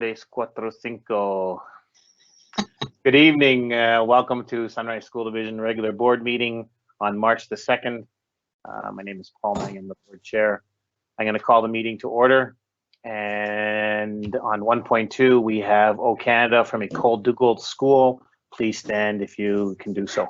4:45. Good evening. Welcome to Sunrise School Division regular board meeting on March the 2nd. My name is Paul Mang, I'm the board chair. I'm going to call the meeting to order. And on 1.2, we have O Canada from École Dugald School. Please stand if you can do so.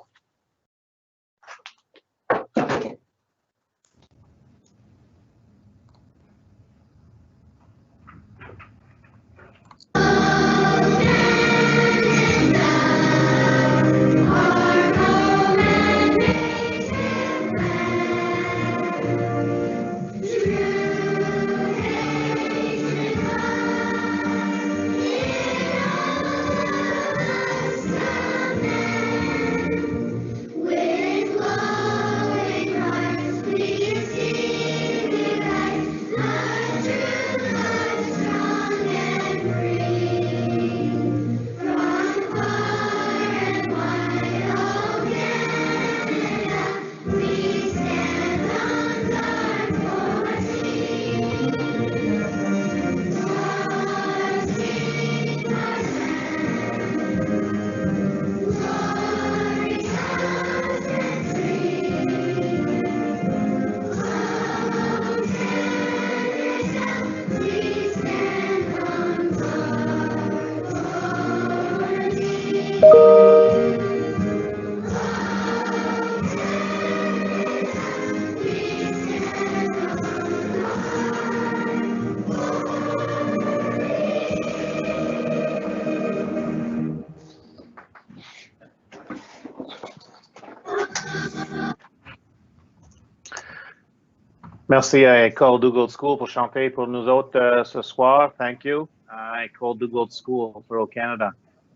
Merci à École Dugald School pour chanter pour nous autres ce soir. Thank you. École Dugald School for O Canada.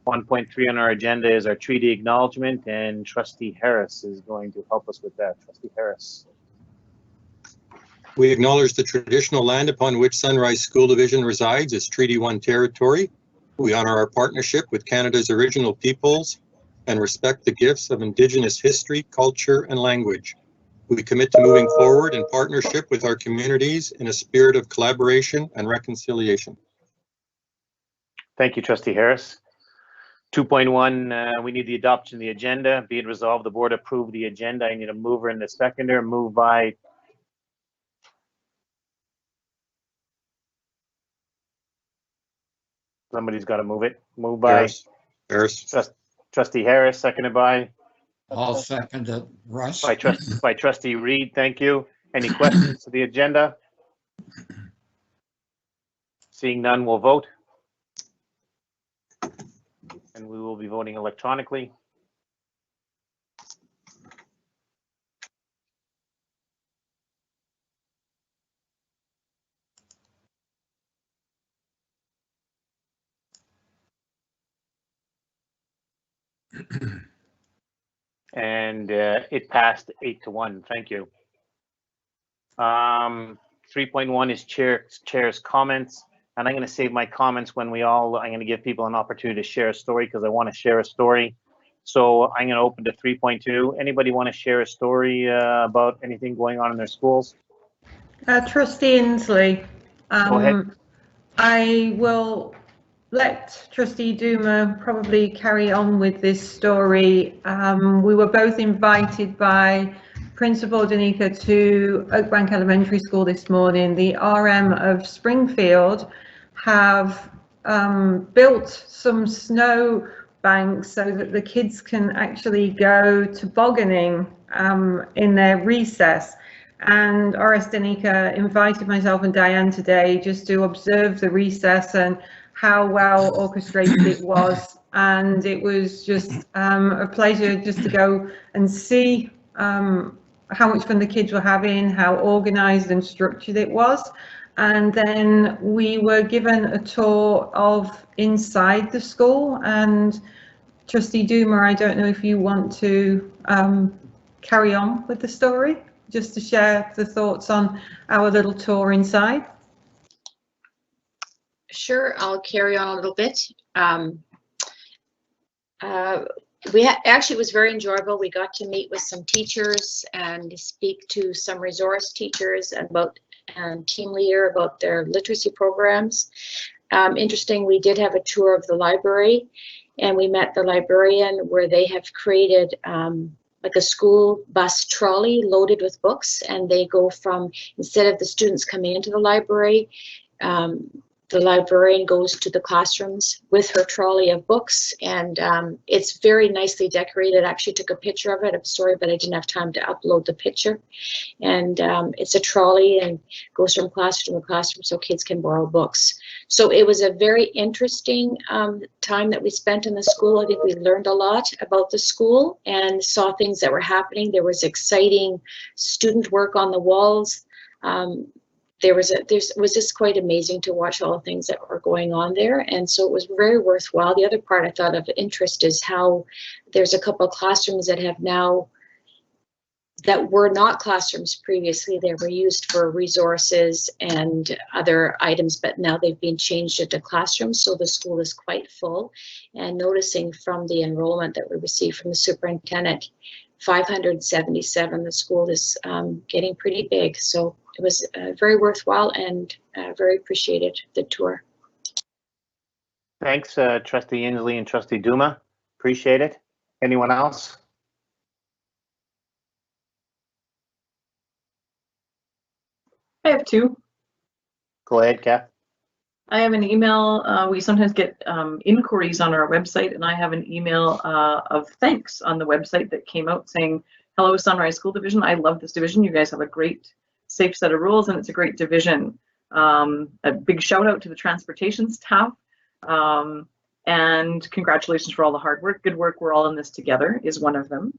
1.3 on our agenda is our treaty acknowledgement, and Trustee Harris is going to help us with that. Trustee Harris. We acknowledge the traditional land upon which Sunrise School Division resides as Treaty 1 territory. We honor our partnership with Canada's original peoples and respect the gifts of Indigenous history, culture, and language. We commit to moving forward in partnership with our communities in a spirit of collaboration and reconciliation. Thank you, Trustee Harris. 2.1, we need the adoption of the agenda. Be it resolved, the board approve the agenda. I need a mover and a seconder. Moved by somebody's got to move it. Moved by Harris. Trustee Harris, seconded by? I'll second it, Russ. By Trustee Reed, thank you. Any questions to the agenda? Seeing none, we'll vote. And we will be voting electronically. And it passed 8-1. Thank you. 3.1 is chair's comments, and I'm going to save my comments when I'm going to give people an opportunity to share a story because I want to share a story. So I'm going to open to 3.2. Anybody want to share a story about anything going on in their schools? Trustee Inslee, Go ahead. I will let Trustee Duma probably carry on with this story. We were both invited by Principal Danica to Oakbank Elementary School this morning. The RM of Springfield have built some snow banks so that the kids can actually go tobogganing in their recess. And RS Danica invited myself and Diane today just to observe the recess and how well orchestrated it was, and it was just a pleasure just to go and see how much fun the kids were having, how organized and structured it was. And then we were given a tour of inside the school. And Trustee Duma, I don't know if you want to carry on with the story, just to share the thoughts on our little tour inside. Sure, I'll carry on a little bit. Actually, it was very enjoyable. We got to meet with some teachers and speak to some resource teachers and team leader about their literacy programs. Interesting, we did have a tour of the library, and we met the librarian where they have created like a school bus trolley loaded with books, and they go from, instead of the students coming into the library, the librarian goes to the classrooms with her trolley of books, and it's very nicely decorated. I actually took a picture of it. I'm sorry, but I didn't have time to upload the picture. And it's a trolley and goes from classroom to classroom so kids can borrow books. So it was a very interesting time that we spent in the school. I think we learned a lot about the school and saw things that were happening. There was exciting student work on the walls. There was just quite amazing to watch all the things that were going on there, and so it was very worthwhile. The other part I thought of interest is how there's a couple of classrooms that have now, that were not classrooms previously. They were used for resources and other items, but now they've been changed into classrooms, so the school is quite full. And noticing from the enrollment that we received from the superintendent, 577, the school is getting pretty big. So it was very worthwhile and very appreciated, the tour. Thanks, Trustee Inslee and Trustee Duma. Appreciate it. Anyone else? I have two. Go ahead, Kath. I have an email. We sometimes get inquiries on our website, and I have an email of thanks on the website that came out saying, "Hello, Sunrise School Division. I love this division. You guys have a great, safe set of rules, and it's a great division." A big shout out to the transportation staff, and congratulations for all the hard work. Good work. We're all in this together is one of them.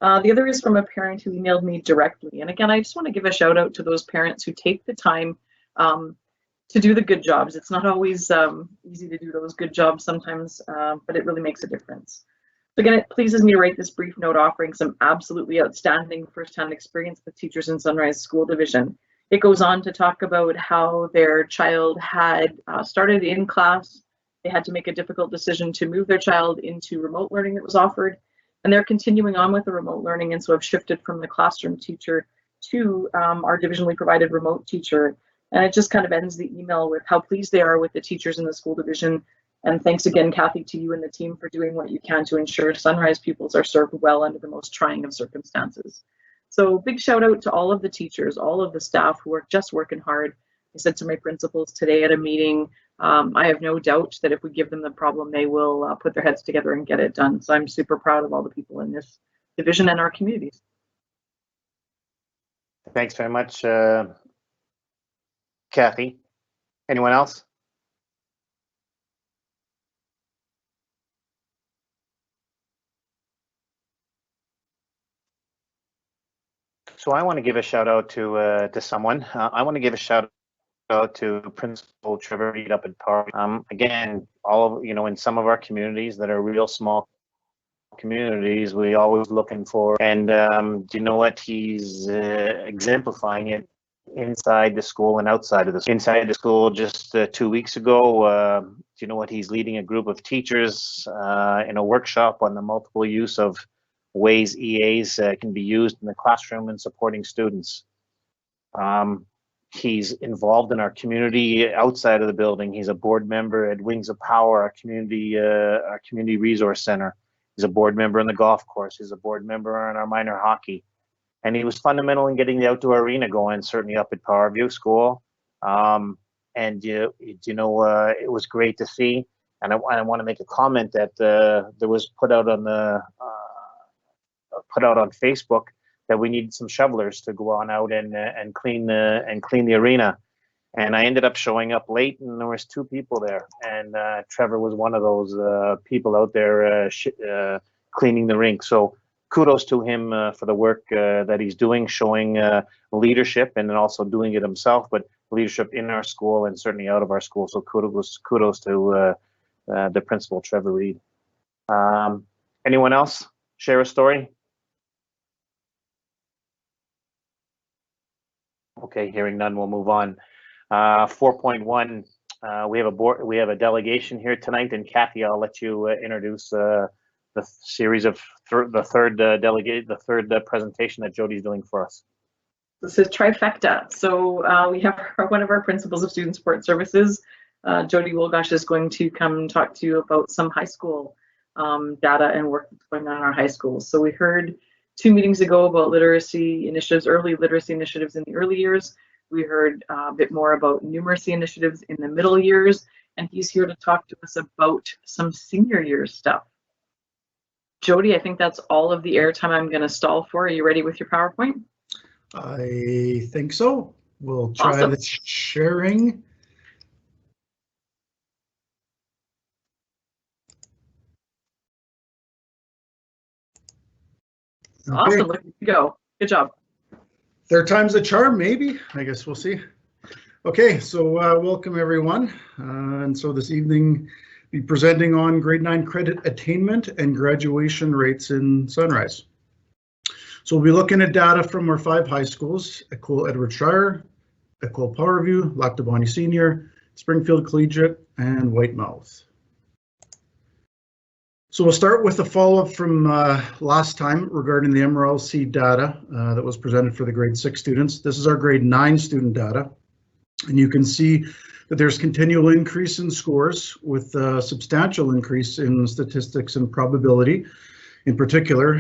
The other is from a parent who emailed me directly. And again, I just want to give a shout out to those parents who take the time to do the good jobs. It's not always easy to do those good jobs sometimes, but it really makes a difference. So again, it pleases me to write this brief note offering some absolutely outstanding firsthand experience with teachers in Sunrise School Division. It goes on to talk about how their child had started in class. They had to make a difficult decision to move their child into remote learning that was offered. And they're continuing on with the remote learning, and so have shifted from the classroom teacher to our divisionally provided remote teacher. And it just kind of ends the email with how pleased they are with the teachers in the school division. And thanks again, Kathy, to you and the team for doing what you can to ensure Sunrise pupils are served well under the most trying of circumstances. So big shout out to all of the teachers, all of the staff who are just working hard. I said to my principals today at a meeting, I have no doubt that if we give them the problem, they will put their heads together and get it done. So I'm super proud of all the people in this division and our communities. Thanks very much, Kathy. Anyone else? So I want to give a shout out to someone. I want to give a shout out to Principal Trevor Reed up at Park. Again, all of, in some of our communities that are real small communities, we always looking for, and do you know what? He's exemplifying it inside the school and outside of the school. Inside the school, just 2 weeks ago, do you know what? He's leading a group of teachers in a workshop on the multiple use of ways EAs can be used in the classroom and supporting students. He's involved in our community outside of the building. He's a board member at Wings of Power, our community resource center. He's a board member on the golf course. He's a board member on our minor hockey. And he was fundamental in getting the outdoor arena going, certainly up at Powerview School. And it was great to see. And I want to make a comment that there was put out on Facebook that we needed some shovelers to go on out and clean the arena. And I ended up showing up late, and there was 2 people there. And Trevor was one of those people out there cleaning the rink. So kudos to him for the work that he's doing, showing leadership, and then also doing it himself, but leadership in our school and certainly out of our school. So kudos to the principal, Trevor Reed. Anyone else share a story? Okay, hearing none, we'll move on. 4.1, we have a delegation here tonight, and Kathy, I'll let you introduce the series of the third presentation that Jody's doing for us. This is trifecta. So we have one of our principals of student support services Jody Wolgosh is going to come talk to you about some high school data and work that's going on in our high schools. So we heard 2 meetings ago about literacy initiatives, early literacy initiatives in the early years. We heard a bit more about numeracy initiatives in the middle years, and he's here to talk to us about some senior years stuff. Jody, I think that's all of the airtime I'm going to stall for. Are you ready with your PowerPoint? I think so. We'll try Awesome. the sharing. Okay. Awesome. Look, you go. Good job. Third time's a charm, maybe. I guess we'll see. Okay, so welcome everyone. And so this evening, be presenting on grade 9 credit attainment and graduation rates in Sunrise. So we'll be looking at data from our 5 high schools: Ecole Edward Shire, Ecole Powerview, Lac du Bonnie Senior, Springfield Collegiate, and Whitemouth. So we'll start with a follow-up from last time regarding the MRLC data that was presented for the grade 6 students. This is our grade 9 student data, and you can see that there's continual increase in scores with a substantial increase in statistics and probability, in particular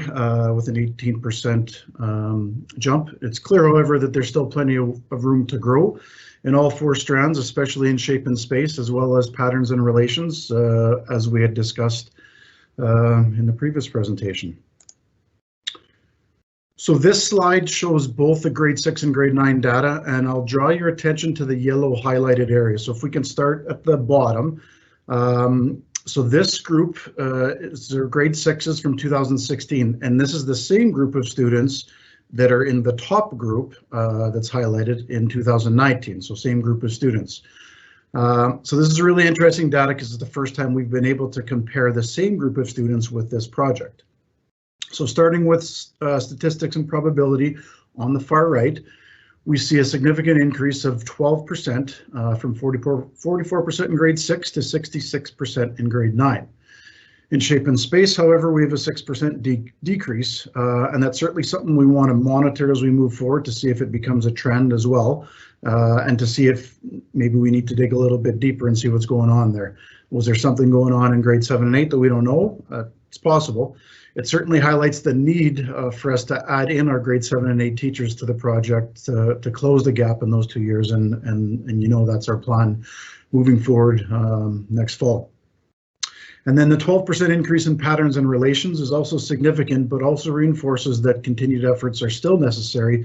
with an 18% jump. It's clear, however, that there's still plenty of room to grow in all 4 strands, especially in shape and space, as well as patterns and relations, as we had discussed in the previous presentation. So this slide shows both the grade 6 and grade 9 data, and I'll draw your attention to the yellow highlighted area. So if we can start at the bottom. So this group is their grade 6s from 2016, and this is the same group of students that are in the top group that's highlighted in 2019, so same group of students. So this is really interesting data because it's the first time we've been able to compare the same group of students with this project. So starting with statistics and probability on the far right, we see a significant increase of 12% from 44% in grade 6 to 66% in grade 9. In shape and space, however, we have a 6% decrease, and that's certainly something we want to monitor as we move forward to see if it becomes a trend as well, and to see if maybe we need to dig a little bit deeper and see what's going on there. Was there something going on in grade 7 and 8 that we don't know? It's possible. It certainly highlights the need for us to add in our grade 7 and 8 teachers to the project to close the gap in those 2 years, and you know that's our plan moving forward next fall. And then the 12% increase in patterns and relations is also significant, but also reinforces that continued efforts are still necessary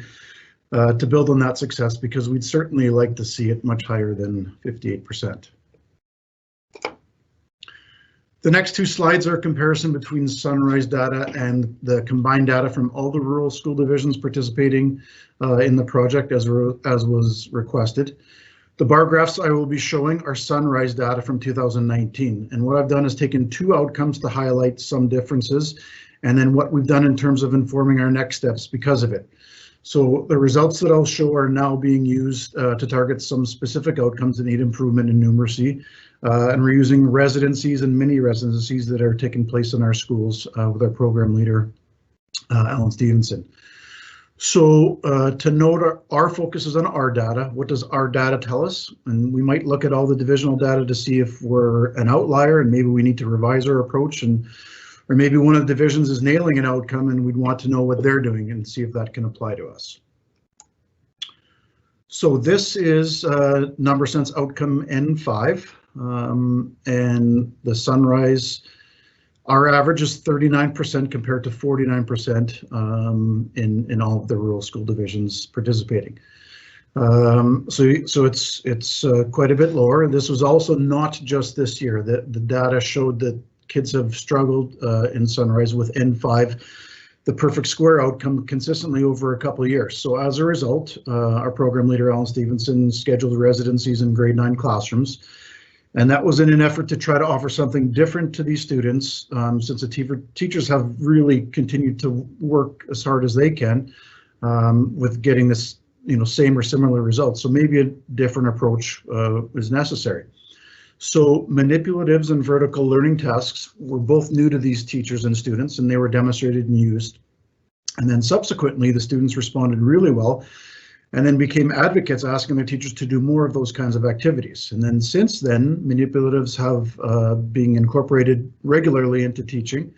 to build on that success, because we'd certainly like to see it much higher than 58%. The next 2 slides are a comparison between Sunrise data and the combined data from all the rural school divisions participating in the project as was requested. The bar graphs I will be showing are Sunrise data from 2019, and what I've done is taken 2 outcomes to highlight some differences, and then what we've done in terms of informing our next steps because of it. So the results that I'll show are now being used to target some specific outcomes that need improvement in numeracy, and we're using residencies and mini residencies that are taking place in our schools with our program leader, Alan Stevenson. So to note, our focus is on our data. What does our data tell us? And we might look at all the divisional data to see if we're an outlier and maybe we need to revise our approach, or maybe one of the divisions is nailing an outcome and we'd want to know what they're doing and see if that can apply to us. So this is number sense outcome N5, and the Sunrise, our average is 39% compared to 49% in all of the rural school divisions participating. So it's quite a bit lower. This was also not just this year. The data showed that kids have struggled in Sunrise with N5, the perfect square outcome, consistently over a couple of years. So as a result, our program leader, Alan Stevenson, scheduled residencies in grade 9 classrooms. And that was in an effort to try to offer something different to these students, since the teachers have really continued to work as hard as they can with getting this, same or similar results. So maybe a different approach is necessary. So manipulatives and vertical learning tasks were both new to these teachers and students, and they were demonstrated and used. And then subsequently, the students responded really well. and then became advocates asking their teachers to do more of those kinds of activities. And then since then, manipulatives have been incorporated regularly into teaching.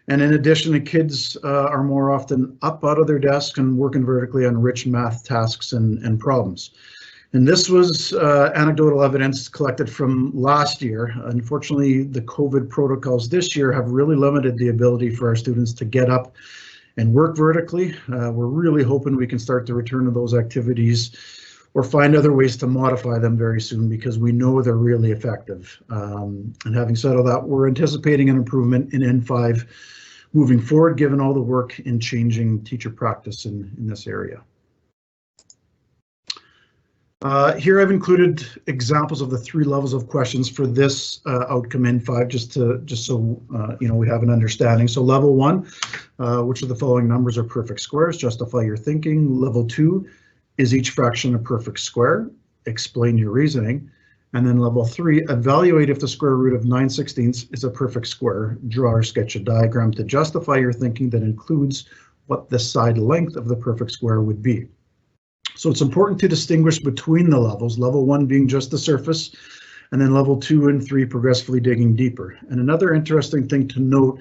And in addition, the kids are more often up out of their desk and working vertically on rich math tasks and problems. And this was anecdotal evidence collected from last year. Unfortunately, the COVID protocols this year have really limited the ability for our students to get up and work vertically. We're really hoping we can start to return to those activities or find other ways to modify them very soon, because we know they're really effective. And having said all that, we're anticipating an improvement in N5 moving forward, given all the work in changing teacher practice in this area. Here I've included examples of the 3 levels of questions for this outcome N5, just so we have an understanding. So level 1, which of the following numbers are perfect squares? Justify your thinking. Level 2, is each fraction a perfect square? Explain your reasoning. And then level 3, evaluate if the square root of 9/16 is a perfect square. Draw or sketch a diagram to justify your thinking that includes what the side length of the perfect square would be. So it's important to distinguish between the levels, level 1 being just the surface, and then level 2 and 3 progressively digging deeper. And another interesting thing to note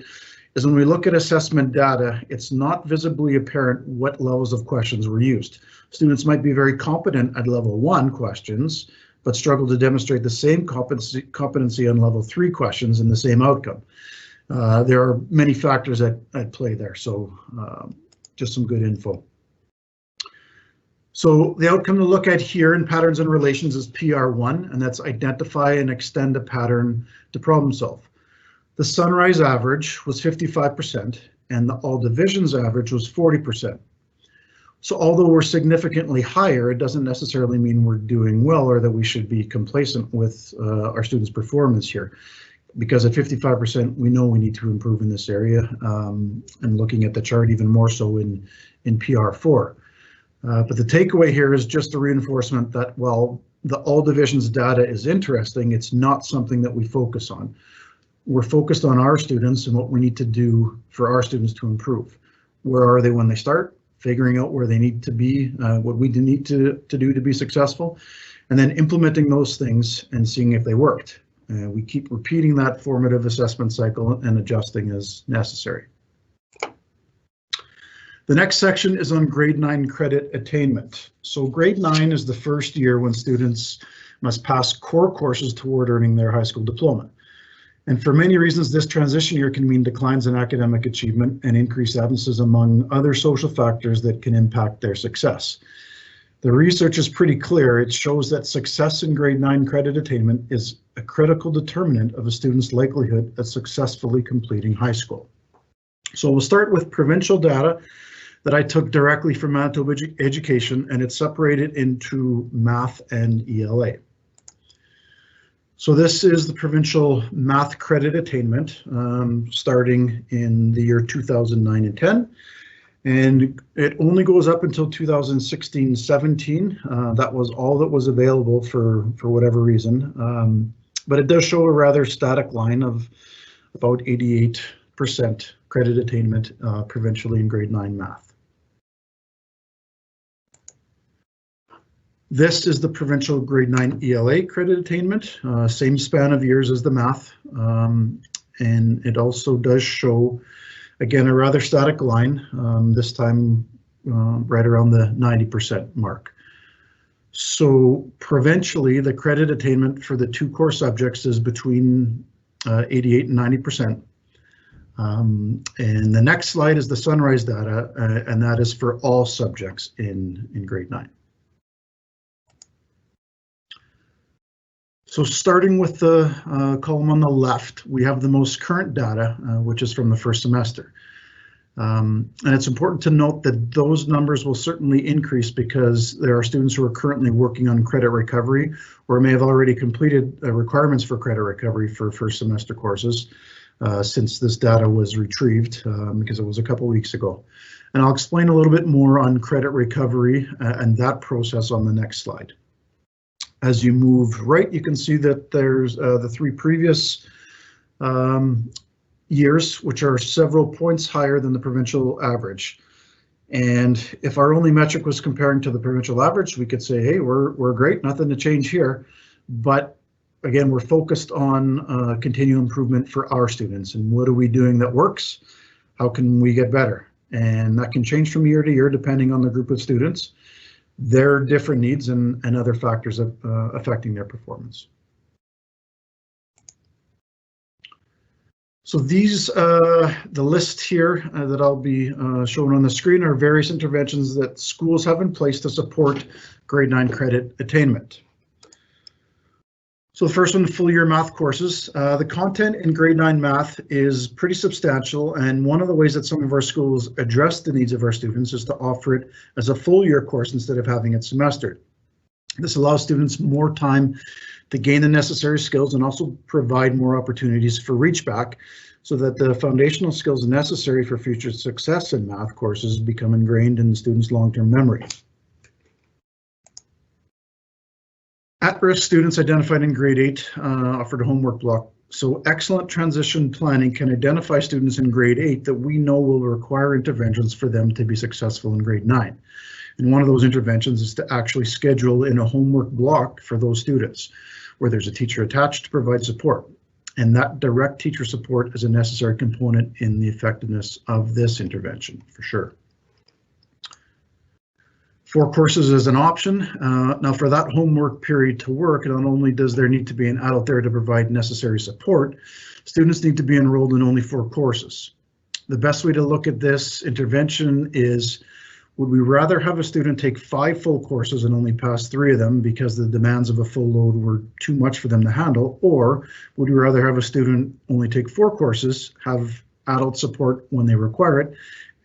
is when we look at assessment data, it's not visibly apparent what levels of questions were used. Students might be very competent at level 1 questions, but struggle to demonstrate the same competency on level 3 questions in the same outcome. There are many factors at play there, so just some good info. So the outcome to look at here in patterns and relations is PR1, and that's identify and extend a pattern to problem solve. The Sunrise average was 55%, and the all divisions average was 40%. So although we're significantly higher, it doesn't necessarily mean we're doing well or that we should be complacent with our students' performance here. Because at 55%, we know we need to improve in this area, and looking at the chart even more so in PR4. But the takeaway here is just a reinforcement that while the all divisions data is interesting, it's not something that we focus on. We're focused on our students and what we need to do for our students to improve. Where are they when they start? Figuring out where they need to be, what we need to do to be successful, and then implementing those things and seeing if they worked. We keep repeating that formative assessment cycle and adjusting as necessary. The next section is on grade 9 credit attainment. So grade 9 is the first year when students must pass core courses toward earning their high school diploma. And for many reasons, this transition year can mean declines in academic achievement and increased absences among other social factors that can impact their success. The research is pretty clear. It shows that success in grade 9 credit attainment is a critical determinant of a student's likelihood of successfully completing high school. So we'll start with provincial data that I took directly from Manitoba Education, and it's separated into math and ELA. So this is the provincial math credit attainment starting in the year 2009 and 10. And it only goes up until 2016-17. That was all that was available for whatever reason. But it does show a rather static line of about 88% credit attainment provincially in grade 9 math. This is the provincial grade 9 ELA credit attainment, same span of years as the math. And it also does show, again, a rather static line, this time right around the 90% mark. So provincially, the credit attainment for the 2 core subjects is between 88 and 90%. And the next slide is the Sunrise data, and that is for all subjects in grade 9. So starting with the column on the left, we have the most current data, which is from the first semester. And it's important to note that those numbers will certainly increase because there are students who are currently working on credit recovery or may have already completed requirements for credit recovery for first semester courses since this data was retrieved because it was a couple weeks ago. And I'll explain a little bit more on credit recovery and that process on the next slide. As you move right, you can see that there's the 3 previous years, which are several points higher than the provincial average. And if our only metric was comparing to the provincial average, we could say, hey, we're great, nothing to change here. But again, we're focused on continual improvement for our students. And what are we doing that works? How can we get better? And that can change from year to year depending on the group of students, their different needs, and other factors affecting their performance. So these, the list here that I'll be showing on the screen are various interventions that schools have in place to support grade 9 credit attainment. So the first one, full year math courses. The content in grade 9 math is pretty substantial, and one of the ways that some of our schools address the needs of our students is to offer it as a full year course instead of having it semestered. This allows students more time to gain the necessary skills and also provide more opportunities for reach back so that the foundational skills necessary for future success in math courses become ingrained in the students' long-term memory. At-risk students identified in grade 8 offered a homework block. So excellent transition planning can identify students in grade 8 that we know will require interventions for them to be successful in grade 9. And one of those interventions is to actually schedule in a homework block for those students, where there's a teacher attached to provide support. And that direct teacher support is a necessary component in the effectiveness of this intervention, for sure. 4 courses is an option. Now for that homework period to work, not only does there need to be an adult there to provide necessary support, students need to be enrolled in only 4 courses. The best way to look at this intervention is, would we rather have a student take 5 full courses and only pass 3 of them because the demands of a full load were too much for them to handle? Or would we rather have a student only take 4 courses, have adult support when they require it,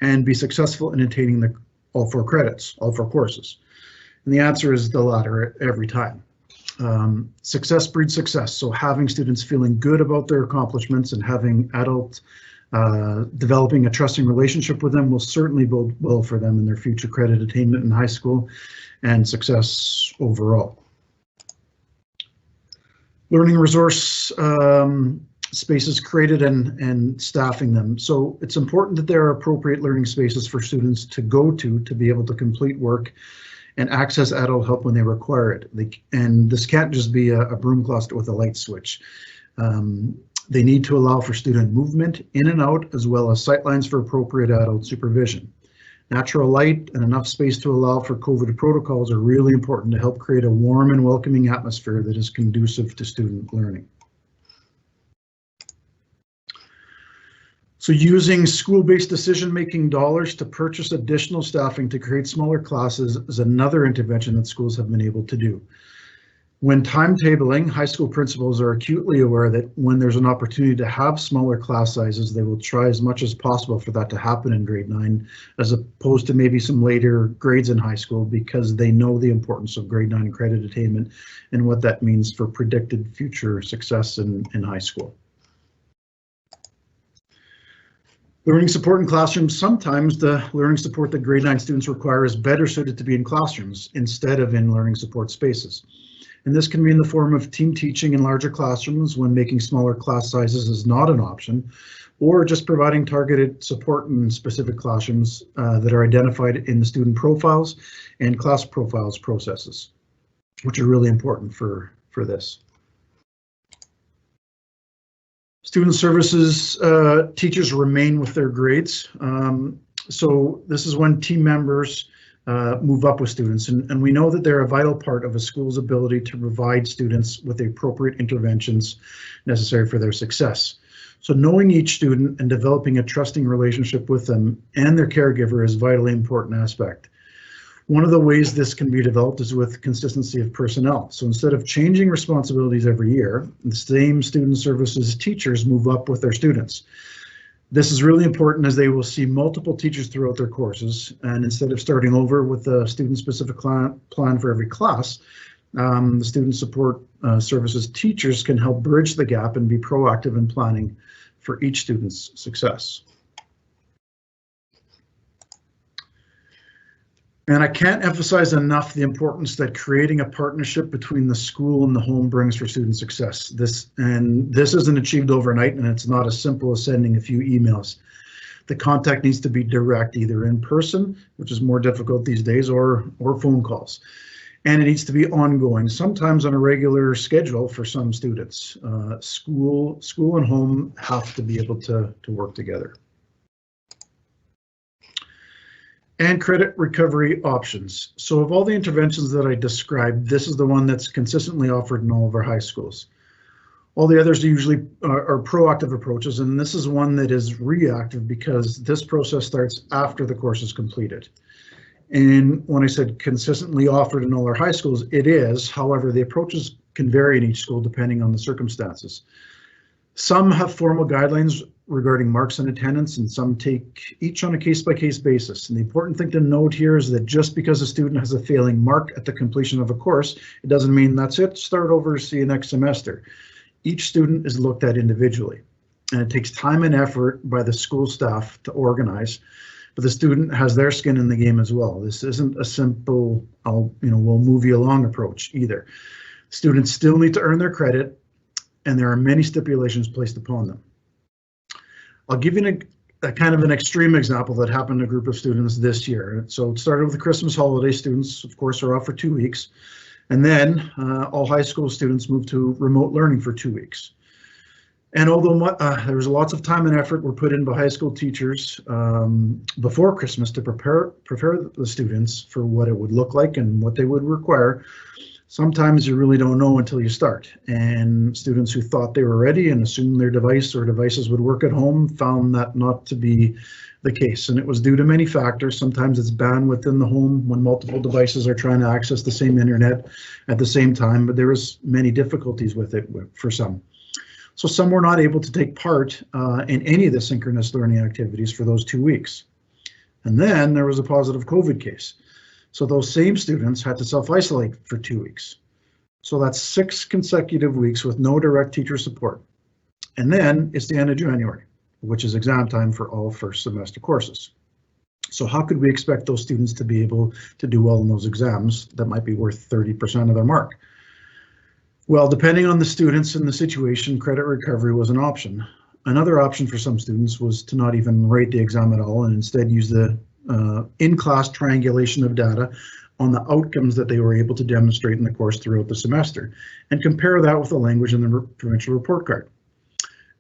and be successful in attaining all 4 credits, all 4 courses? And the answer is the latter every time. Success breeds success. So having students feeling good about their accomplishments and having adult developing a trusting relationship with them will certainly bode well for them in their future credit attainment in high school and success overall. Learning resource spaces created and staffing them. So it's important that there are appropriate learning spaces for students to go to be able to complete work and access adult help when they require it. And this can't just be a broom closet with a light switch. They need to allow for student movement in and out, as well as sightlines for appropriate adult supervision. Natural light and enough space to allow for COVID protocols are really important to help create a warm and welcoming atmosphere that is conducive to student learning. So using school-based decision-making dollars to purchase additional staffing to create smaller classes is another intervention that schools have been able to do. When timetabling, high school principals are acutely aware that when there's an opportunity to have smaller class sizes, they will try as much as possible for that to happen in grade 9, as opposed to maybe some later grades in high school, because they know the importance of grade 9 credit attainment and what that means for predicted future success in high school. Learning support in classrooms. Sometimes the learning support that grade 9 students require is better suited to be in classrooms instead of in learning support spaces. And this can be in the form of team teaching in larger classrooms when making smaller class sizes is not an option, or just providing targeted support in specific classrooms that are identified in the student profiles and class profiles processes, which are really important for this. Student services teachers remain with their grades. So this is when team members move up with students, and we know that they're a vital part of a school's ability to provide students with the appropriate interventions necessary for their success. So knowing each student and developing a trusting relationship with them and their caregiver is a vitally important aspect. One of the ways this can be developed is with consistency of personnel. So instead of changing responsibilities every year, the same student services teachers move up with their students. This is really important as they will see multiple teachers throughout their courses, and instead of starting over with a student-specific plan for every class, the student support services teachers can help bridge the gap and be proactive in planning for each student's success. And I can't emphasize enough the importance that creating a partnership between the school and the home brings for student success. This isn't achieved overnight, and it's not as simple as sending a few emails. The contact needs to be direct, either in person, which is more difficult these days, or phone calls. And it needs to be ongoing, sometimes on a regular schedule for some students. School and home have to be able to work together. And credit recovery options. So of all the interventions that I described, this is the one that's consistently offered in all of our high schools. All the others usually are proactive approaches, and this is one that is reactive because this process starts after the course is completed. And when I said consistently offered in all our high schools, it is. However, the approaches can vary in each school depending on the circumstances. Some have formal guidelines regarding marks and attendance, and some take each on a case-by-case basis. And the important thing to note here is that just because a student has a failing mark at the completion of a course, it doesn't mean that's it, start over, see you next semester. Each student is looked at individually, and it takes time and effort by the school staff to organize, but the student has their skin in the game as well. This isn't a simple, we'll move you along approach either. Students still need to earn their credit, and there are many stipulations placed upon them. I'll give you a kind of an extreme example that happened to a group of students this year. So it started with the Christmas holiday. Students, of course, are off for 2 weeks. And then all high school students moved to remote learning for 2 weeks. And although there was lots of time and effort were put in by high school teachers before Christmas to prepare the students for what it would look like and what they would require, sometimes you really don't know until you start. And students who thought they were ready and assumed their device or devices would work at home found that not to be the case. And it was due to many factors. Sometimes it's bandwidth in the home when multiple devices are trying to access the same internet at the same time, but there was many difficulties with it for some. So some were not able to take part in any of the synchronous learning activities for those 2 weeks. And then there was a positive COVID case. So those same students had to self-isolate for 2 weeks. So that's 6 consecutive weeks with no direct teacher support. And then it's the end of January, which is exam time for all first semester courses. So how could we expect those students to be able to do well in those exams that might be worth 30% of their mark? Well, depending on the students and the situation, credit recovery was an option. Another option for some students was to not even write the exam at all and instead use the in-class triangulation of data on the outcomes that they were able to demonstrate in the course throughout the semester and compare that with the language in the provincial report card.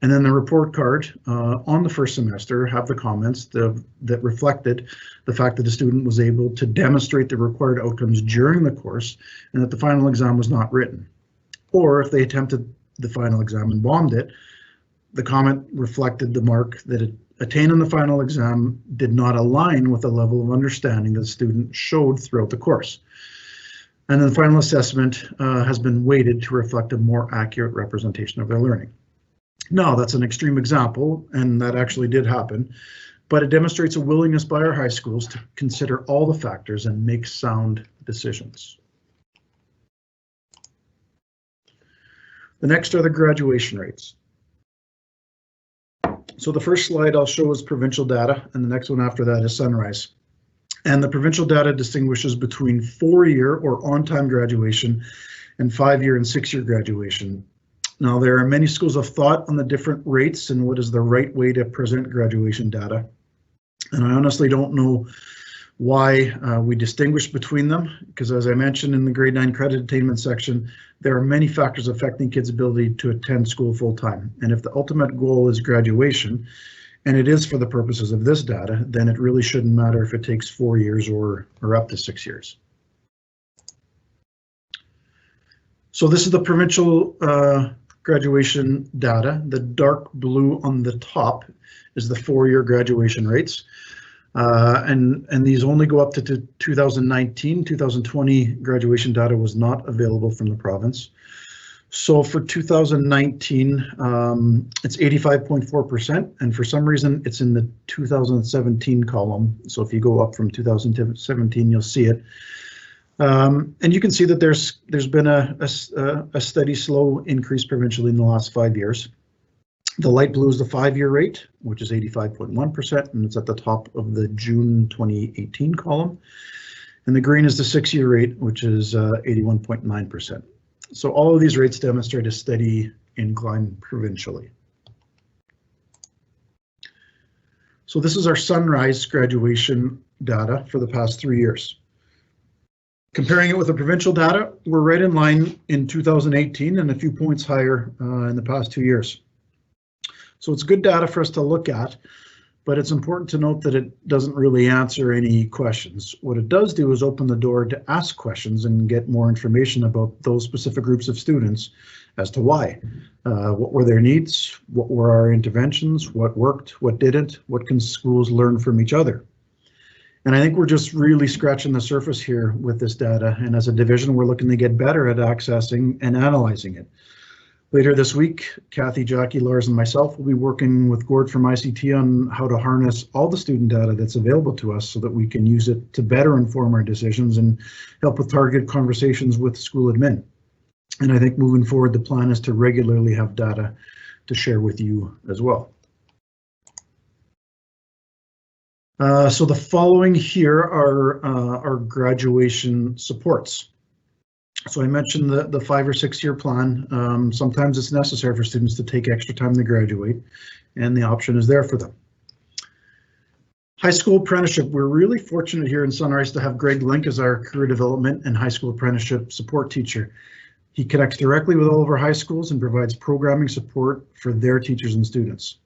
And then the report card on the first semester have the comments that reflected the fact that the student was able to demonstrate the required outcomes during the course and that the final exam was not written. Or if they attempted the final exam and bombed it, the comment reflected the mark that it attained in the final exam did not align with the level of understanding that the student showed throughout the course. And then the final assessment has been weighted to reflect a more accurate representation of their learning. Now, that's an extreme example, and that actually did happen, but it demonstrates a willingness by our high schools to consider all the factors and make sound decisions. The next are the graduation rates. So the first slide I'll show is provincial data, and the next one after that is Sunrise. And the provincial data distinguishes between 4-year or on-time graduation and 5-year and 6-year graduation. Now, there are many schools of thought on the different rates and what is the right way to present graduation data. And I honestly don't know why we distinguish between them, because as I mentioned in the grade 9 credit attainment section, there are many factors affecting kids' ability to attend school full time. And if the ultimate goal is graduation, and it is for the purposes of this data, then it really shouldn't matter if it takes 4 years or up to 6 years. So this is the provincial graduation data. The dark blue on the top is the 4-year graduation rates. And these only go up to 2019. 2020 graduation data was not available from the province. So for 2019, it's 85.4%, and for some reason it's in the 2017 column. So if you go up from 2017, you'll see it. And you can see that there's been a steady, slow increase provincially in the last 5 years. The light blue is the 5-year rate, which is 85.1%, and it's at the top of the June 2018 column. And the green is the 6-year rate, which is 81.9%. So all of these rates demonstrate a steady incline provincially. So this is our Sunrise graduation data for the past 3 years. Comparing it with the provincial data, we're right in line in 2018 and a few points higher in the past 2 years. So it's good data for us to look at, but it's important to note that it doesn't really answer any questions. What it does do is open the door to ask questions and get more information about those specific groups of students as to why. What were their needs? What were our interventions? What worked? What didn't? What can schools learn from each other? And I think we're just really scratching the surface here with this data. And as a division, we're looking to get better at accessing and analyzing it. Later this week, Kathy, Jackie, Lars, and myself will be working with Gord from ICT on how to harness all the student data that's available to us so that we can use it to better inform our decisions and help with targeted conversations with school admin. And I think moving forward, the plan is to regularly have data to share with you as well. So the following here are our graduation supports. So I mentioned the 5 or 6 year plan. Sometimes it's necessary for students to take extra time to graduate, and the option is there for them. High school apprenticeship, we're really fortunate here in Sunrise to have Greg Link as our career development and high school apprenticeship support teacher. He connects directly with all of our high schools and provides programming support for their teachers and students.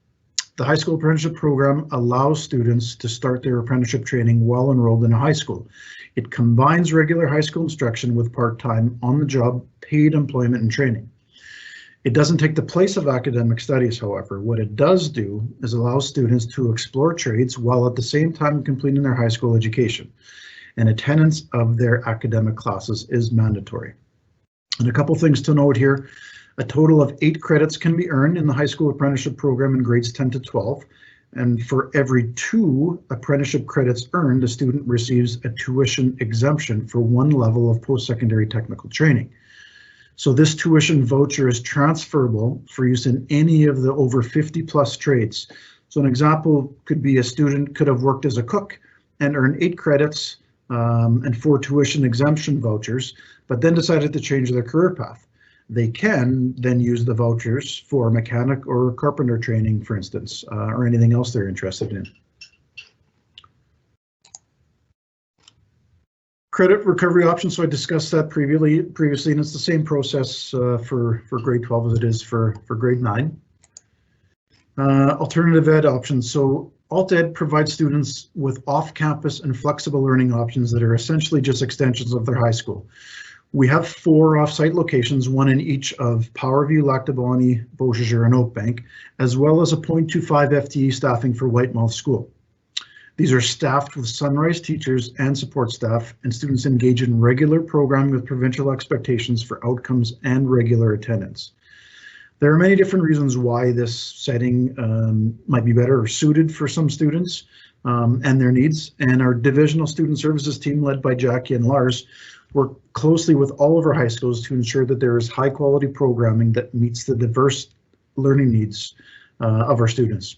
The high school apprenticeship program allows students to start their apprenticeship training while enrolled in a high school. It combines regular high school instruction with part-time, on-the-job, paid employment and training. It doesn't take the place of academic studies, however. What it does do is allow students to explore trades while at the same time completing their high school education. And attendance of their academic classes is mandatory. And a couple things to note here. A total of 8 credits can be earned in the high school apprenticeship program in grades 10 to 12. And for every 2 apprenticeship credits earned, a student receives a tuition exemption for 1 level of post-secondary technical training. So this tuition voucher is transferable for use in any of the over 50 plus trades. So an example could be a student could have worked as a cook and earned 8 credits and 4 tuition exemption vouchers, but then decided to change their career path. They can then use the vouchers for mechanic or carpenter training, for instance, or anything else they're interested in. Credit recovery options, so I discussed that previously, and it's the same process for grade 12 as it is for grade 9. Alternative ed options, so Alt Ed provides students with off-campus and flexible learning options that are essentially just extensions of their high school. We have 4 off-site locations, 1 in each of Powerview, Lactabonny, Beausejour, and Oakbank, as well as a 0.25 FTE staffing for Whitemouth School. These are staffed with Sunrise teachers and support staff, and students engage in regular programming with provincial expectations for outcomes and regular attendance. There are many different reasons why this setting might be better suited for some students and their needs, and our divisional student services team led by Jackie and Lars work closely with all of our high schools to ensure that there is high quality programming that meets the diverse learning needs of our students.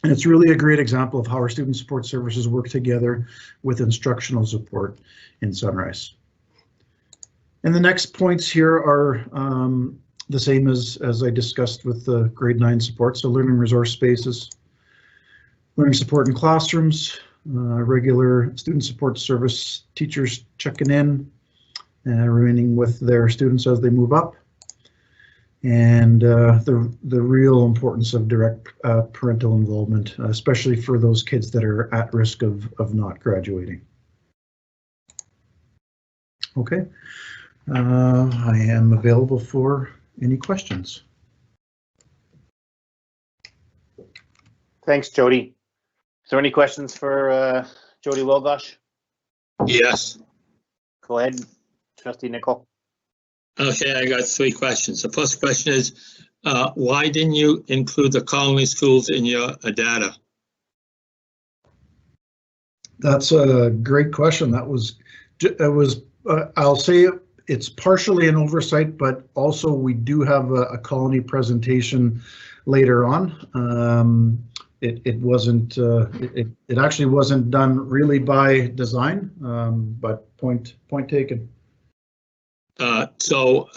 And it's really a great example of how our student support services work together with instructional support in Sunrise. And the next points here are the same as I discussed with the grade 9 support. So learning resource spaces, learning support in classrooms, regular student support service teachers checking in, remaining with their students as they move up, and the real importance of direct parental involvement, especially for those kids that are at risk of not graduating. Okay, I am available for any questions. Thanks, Jody. Is there any questions for Jody Wilgosh? Yes. Go ahead, Trustee Nicol. Okay, I got 3 questions. The first question is, why didn't you include the colony schools in your data? That's a great question. I'll say it's partially an oversight, but also we do have a colony presentation later on. It wasn't. It actually wasn't done really by design, but point taken. So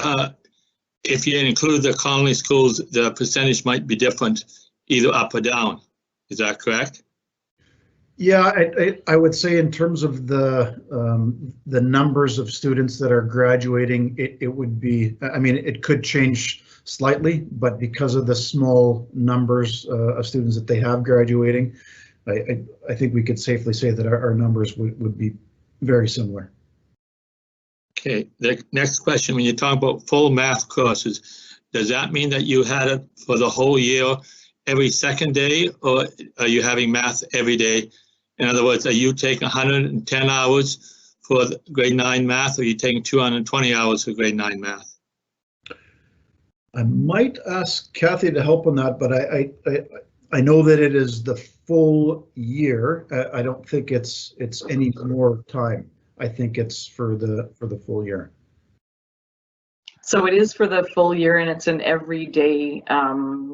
if you include the colony schools, the percentage might be different, either up or down. Is that correct? Yeah, I would say in terms of the numbers of students that are graduating, it would be, I mean, it could change slightly, but because of the small numbers of students that they have graduating, I think we could safely say that our numbers would be very similar. Okay, the next question, when you talk about full math courses, does that mean that you had it for the whole year every second day, or are you having math every day? In other words, are you taking 110 hours for grade 9 math, or are you taking 220 hours for grade 9 math? I might ask Kathy to help on that, but I know that it is the full year. I don't think it's any more time. I think it's for the full year. So it is for the full year, and it's an everyday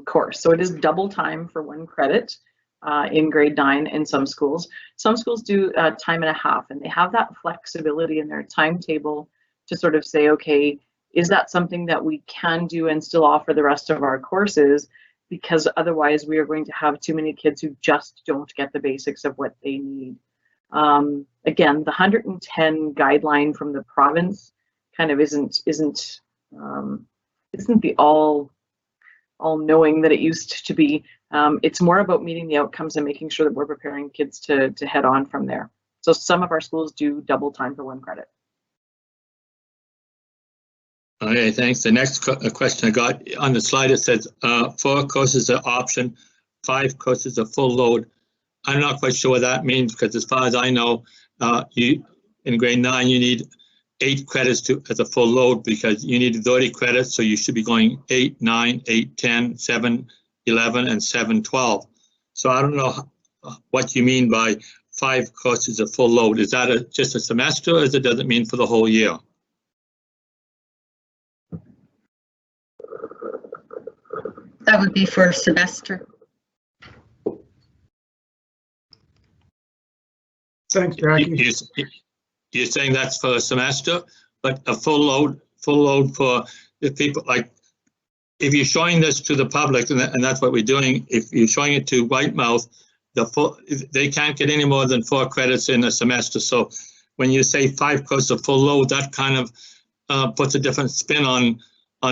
course. So it is double time for 1 credit in grade 9 in some schools. Some schools do time and a half, and they have that flexibility in their timetable to sort of say, okay, is that something that we can do and still offer the rest of our courses? Because otherwise we are going to have too many kids who just don't get the basics of what they need. Again, the 110 guideline from the province kind of isn't the all-knowing that it used to be. It's more about meeting the outcomes and making sure that we're preparing kids to head on from there. So some of our schools do double time for 1 credit. Okay, thanks. The next question I got on the slide, it says 4 courses are option, 5 courses are full load. I'm not quite sure what that means, because as far as I know, you in grade 9 you need 8 credits as a full load, because you need 30 credits, so you should be going 8, 9, 8, 10, 7, 11, and 7, 12. So I don't know what you mean by 5 courses a full load. Is that just a semester, or does it mean for the whole year? That would be for a semester. Thanks, Jackie. You're saying that's for a semester, but a full load for the people, like, if you're showing this to the public, and that's what we're doing, if you're showing it to Whitemouth, they can't get any more than 4 credits in a semester. So when you say 5 courses of full load, that kind of puts a different spin on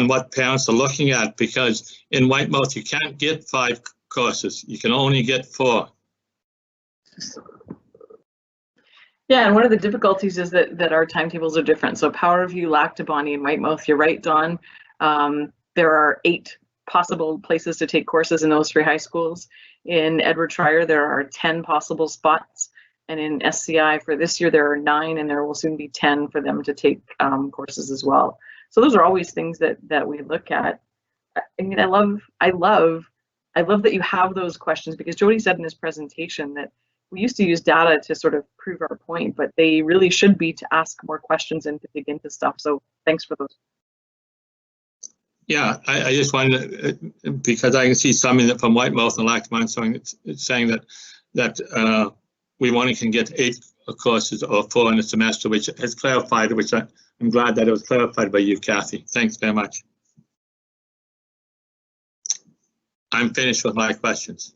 what parents are looking at, because in Whitemouth you can't get 5 courses, you can only get 4. Yeah, and one of the difficulties is that our timetables are different. So Powerview, Lactabonny, and Whitemouth, you're right, Dawn. There are 8 possible places to take courses in those 3 high schools. In Edward Schreyer, there are 10 possible spots. And in SCI for this year, there are 9, and there will soon be 10 for them to take courses as well. So those are always things that we look at. I mean, I love that you have those questions, because Jody said in his presentation that we used to use data to sort of prove our point, but they really should be to ask more questions and to dig into stuff. So thanks for those. Yeah, I just wanted to, because I can see something from Whitemouth and Lactamon saying that we only can get 8 courses or 4 in a semester, which has clarified, which I'm glad that it was clarified by you, Kathy. Thanks very much. I'm finished with my questions.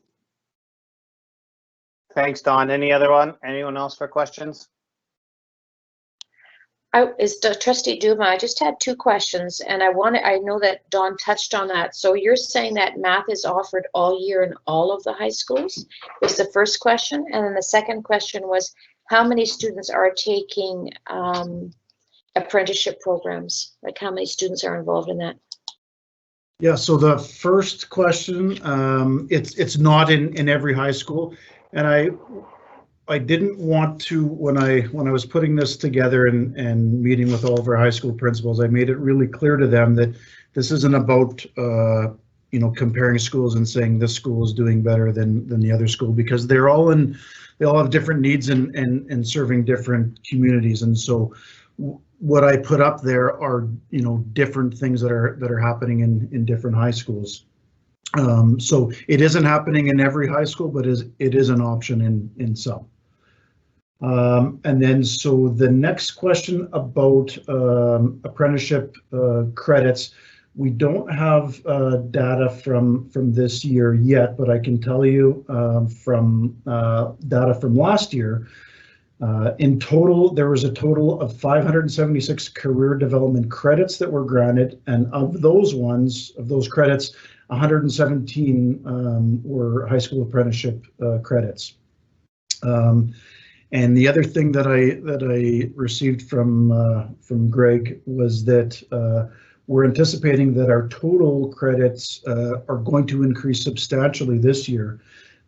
Thanks, Don. Anyone else for questions? Trustee Duma, I just had 2 questions, and I know that Don touched on that. So you're saying that math is offered all year in all of the high schools, was the first question. And then the second question was, how many students are taking apprenticeship programs? Like, how many students are involved in that? Yeah, so the first question, it's not in every high school, and I didn't want to, when I was putting this together and meeting with all of our high school principals, I made it really clear to them that this isn't about comparing schools and saying this school is doing better than the other school, because they all have different needs and serving different communities. And so what I put up there are different things that are happening in different high schools. So it isn't happening in every high school, but it is an option in some. And then so the next question about apprenticeship credits, We don't have data from this year yet, but I can tell you from data from last year. In total, there was a total of 576 career development credits that were granted, and of those credits, 117 were high school apprenticeship credits. And the other thing that I received from Greg was that we're anticipating that our total credits are going to increase substantially this year.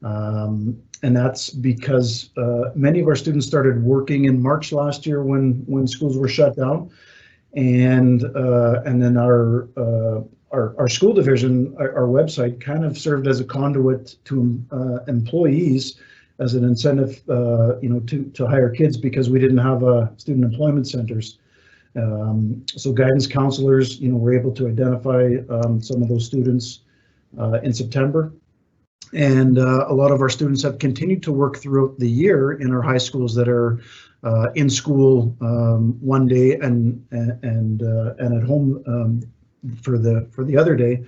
And that's because many of our students started working in March last year when schools were shut down, and then our school division, our website, kind of served as a conduit to employees as an incentive, to hire kids, because we didn't have student employment centers. So guidance counselors, were able to identify some of those students in September. And a lot of our students have continued to work throughout the year in our high schools that are in school one day and at home for the other day.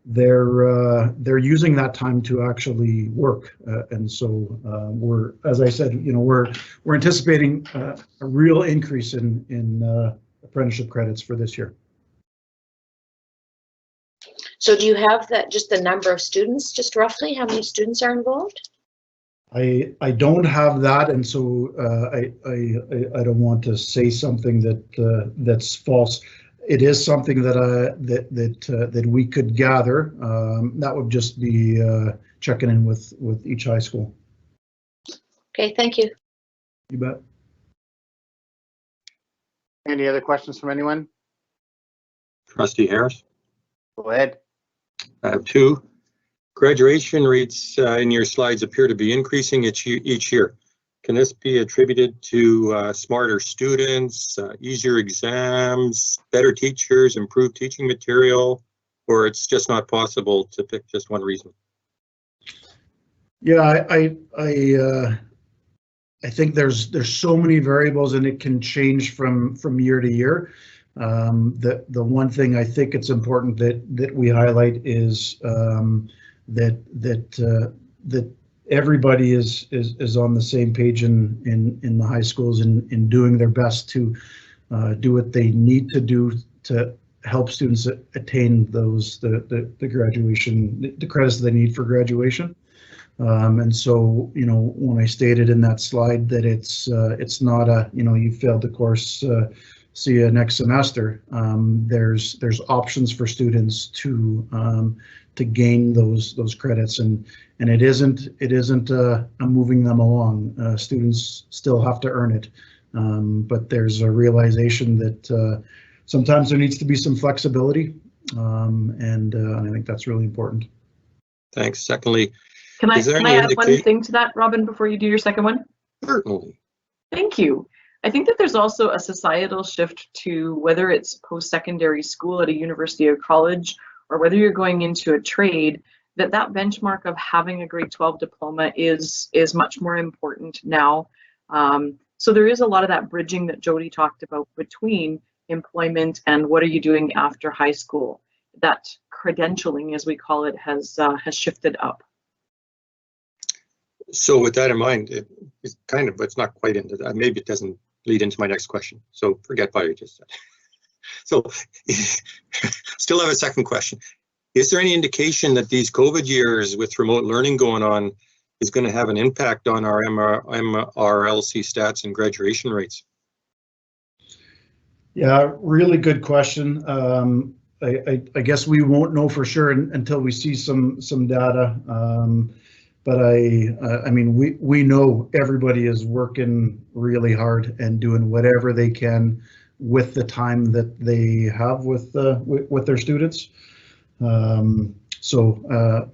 They're using that time to actually work, and so we're, as I said, we're anticipating a real increase in apprenticeship credits for this year. So do you have just the number of students, just roughly how many students are involved? I don't have that, and so I don't want to say something that's false. It is something that we could gather. That would just be checking in with each high school. Okay, thank you. You bet. Any other questions from anyone? Trustee Harris? Go ahead. I have two. Graduation rates in your slides appear to be increasing each year. Can this be attributed to smarter students, easier exams, better teachers, improved teaching material, or it's just not possible to pick just one reason? Yeah, I think there's so many variables, and it can change from year to year. The one thing I think it's important that we highlight is that everybody is on the same page in the high schools in doing their best to do what they need to do to help students attain the graduation, the credits they need for graduation. And so, when I stated in that slide that it's not a, you failed the course, see you next semester. There's options for students to gain those credits, and it isn't moving them along. Students still have to earn it, but there's a realization that sometimes there needs to be some flexibility, and I think that's really important. Thanks. Secondly, Can I add one indicate thing to that, Robin, before you do your second one? certainly. Thank you. I think that there's also a societal shift to whether it's post-secondary school at a university or college, or whether you're going into a trade, that benchmark of having a grade 12 diploma is much more important now. So there is a lot of that bridging that Jody talked about between employment and what are you doing after high school. That credentialing, as we call it, has shifted up. So with that in mind, it's kind of, but it's not quite into that. Maybe it doesn't lead into my next question. So forget what I just said. So still have a second question. Is there any indication that these COVID years with remote learning going on is going to have an impact on our MRLC stats and graduation rates? Yeah, really good question. I guess we won't know for sure until we see some data. But I mean, we know everybody is working really hard and doing whatever they can with the time that they have with their students. So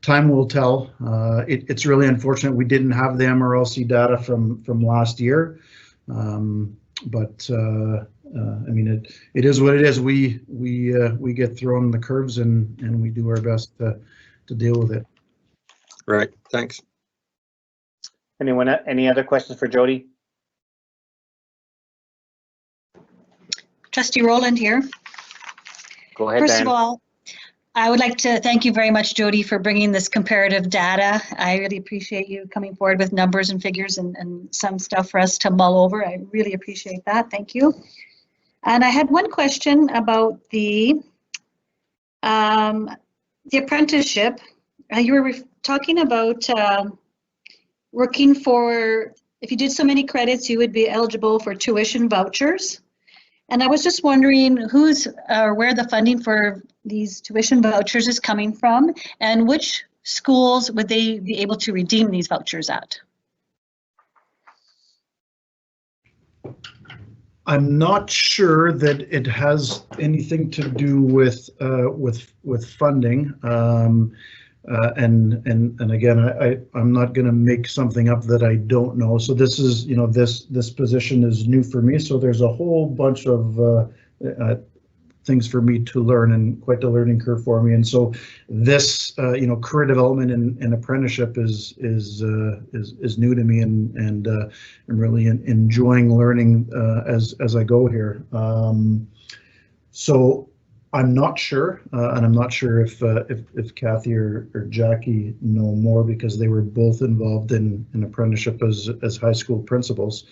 time will tell. It's really unfortunate we didn't have the MRLC data from last year, but I mean, it is what it is. We get thrown the curves and we do our best to deal with it. Right. Thanks. Anyone? Any other questions for Jody? Trustee Rowland here. Go ahead, First Diane. of all, I would like to thank you very much, Jody, for bringing this comparative data. I really appreciate you coming forward with numbers and figures and some stuff for us to mull over. I really appreciate that. Thank you. And I had one question about the apprenticeship. You were talking about working for, if you did so many credits, you would be eligible for tuition vouchers. And I was just wondering who's or where the funding for these tuition vouchers is coming from, and which schools would they be able to redeem these vouchers at? I'm not sure that it has anything to do with funding. And again, I'm not going to make something up that I don't know. So this is, you know, this position is new for me. So there's a whole bunch of things for me to learn, and quite the learning curve for me. And so this, you know, career development and apprenticeship is new to me, and I'm really enjoying learning as I go here. So I'm not sure, and I'm not sure if Kathy or Jackie know more, because they were both involved in an apprenticeship as high school principals.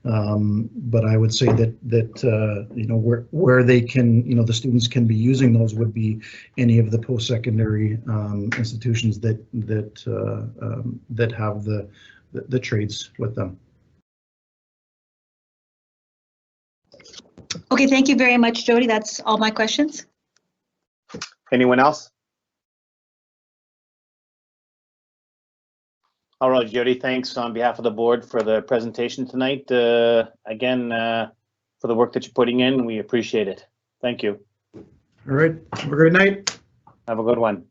But I would say that you know, where they can, you know, the students can be using those would be any of the post-secondary institutions that have the trades with them. Okay, thank you very much, Jody. That's all my questions. Anyone else? All right, Jody, thanks on behalf of the board for the presentation tonight. Again, for the work that you're putting in, we appreciate it. Thank you. All right, have a great night. Have a good one.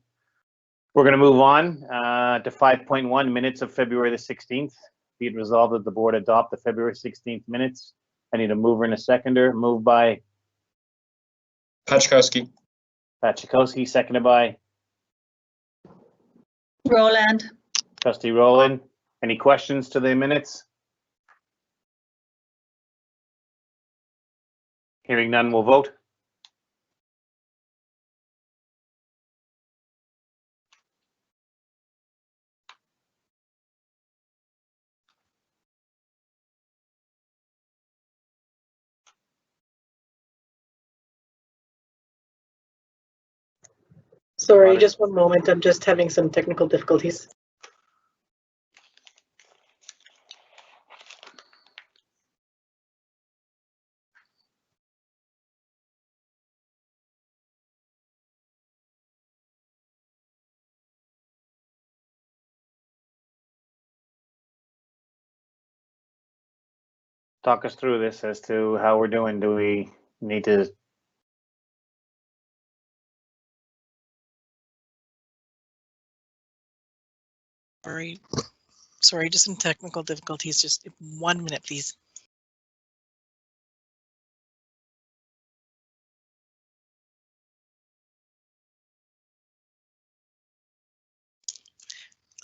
We're going to move on to 5.1, minutes of February the 16th. Be it resolved that the board adopt the February 16th minutes. I need a mover and a seconder. Moved by Pachkowski. Pachikowski, seconded by Roland. Trustee Rowland. Any questions to the minutes? Hearing none, we'll vote. Sorry, just one moment. I'm just having some technical difficulties. Talk us through this as to how we're doing. Do we need to? Sorry, just some technical difficulties. Just 1 minute, please.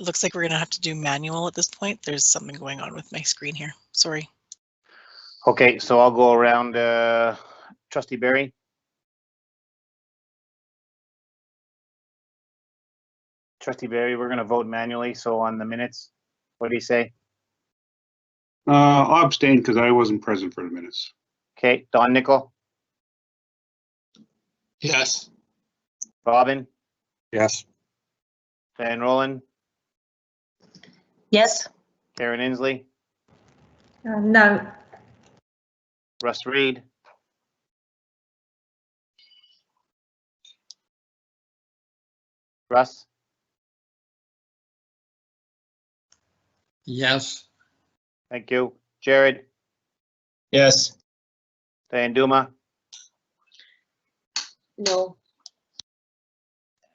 It looks like we're gonna have to do manual at this point. There's something going on with my screen here. Sorry. Okay, so I'll go around. Trustee Barry. Trustee Barry, we're going to vote manually. So on the minutes, what do you say? I'll abstain because I wasn't present for the minutes. Okay, Don Nickel, Yes. Robin, Yes. Van Roland, Yes. Karen Inslee, No. Russ Reed, Russ, Yes. thank you. Jared, Yes. Diane Duma, No.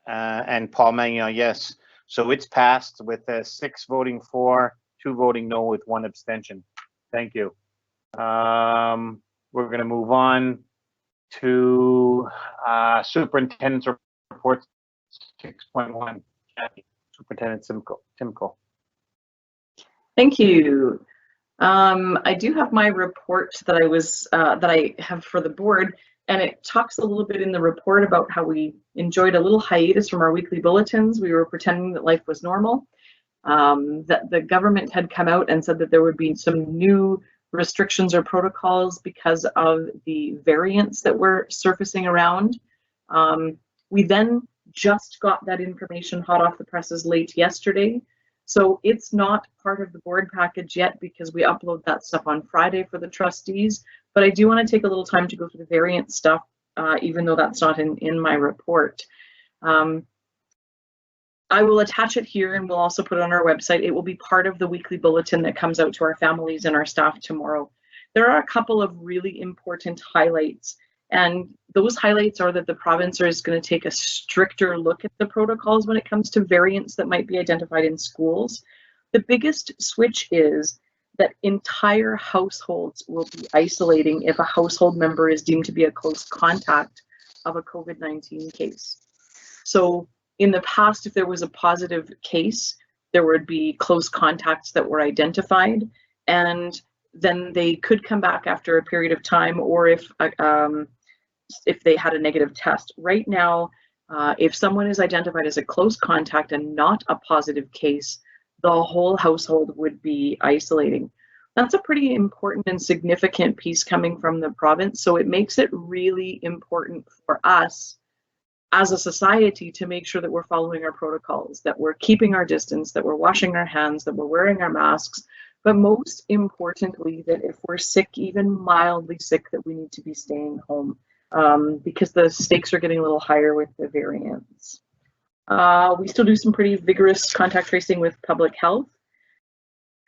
and Paul Magnon, yes. So it's passed with 6 voting for, 2 voting no, with 1 abstention. Thank you. We're going to move on to Superintendent's Report 6.1. Jackie, Superintendent Timko. Thank you. I do have my report that I have for the board. And it talks a little bit in the report about how we enjoyed a little hiatus from our weekly bulletins. We were pretending that life was normal, that the government had come out and said that there would be some new restrictions or protocols because of the variants that were surfacing around. We then just got that information hot off the presses late yesterday. So it's not part of the board package yet because we upload that stuff on Friday for the trustees. But I do want to take a little time to go through the variant stuff, even though that's not in my report. I will attach it here and we'll also put it on our website. It will be part of the weekly bulletin that comes out to our families and our staff tomorrow. There are a couple of really important highlights, and those highlights are that the province is going to take a stricter look at the protocols when it comes to variants that might be identified in schools. The biggest switch is that entire households will be isolating if a household member is deemed to be a close contact of a COVID-19 case. So in the past, if there was a positive case, there would be close contacts that were identified, and then they could come back after a period of time, or if they had a negative test. Right now, if someone is identified as a close contact and not a positive case, the whole household would be isolating. That's a pretty important and significant piece coming from the province, so it makes it really important for us as a society to make sure that we're following our protocols, that we're keeping our distance, that we're washing our hands, that we're wearing our masks, but most importantly, that if we're sick, even mildly sick, that we need to be staying home because the stakes are getting a little higher with the variants. We still do some pretty vigorous contact tracing with public health.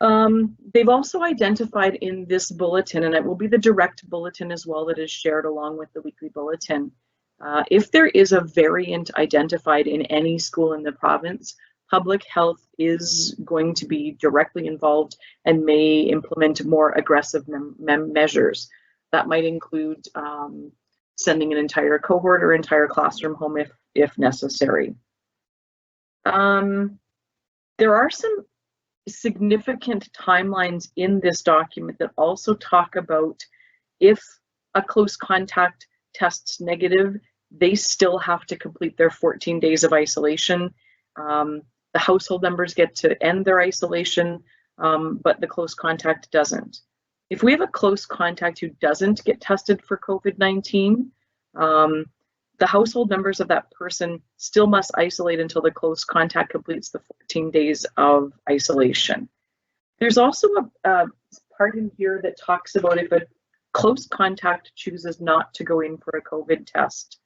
They've also identified in this bulletin, and it will be the direct bulletin as well that is shared along with the weekly bulletin, if there is a variant identified in any school in the province, public health is going to be directly involved and may implement more aggressive measures. That might include sending an entire cohort or entire classroom home if necessary. There are some significant timelines in this document that also talk about if a close contact tests negative, they still have to complete their 14 days of isolation. The household members get to end their isolation, but the close contact doesn't. If we have a close contact who doesn't get tested for COVID-19, the household members of that person still must isolate until the close contact completes the 14 days of isolation. There's also a part in here that talks about if a close contact chooses not to go in for a COVID test,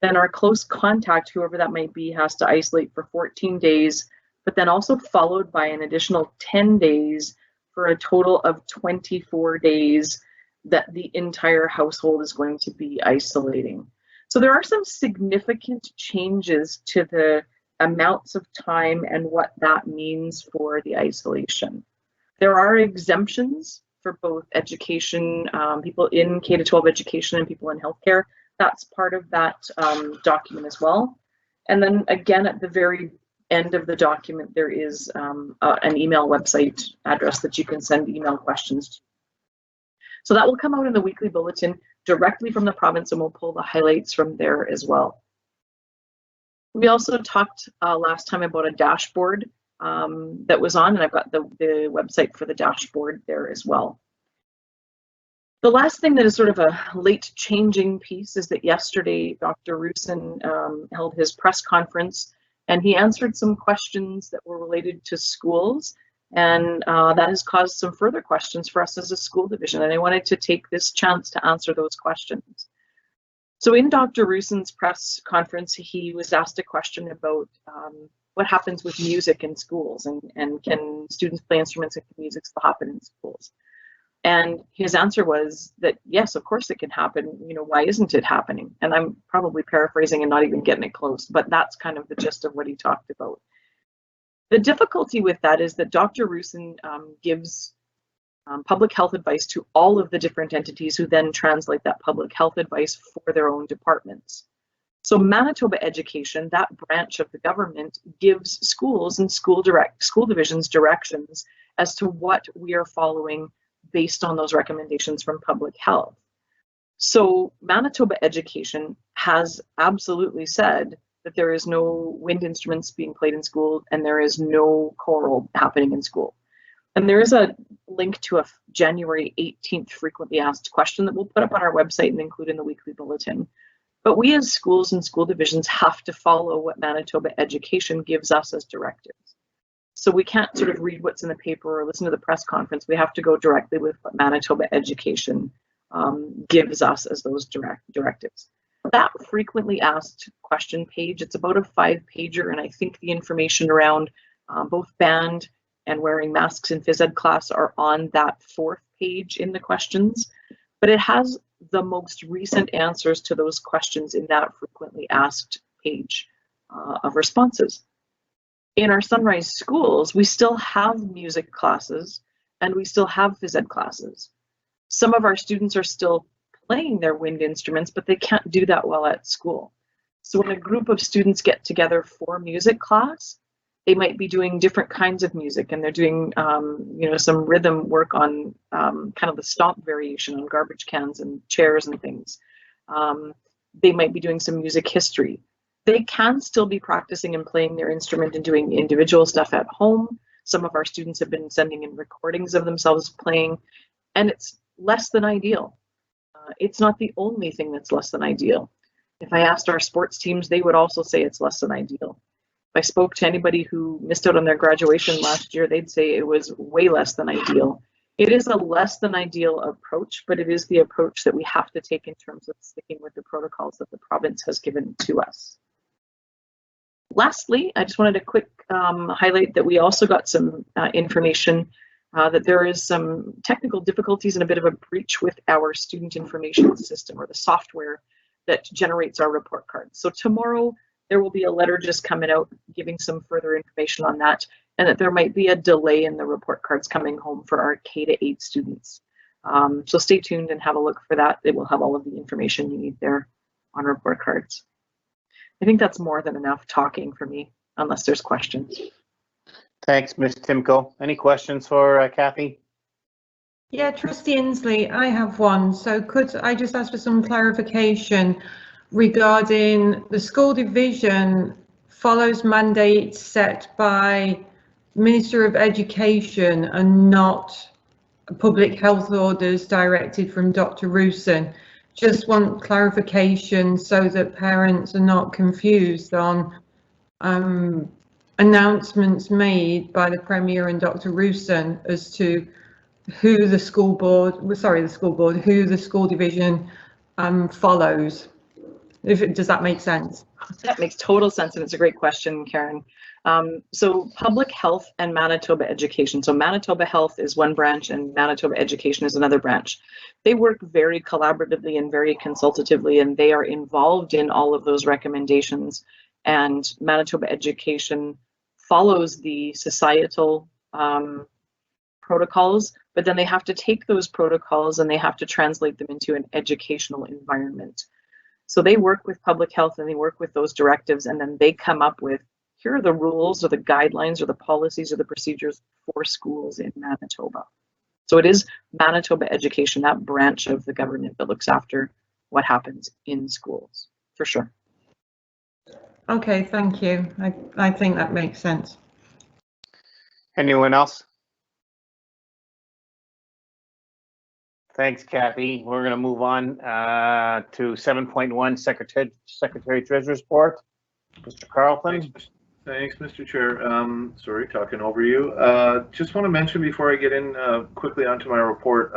then our close contact, whoever that might be, has to isolate for 14 days, but then also followed by an additional 10 days for a total of 24 days that the entire household is going to be isolating. So there are some significant changes to the amounts of time and what that means for the isolation. There are exemptions for both education, people in K-12 education and people in healthcare. That's part of that document as well. And then again, at the very end of the document, there is an email website address that you can send email questions to. So that will come out in the weekly bulletin directly from the province, and we'll pull the highlights from there as well. We also talked last time about a dashboard that was on, and I've got the website for the dashboard there as well. The last thing that is sort of a late changing piece is that yesterday Dr. Rusin held his press conference, and he answered some questions that were related to schools, and that has caused some further questions for us as a school division, and I wanted to take this chance to answer those questions. So in Dr. Rusin's press conference, he was asked a question about what happens with music in schools, and can students play instruments and can music still happen in schools? And his answer was that, yes, of course it can happen. You know, why isn't it happening? And I'm probably paraphrasing and not even getting it close, but that's kind of the gist of what he talked about. The difficulty with that is that Dr. Rusin gives public health advice to all of the different entities who then translate that public health advice for their own departments. So Manitoba Education, that branch of the government, gives schools and school divisions directions as to what we are following based on those recommendations from public health. So Manitoba Education has absolutely said that there is no wind instruments being played in school and there is no choral happening in school. And there is a link to a January 18th frequently asked question that we'll put up on our website and include in the weekly bulletin. But we as schools and school divisions have to follow what Manitoba Education gives us as directives. So we can't sort of read what's in the paper or listen to the press conference. We have to go directly with what Manitoba Education gives us as those directives. That frequently asked question page, it's about a 5-pager, and I think the information around both band and wearing masks in phys ed class are on that 4th page in the questions, but it has the most recent answers to those questions in that frequently asked page of responses. In our Sunrise schools, we still have music classes and we still have phys ed classes. Some of our students are still playing their wind instruments, but they can't do that well at school. So when a group of students get together for music class, they might be doing different kinds of music, and they're doing some rhythm work on kind of the stomp variation on garbage cans and chairs and things. They might be doing some music history. They can still be practicing and playing their instrument and doing individual stuff at home. Some of our students have been sending in recordings of themselves playing, and it's less than ideal. It's not the only thing that's less than ideal. If I asked our sports teams, they would also say it's less than ideal. If I spoke to anybody who missed out on their graduation last year, they'd say it was way less than ideal. It is a less than ideal approach, but it is the approach that we have to take in terms of sticking with the protocols that the province has given to us. Lastly, I just wanted to quick highlight that we also got some information that there is some technical difficulties and a bit of a breach with our student information system, or the software that generates our report cards. So tomorrow there will be a letter just coming out giving some further information on that, and that there might be a delay in the report cards coming home for our K-8 students. So stay tuned and have a look for that. It will have all of the information you need there on report cards. I think that's more than enough talking for me, unless there's questions. Thanks, Ms. Timko. Any questions for Kathy? Yeah, Trustee Inslee, I have one. So could I just ask for some clarification regarding the school division follows mandates set by Minister of Education and not public health orders directed from Dr. Roosen? Just want clarification so that parents are not confused on announcements made by the Premier and Dr. Roosen as to who the school division follows. Does that make sense? That makes total sense, and it's a great question, Karen. So public health and Manitoba Education. So Manitoba Health is one branch and Manitoba Education is another branch. They work very collaboratively and very consultatively, and they are involved in all of those recommendations. And Manitoba Education follows the societal protocols, but then they have to take those protocols and they have to translate them into an educational environment. So they work with public health and they work with those directives, and then they come up with, here are the rules or the guidelines or the policies or the procedures for schools in Manitoba. So it is Manitoba Education, that branch of the government that looks after what happens in schools, for sure. Okay, thank you. I think that makes sense. Anyone else? Thanks, Kathy. We're going to move on to 7.1 Secretary Treasurer's Report. Mr. Carlton. Thanks, Mr. Chair. Sorry, talking over you. Just want to mention before I get in quickly onto my report,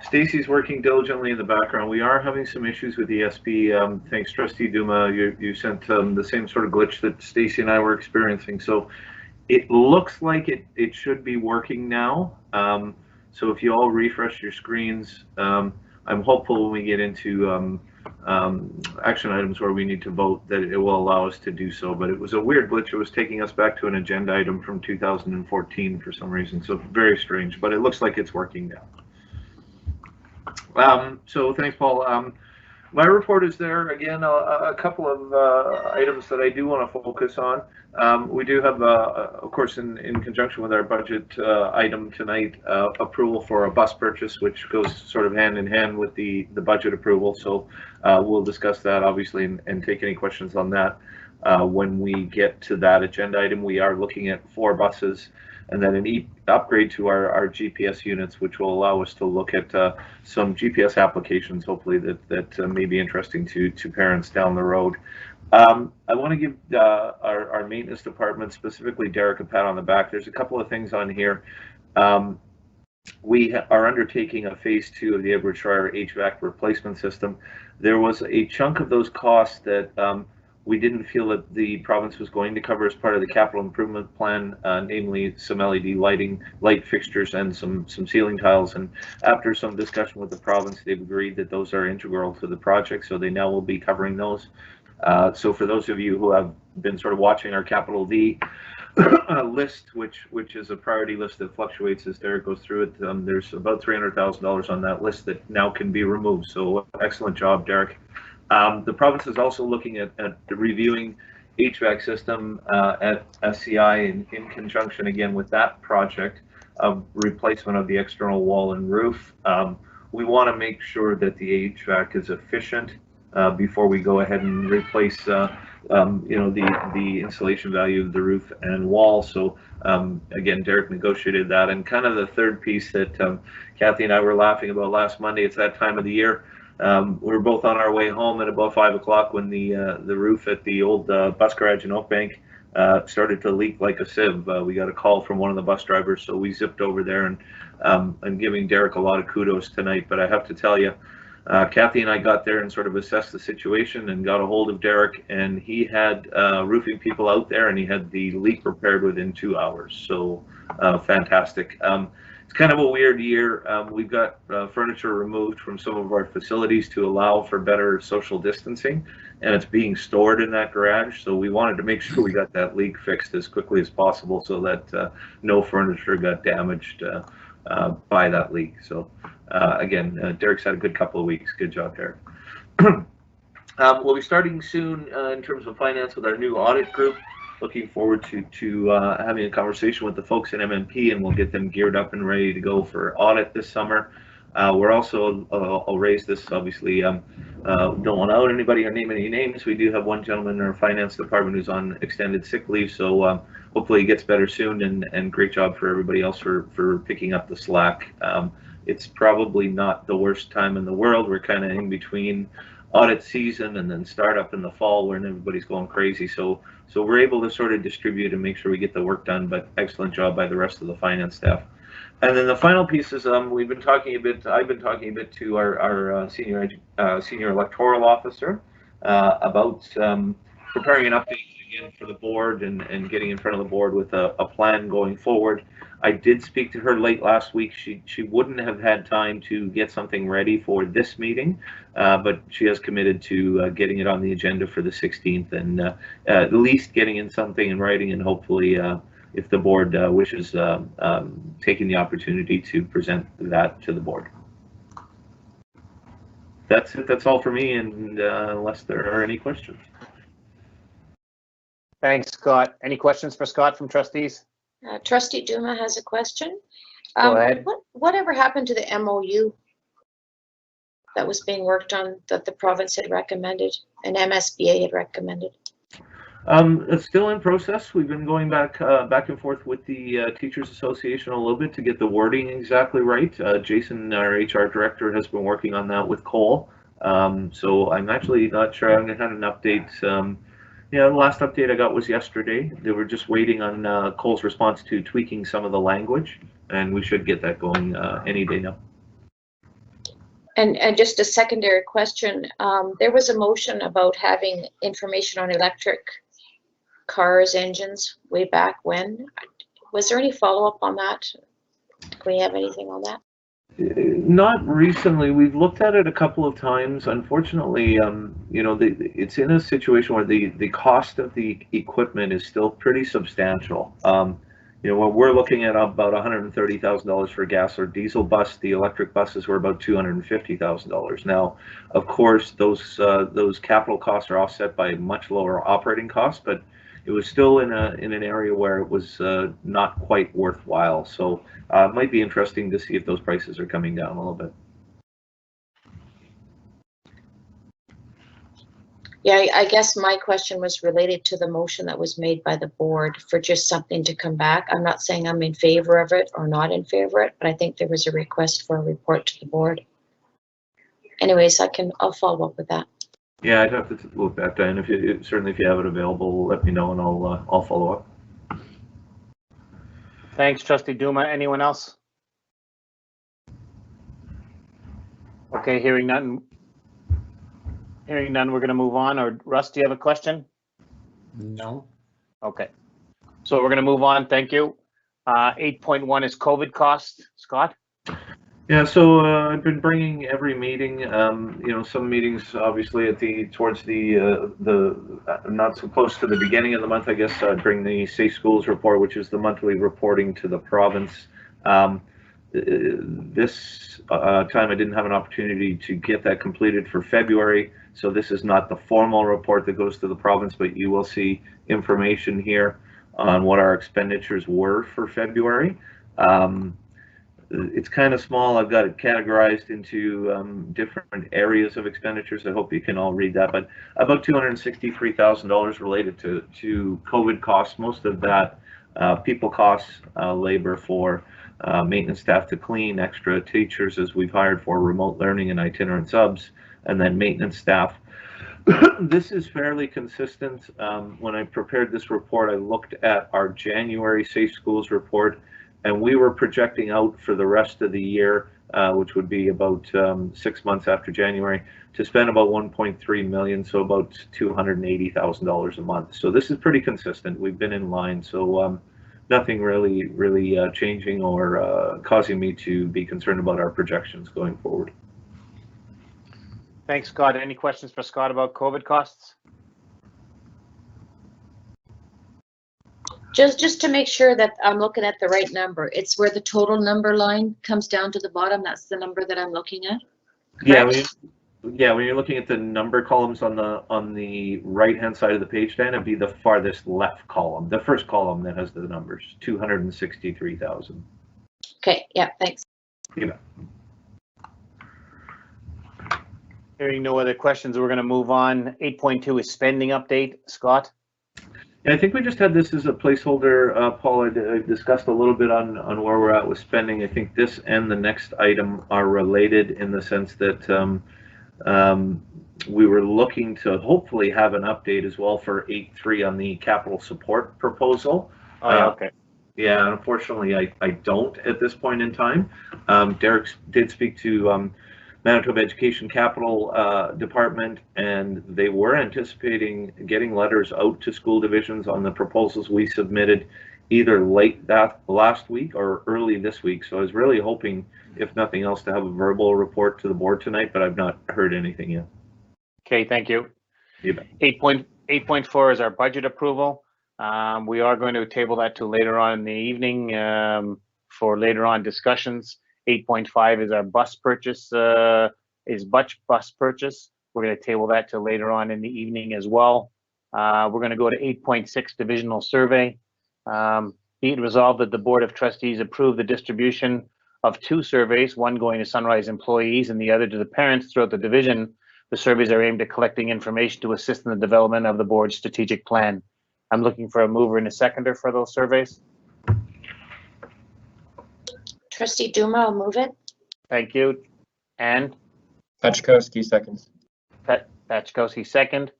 Stacy's working diligently in the background. We are having some issues with ESP. Thanks, Trustee Duma. You sent the same sort of glitch that Stacy and I were experiencing. So it looks like it should be working now. So if you all refresh your screens, I'm hopeful when we get into action items where we need to vote that it will allow us to do so. But it was a weird glitch. It was taking us back to an agenda item from 2014 for some reason. So very strange, but it looks like it's working now. So thanks, Paul. My report is there. Again, a couple of items that I do want to focus on. We do have, of course, in conjunction with our budget item tonight, approval for a bus purchase, which goes sort of hand in hand with the budget approval. So we'll discuss that, obviously, and take any questions on that when we get to that agenda item. We are looking at 4 buses and then an upgrade to our GPS units, which will allow us to look at some GPS applications, hopefully that may be interesting to parents down the road. I want to give our maintenance department, specifically Derek, a pat on the back. There's a couple of things on here. We are undertaking a phase 2 of the Edward Schreier HVAC replacement system. There was a chunk of those costs that we didn't feel that the province was going to cover as part of the capital improvement plan, namely some LED light fixtures and some ceiling tiles. And after some discussion with the province, they've agreed that those are integral to the project, so they now will be covering those. So for those of you who have been sort of watching our capital D list, which is a priority list that fluctuates as Derek goes through it, there's about $300,000 on that list that now can be removed. So excellent job, Derek. The province is also looking at reviewing HVAC system at SCI in conjunction again with that project of replacement of the external wall and roof. We want to make sure that the HVAC is efficient before we go ahead and replace the insulation value of the roof and wall. So again, Derek negotiated that. And kind of the third piece that Kathy and I were laughing about last Monday, it's that time of the year. We were both on our way home at about 5 o'clock when the roof at the old bus garage in Oakbank started to leak like a sieve. We got a call from one of the bus drivers, so we zipped over there, and I'm giving Derek a lot of kudos tonight. But I have to tell you, Kathy and I got there and sort of assessed the situation and got a hold of Derek, and he had roofing people out there, and he had the leak repaired within 2 hours. So fantastic. It's kind of a weird year. We've got furniture removed from some of our facilities to allow for better social distancing, and it's being stored in that garage. So we wanted to make sure we got that leak fixed as quickly as possible so that no furniture got damaged by that leak. So again, Derek's had a good couple of weeks. Good job, Derek. We'll be starting soon in terms of finance with our new audit group. Looking forward to having a conversation with the folks at MMP, and we'll get them geared up and ready to go for audit this summer. We're also, I'll raise this, obviously, don't want to out anybody or name any names. We do have one gentleman in our finance department who's on extended sick leave, so hopefully he gets better soon, and great job for everybody else for picking up the slack. It's probably not the worst time in the world. We're kind of in between audit season and then startup in the fall when everybody's going crazy. So we're able to sort of distribute and make sure we get the work done, but excellent job by the rest of the finance staff. And then the final piece is I've been talking a bit to our senior electoral officer about preparing an update again for the board and getting in front of the board with a plan going forward. I did speak to her late last week. She wouldn't have had time to get something ready for this meeting, but she has committed to getting it on the agenda for the 16th and at least getting in something in writing, and hopefully if the board wishes, taking the opportunity to present that to the board. That's it. That's all for me, and unless there are any questions. Thanks, Scott. Any questions for Scott from trustees? Trustee Duma has a question. Go ahead. Whatever happened to the MOU that was being worked on that the province had recommended and MSBA had recommended? It's still in process. We've been going back and forth with the Teachers Association a little bit to get the wording exactly right. Jason, our HR director, has been working on that with Cole. So I'm actually not sure. I'm going to have an update. Yeah, the last update I got was yesterday. They were just waiting on Cole's response to tweaking some of the language, and we should get that going any day now. And just a secondary question, there was a motion about having information on electric cars, engines, way back when. Was there any follow-up on that? Do we have anything on that? Not recently. We've looked at it a couple of times. Unfortunately, you know, it's in a situation where the cost of the equipment is still pretty substantial. You know, what we're looking at about $130,000 for gas or diesel bus. The electric buses were about $250,000. Now, of course, those capital costs are offset by much lower operating costs, but it was still in an area where it was not quite worthwhile. So it might be interesting to see if those prices are coming down a little bit. Yeah, I guess my question was related to the motion that was made by the board for just something to come back. I'm not saying I'm in favor of it or not in favor of it, but I think there was a request for a report to the board. Anyways, I'll follow up with that. Yeah, I'd have to look at that, and certainly if you have it available, let me know and I'll follow up. Thanks, Trustee Duma. Anyone else? Okay, hearing none. Hearing none, we're going to move on. Or Russ, do you have a question? No. Okay. So we're going to move on. Thank you. 8.1 is COVID costs. Scott? Yeah, so I've been bringing every meeting, you know, some meetings obviously towards the not so close to the beginning of the month, I guess. I'd bring the Safe Schools report, which is the monthly reporting to the province. This time I didn't have an opportunity to get that completed for February, so this is not the formal report that goes to the province, but you will see information here on what our expenditures were for February. It's kind of small. I've got it categorized into different areas of expenditures. I hope you can all read that, but about $263,000 related to COVID costs. Most of that people costs, labor for maintenance staff to clean, extra teachers as we've hired for remote learning and itinerant subs, and then maintenance staff. This is fairly consistent. When I prepared this report, I looked at our January Safe Schools report, and we were projecting out for the rest of the year, which would be about 6 months after January, to spend about 1.3 million, so about $280,000 a month. So this is pretty consistent. We've been in line, so nothing really changing or causing me to be concerned about our projections going forward. Thanks, Scott. Any questions for Scott about COVID costs? Just to make sure that I'm looking at the right number, it's where the total number line comes down to the bottom. That's the number that I'm looking at. Correct? Yeah, when you're looking at the number columns on the right-hand side of the page, Dan, it'd be the farthest left column, the first column that has the numbers, 263,000. Okay, yeah, thanks. Yeah. Hearing no other questions, we're going to move on. 8.2 is spending update. Scott? Yeah, I think we just had this as a placeholder, Paul. I discussed a little bit on where we're at with spending. I think this and the next item are related in the sense that we were looking to hopefully have an update as well for 8.3 on the capital support proposal. Oh, yeah, okay. Yeah, unfortunately, I don't at this point in time. Derek did speak to Manitoba Education Capital Department, and they were anticipating getting letters out to school divisions on the proposals we submitted either late last week or early this week. So I was really hoping, if nothing else, to have a verbal report to the board tonight, but I've not heard anything yet. Okay, thank you. You bet. 8.4 is our budget approval. We are going to table that to later on in the evening for later on discussions. 8.5 is our bus purchase, bus purchase. We're going to table that to later on in the evening as well. We're going to go to 8.6 Divisional Survey. Be it resolved that the Board of Trustees approve the distribution of 2 surveys, one going to Sunrise employees and the other to the parents throughout the division. The surveys are aimed at collecting information to assist in the development of the board's strategic plan. I'm looking for a mover and a seconder for those surveys. Trustee Duma, I'll move it. Thank you. And? Pachkowski seconds. Pachkowski second.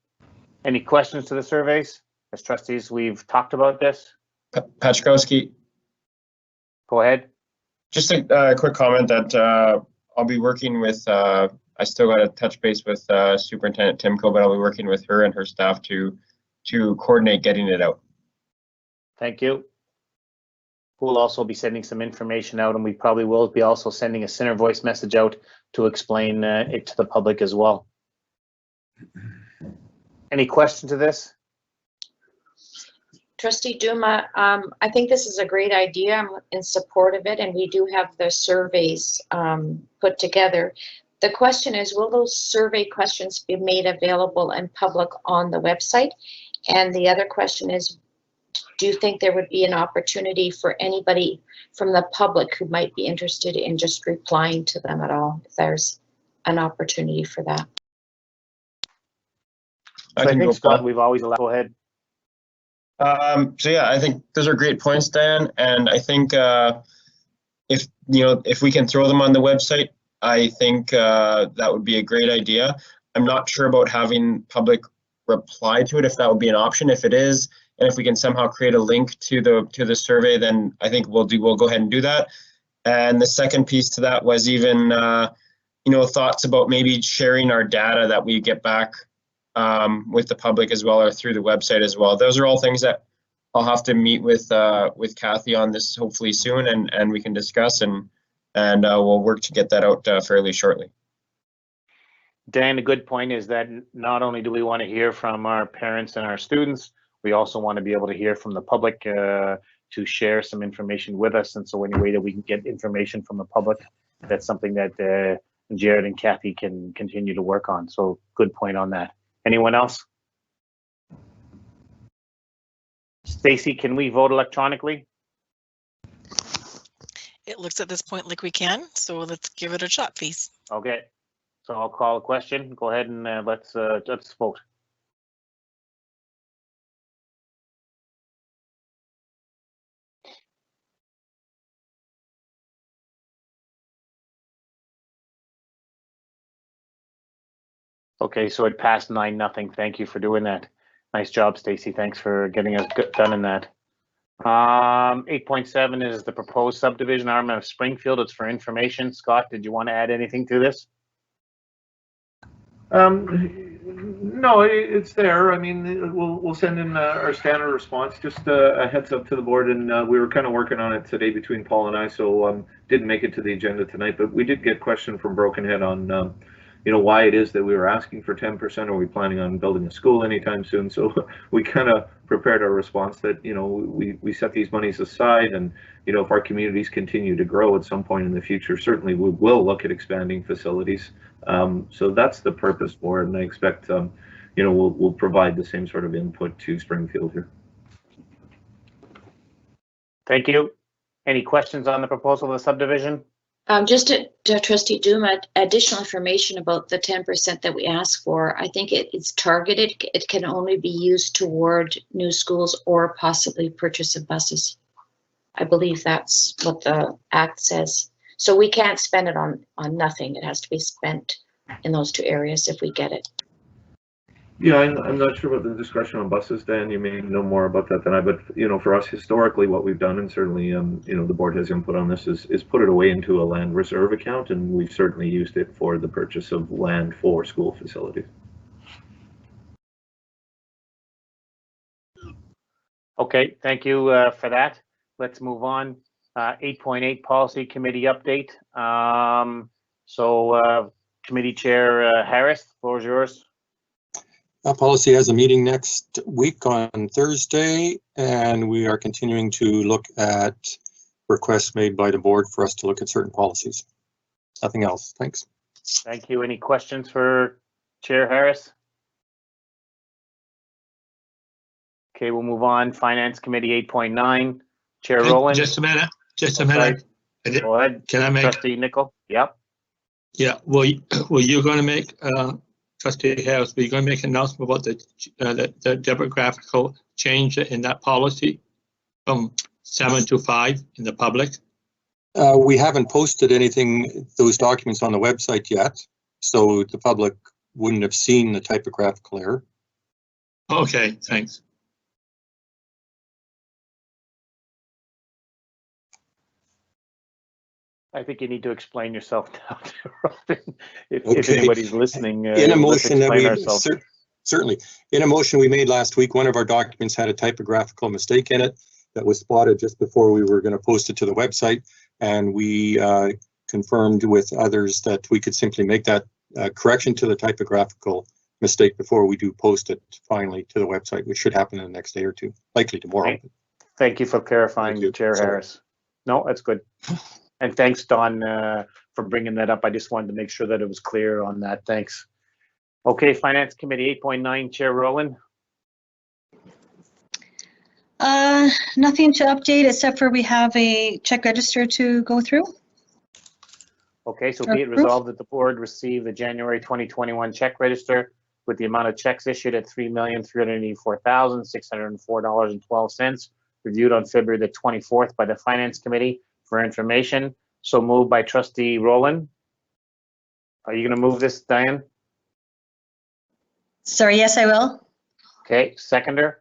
Any questions to the surveys? As trustees, we've talked about this. Pachkowski. Go ahead. Just a quick comment that I'll be working with, I still got to touch base with Superintendent Timko, but I'll be working with her and her staff to coordinate getting it out. Thank you. We'll also be sending some information out, and we probably will be also sending a center voice message out to explain it to the public as well. Any question to this? Trustee Duma, I think this is a great idea. I'm in support of it, and we do have the surveys put together. The question is, will those survey questions be made available and public on the website? And the other question is, do you think there would be an opportunity for anybody from the public who might be interested in just replying to them at all, if there's an opportunity for that? I think, Scott, we've always allowed. Go ahead. So yeah, I think those are great points, Dan, and I think if we can throw them on the website, I think that would be a great idea. I'm not sure about having public reply to it, if that would be an option. If it is, and if we can somehow create a link to the survey, then I think we'll go ahead and do that. And the second piece to that was even thoughts about maybe sharing our data that we get back with the public as well, or through the website as well. Those are all things that I'll have to meet with Kathy on this hopefully soon, and we can discuss, and we'll work to get that out fairly shortly. Dan, a good point is that not only do we want to hear from our parents and our students, we also want to be able to hear from the public to share some information with us. And so any way that we can get information from the public, that's something that Jared and Kathy can continue to work on. So good point on that. Anyone else? Stacy, can we vote electronically? It looks at this point like we can, so let's give it a shot, please. Okay, so I'll call a question. Go ahead and let's vote. Okay, so it passed 9-0. Thank you for doing that. Nice job, Stacy. Thanks for getting us done in that. 8.7 is the proposed subdivision arm of Springfield. It's for information. Scott, did you want to add anything to this? No, it's there. I mean, we'll send in our standard response. Just a heads up to the board, and we were kind of working on it today between Paul and I, so didn't make it to the agenda tonight. But we did get a question from Broken Head on why it is that we were asking for 10%. Are we planning on building a school anytime soon? So we kind of prepared our response that, we set these monies aside, and, if our communities continue to grow at some point in the future, certainly we will look at expanding facilities. So that's the purpose for it, and I expect, we'll provide the same sort of input to Springfield here. Thank you. Any questions on the proposal of the subdivision? Just to Trustee Duma, additional information about the 10% that we ask for. I think it's targeted. It can only be used toward new schools or possibly purchase of buses. I believe that's what the Act says. So we can't spend it on nothing. It has to be spent in those two areas if we get it. Yeah, I'm not sure about the discussion on buses, Dan. You may know more about that than I, but for us historically, what we've done, and certainly the board has input on this, is put it away into a land reserve account, and we've certainly used it for the purchase of land for school facilities. Okay, thank you for that. Let's move on. 8.8 policy committee update. Committee Chair Harris, the floor is yours. Policy has a meeting next week on Thursday, and we are continuing to look at requests made by the board for us to look at certain policies. Nothing else. Thanks. Thank you. Any questions for Chair Harris? Okay, we'll move on. Finance Committee 8.9. Chair Rowland. Just a minute. Just a minute. Go ahead. Can I make? Trustee Nickel. Yep. Yeah. Were you going to make? Trustee Harris, were you going to make an announcement about the demographical change in that policy from 7 to 5 in the public? We haven't posted those documents on the website yet, so the public wouldn't have seen the typographical error. Okay, thanks. I think you need to explain yourself now, Robin, if anybody's listening. In a motion that we certainly in a motion we made last week, one of our documents had a typographical mistake in it that was spotted just before we were going to post it to the website, and we confirmed with others that we could simply make that correction to the typographical mistake before we do post it finally to the website, which should happen in the next day or two, likely tomorrow. Thank you for clarifying, Thank you. Chair Sorry. Harris. No, that's good. And thanks, Don, for bringing that up. I just wanted to make sure that it was clear on that. Thanks. Okay, Finance Committee 8.9, Chair Rowland. Nothing to update except for we have a check register to go through. Okay, so be it resolved that the board receive the January 2021 check register with the amount of checks issued at $3,384,604.12, reviewed on February the 24th by the Finance Committee for information. So moved by Trustee Rowland. Are you going to move this, Diane? Sorry, yes, I will. Okay, seconder.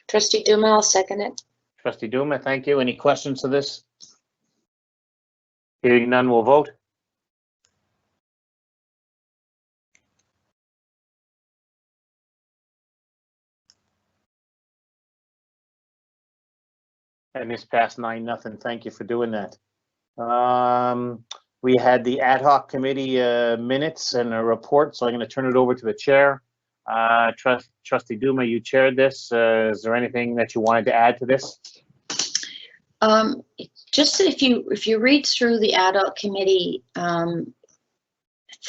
Trustee Duma, I'll second it. Trustee Duma, thank you. Any questions to this? Hearing none, we'll vote. And this passed 9-0. Thank you for doing that. We had the ad hoc committee minutes and a report, so I'm going to turn it over to the chair. Trustee Duma, you chaired this. Is there anything that you wanted to add to this? Just if you read through the ad hoc committee,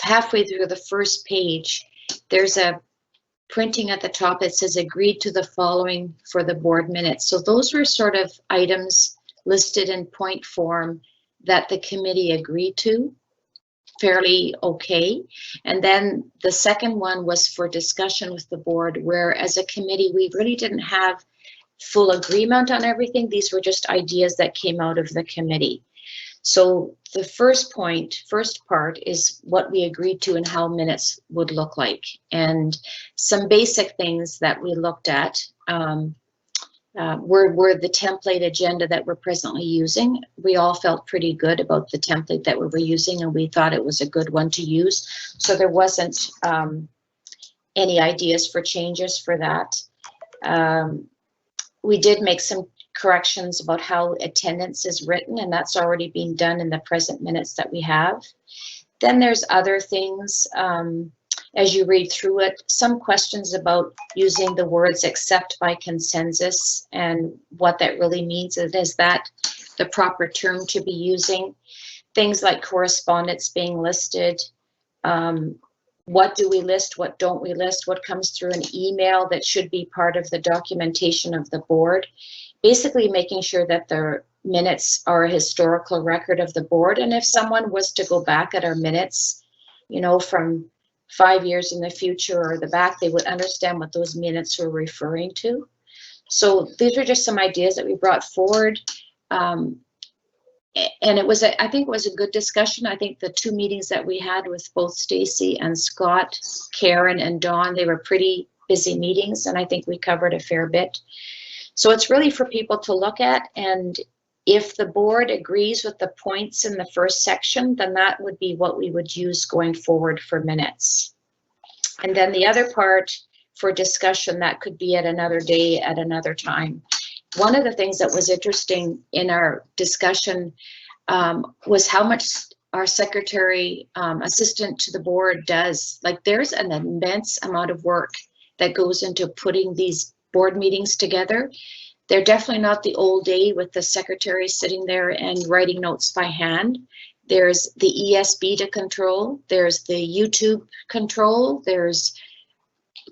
halfway through the first page, there's a printing at the top that says agreed to the following for the board minutes. So those were sort of items listed in point form that the committee agreed to. Fairly okay. And then the second one was for discussion with the board, where as a committee we really didn't have full agreement on everything. These were just ideas that came out of the committee. So the first part is what we agreed to and how minutes would look like. And some basic things that we looked at were the template agenda that we're presently using. We all felt pretty good about the template that we were using, and we thought it was a good one to use. So there wasn't any ideas for changes for that. We did make some corrections about how attendance is written, and that's already being done in the present minutes that we have. Then there's other things, as you read through it, some questions about using the words except by consensus and what that really means. Is that the proper term to be using? Things like correspondence being listed. What do we list? What don't we list? What comes through an email that should be part of the documentation of the board? Basically making sure that the minutes are a historical record of the board. And if someone was to go back at our minutes, you know, from 5 years in the future or the back, they would understand what those minutes were referring to. So these are just some ideas that we brought forward. And it was, I think it was a good discussion. I think the 2 meetings that we had with both Stacy and Scott, Karen and Dawn, they were pretty busy meetings, and I think we covered a fair bit. So it's really for people to look at, and if the board agrees with the points in the first section, then that would be what we would use going forward for minutes. And then the other part for discussion, that could be at another day, at another time. One of the things that was interesting in our discussion was how much our secretary assistant to the board does. Like, there's an immense amount of work that goes into putting these board meetings together. They're definitely not the old day with the secretary sitting there and writing notes by hand. There's the ESB to control, there's the YouTube control, there's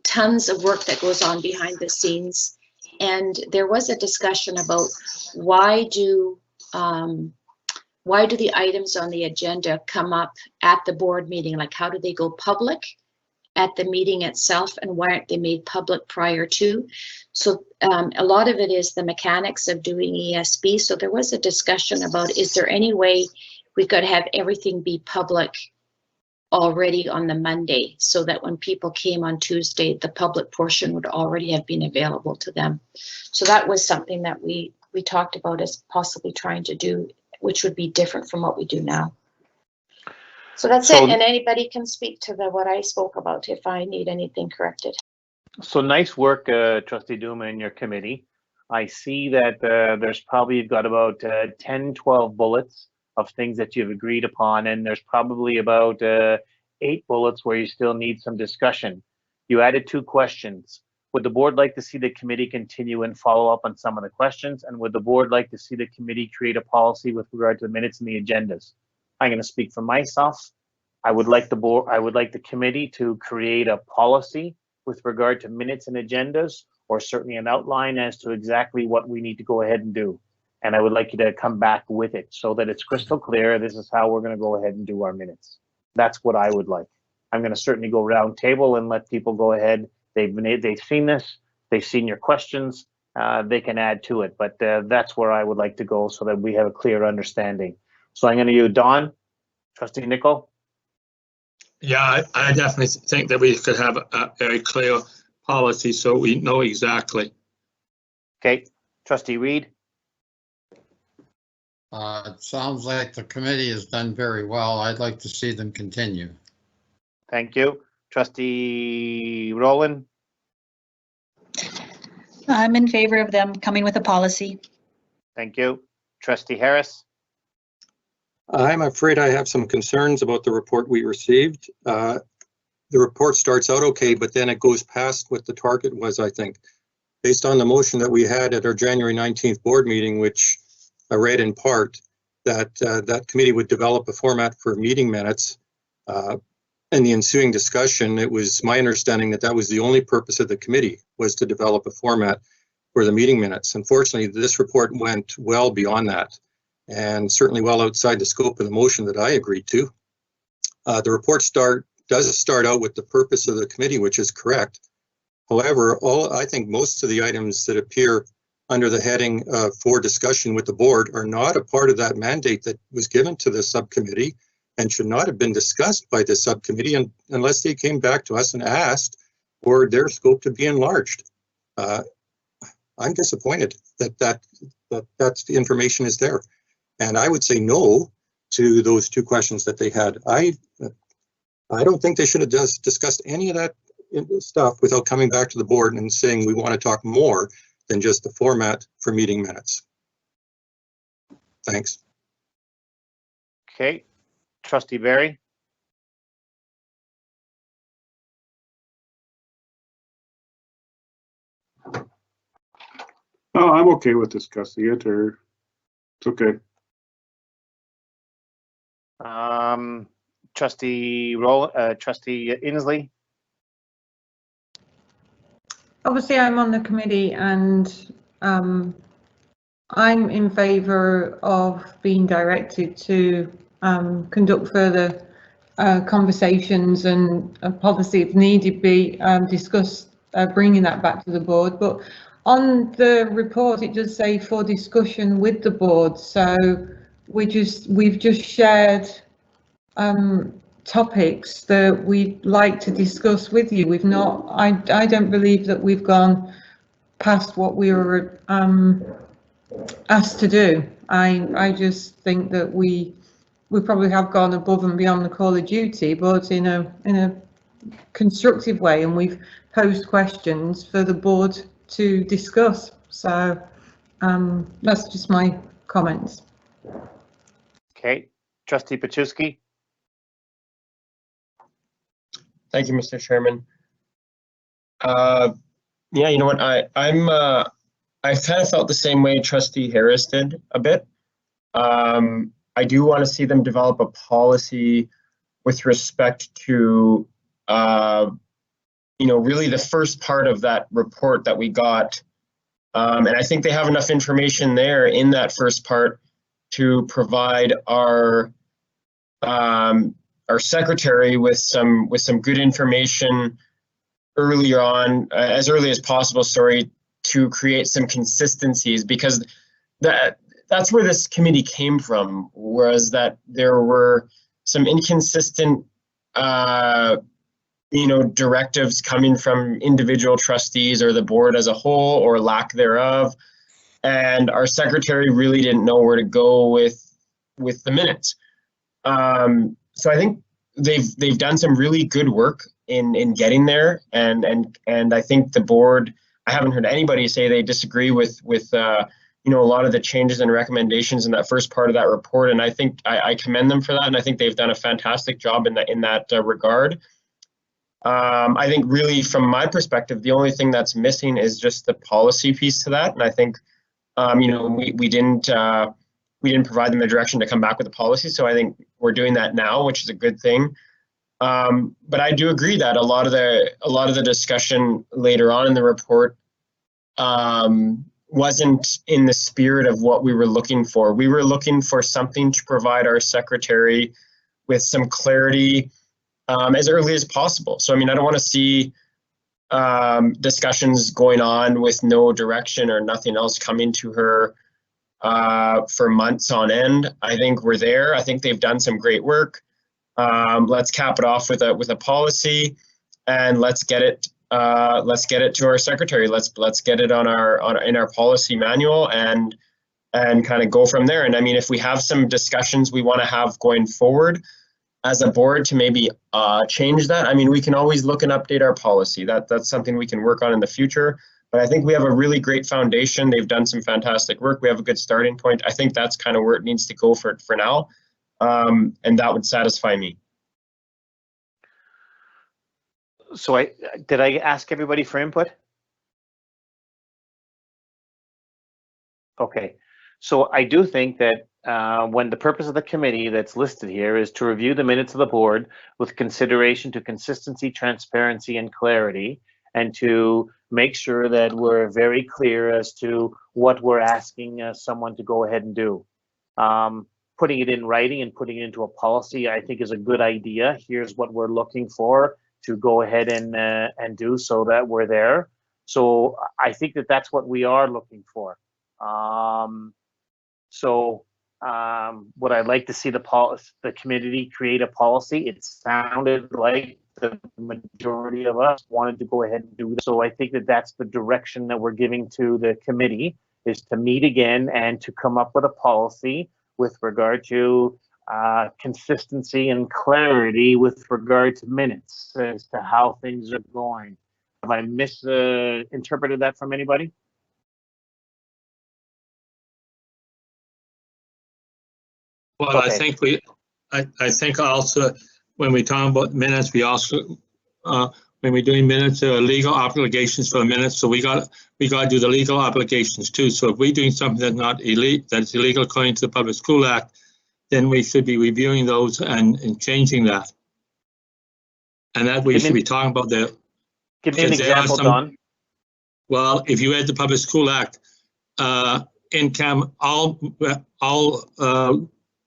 tons of work that goes on behind the scenes. And there was a discussion about why do the items on the agenda come up at the board meeting? Like, how do they go public at the meeting itself, and why aren't they made public prior to? So a lot of it is the mechanics of doing ESB. So there was a discussion about, is there any way we could have everything be public already on the Monday, so that when people came on Tuesday, the public portion would already have been available to them. So that was something that we talked about as possibly trying to do, which would be different from what we do now. So that's it, and anybody can speak to what I spoke about if I need anything corrected. So nice work, Trustee Duma and your committee. I see that there's probably, you've got about 10, 12 bullets of things that you've agreed upon, and there's probably about 8 bullets where you still need some discussion. You added 2 questions. Would the board like to see the committee continue and follow up on some of the questions? And would the board like to see the committee create a policy with regard to the minutes and the agendas? I'm going to speak for myself. I would like the committee to create a policy with regard to minutes and agendas, or certainly an outline as to exactly what we need to go ahead and do. And I would like you to come back with it so that it's crystal clear. This is how we're going to go ahead and do our minutes. That's what I would like. I'm going to certainly go round table and let people go ahead. They've seen this. They've seen your questions. They can add to it, but that's where I would like to go so that we have a clear understanding. So I'm going to use Don, Trustee Nicol. Yeah, I definitely think that we could have a very clear policy so we know exactly. Okay, Trustee Reed. It sounds like the committee has done very well. I'd like to see them continue. Thank you. Trustee Rowland. I'm in favor of them coming with a policy. Thank you. Trustee Harris. I'm afraid I have some concerns about the report we received. The report starts out okay, but then it goes past what the target was, I think. Based on the motion that we had at our January 19th board meeting, which I read in part, that that committee would develop a format for meeting minutes. In the ensuing discussion, it was my understanding that that was the only purpose of the committee, was to develop a format for the meeting minutes. Unfortunately, this report went well beyond that, and certainly well outside the scope of the motion that I agreed to. The report does start out with the purpose of the committee, which is correct. However, I think most of the items that appear under the heading for discussion with the board are not a part of that mandate that was given to the subcommittee and should not have been discussed by the subcommittee unless they came back to us and asked for their scope to be enlarged. I'm disappointed that the information is there. And I would say no to those 2 questions that they had. I don't think they should have discussed any of that stuff without coming back to the board and saying we want to talk more than just the format for meeting minutes. Thanks. Okay. Trustee Barry. Oh, I'm okay with discussing it, or it's okay. Trustee Inslee. Obviously, I'm on the committee, and I'm in favour of being directed to conduct further conversations and a policy, if needed, be discussed, bringing that back to the board. But on the report, it does say for discussion with the board. So we've just shared topics that we'd like to discuss with you. We've not. I don't believe that we've gone past what we were asked to do. I just think that we probably have gone above and beyond the call of duty, but in a constructive way, and we've posed questions for the board to discuss. So that's just my comments. Okay, Trustee Paczewski. Thank you, Mr. Chairman. Yeah, you know what, I kind of felt the same way Trustee Harris did a bit. I do want to see them develop a policy with respect to, really the first part of that report that we got. And I think they have enough information there in that first part to provide our secretary with some good information earlier on, as early as possible, to create some consistencies, because that's where this committee came from, was that there were some inconsistent directives coming from individual trustees or the board as a whole, or lack thereof, and our secretary really didn't know where to go with the minutes. So I think they've done some really good work in getting there, and I think the board, I haven't heard anybody say they disagree with you know, a lot of the changes and recommendations in that first part of that report. And I think I commend them for that. And I think they've done a fantastic job in that regard. I think really from my perspective, the only thing that's missing is just the policy piece to that. And I think, you know, we didn't provide them the direction to come back with a policy. So I think we're doing that now, which is a good thing. But I do agree that a lot of the discussion later on in the report wasn't in the spirit of what we were looking for. We were looking for something to provide our secretary with some clarity as early as possible. So, I mean, I don't want to see discussions going on with no direction or nothing else coming to her for months on end. I think we're there. I think they've done some great work. Let's cap it off with a policy, and let's get it to our secretary. Let's get it in our policy manual and kind of go from there. And I mean, if we have some discussions we want to have going forward as a board to maybe change that, I mean, we can always look and update our policy. That's something we can work on in the future. But I think we have a really great foundation. They've done some fantastic work. We have a good starting point. I think that's kind of where it needs to go for now. And that would satisfy me. So did I ask everybody for input? Okay, so I do think that when the purpose of the committee that's listed here is to review the minutes of the board with consideration to consistency, transparency, and clarity, and to make sure that we're very clear as to what we're asking someone to go ahead and do. Putting it in writing and putting it into a policy, I think, is a good idea. Here's what we're looking for to go ahead and do, so that we're there. So I think that that's what we are looking for. Would I like to see the committee create a policy? It sounded like the majority of us wanted to go ahead and do that. So I think that that's the direction that we're giving to the committee, is to meet again and to come up with a policy with regard to consistency and clarity with regard to minutes as to how things are going. Have I misinterpreted that from anybody? Well, okay. I think also when we talk about minutes, we also when we're doing minutes, there are legal obligations for minutes. So we got to do the legal obligations too. So if we're doing something that's not illegal, that's illegal according to the Public School Act, then we should be reviewing those and changing that. And that we should be talking about the. Give me an example, Don. Well, if you read the Public School Act, all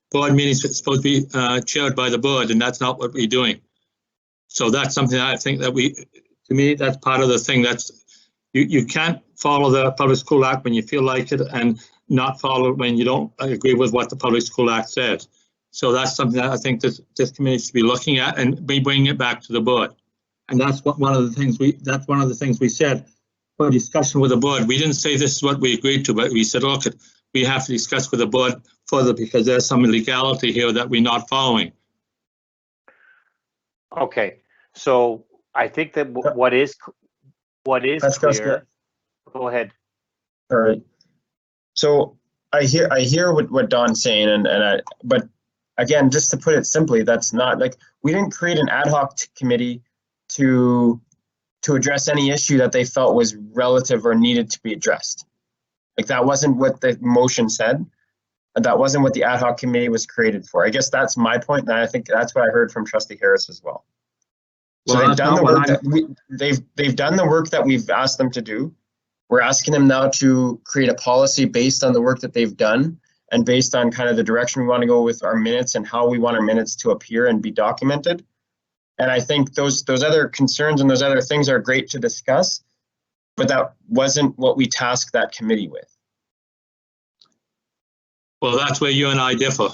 board meetings are supposed to be chaired by the board, and that's not what we're doing. So that's something I think that to me, that's part of the thing. That's you can't follow the Public School Act when you feel like it, and not follow it when you don't agree with what the Public School Act says. So that's something that I think this committee should be looking at and be bringing it back to the board. And that's one of the things we said for discussion with the board. We didn't say this is what we agreed to, but we said, look, we have to discuss with the board further because there's some illegality here that we're not following. Okay, so I think that what is clear. Go ahead. All right. So I hear what Don's saying, but again, just to put it simply, that's not like we didn't create an ad hoc committee to address any issue that they felt was relative or needed to be addressed. Like that wasn't what the motion said. That wasn't what the ad hoc committee was created for. I guess that's my point, and I think that's what I heard from Trustee Harris as well. So they've done the work they've done the work that we've asked them to do. We're asking them now to create a policy based on the work that they've done and based on kind of the direction we want to go with our minutes and how we want our minutes to appear and be documented. And I think those other concerns and those other things are great to discuss, but that wasn't what we tasked that committee with. Well, that's where you and I differ,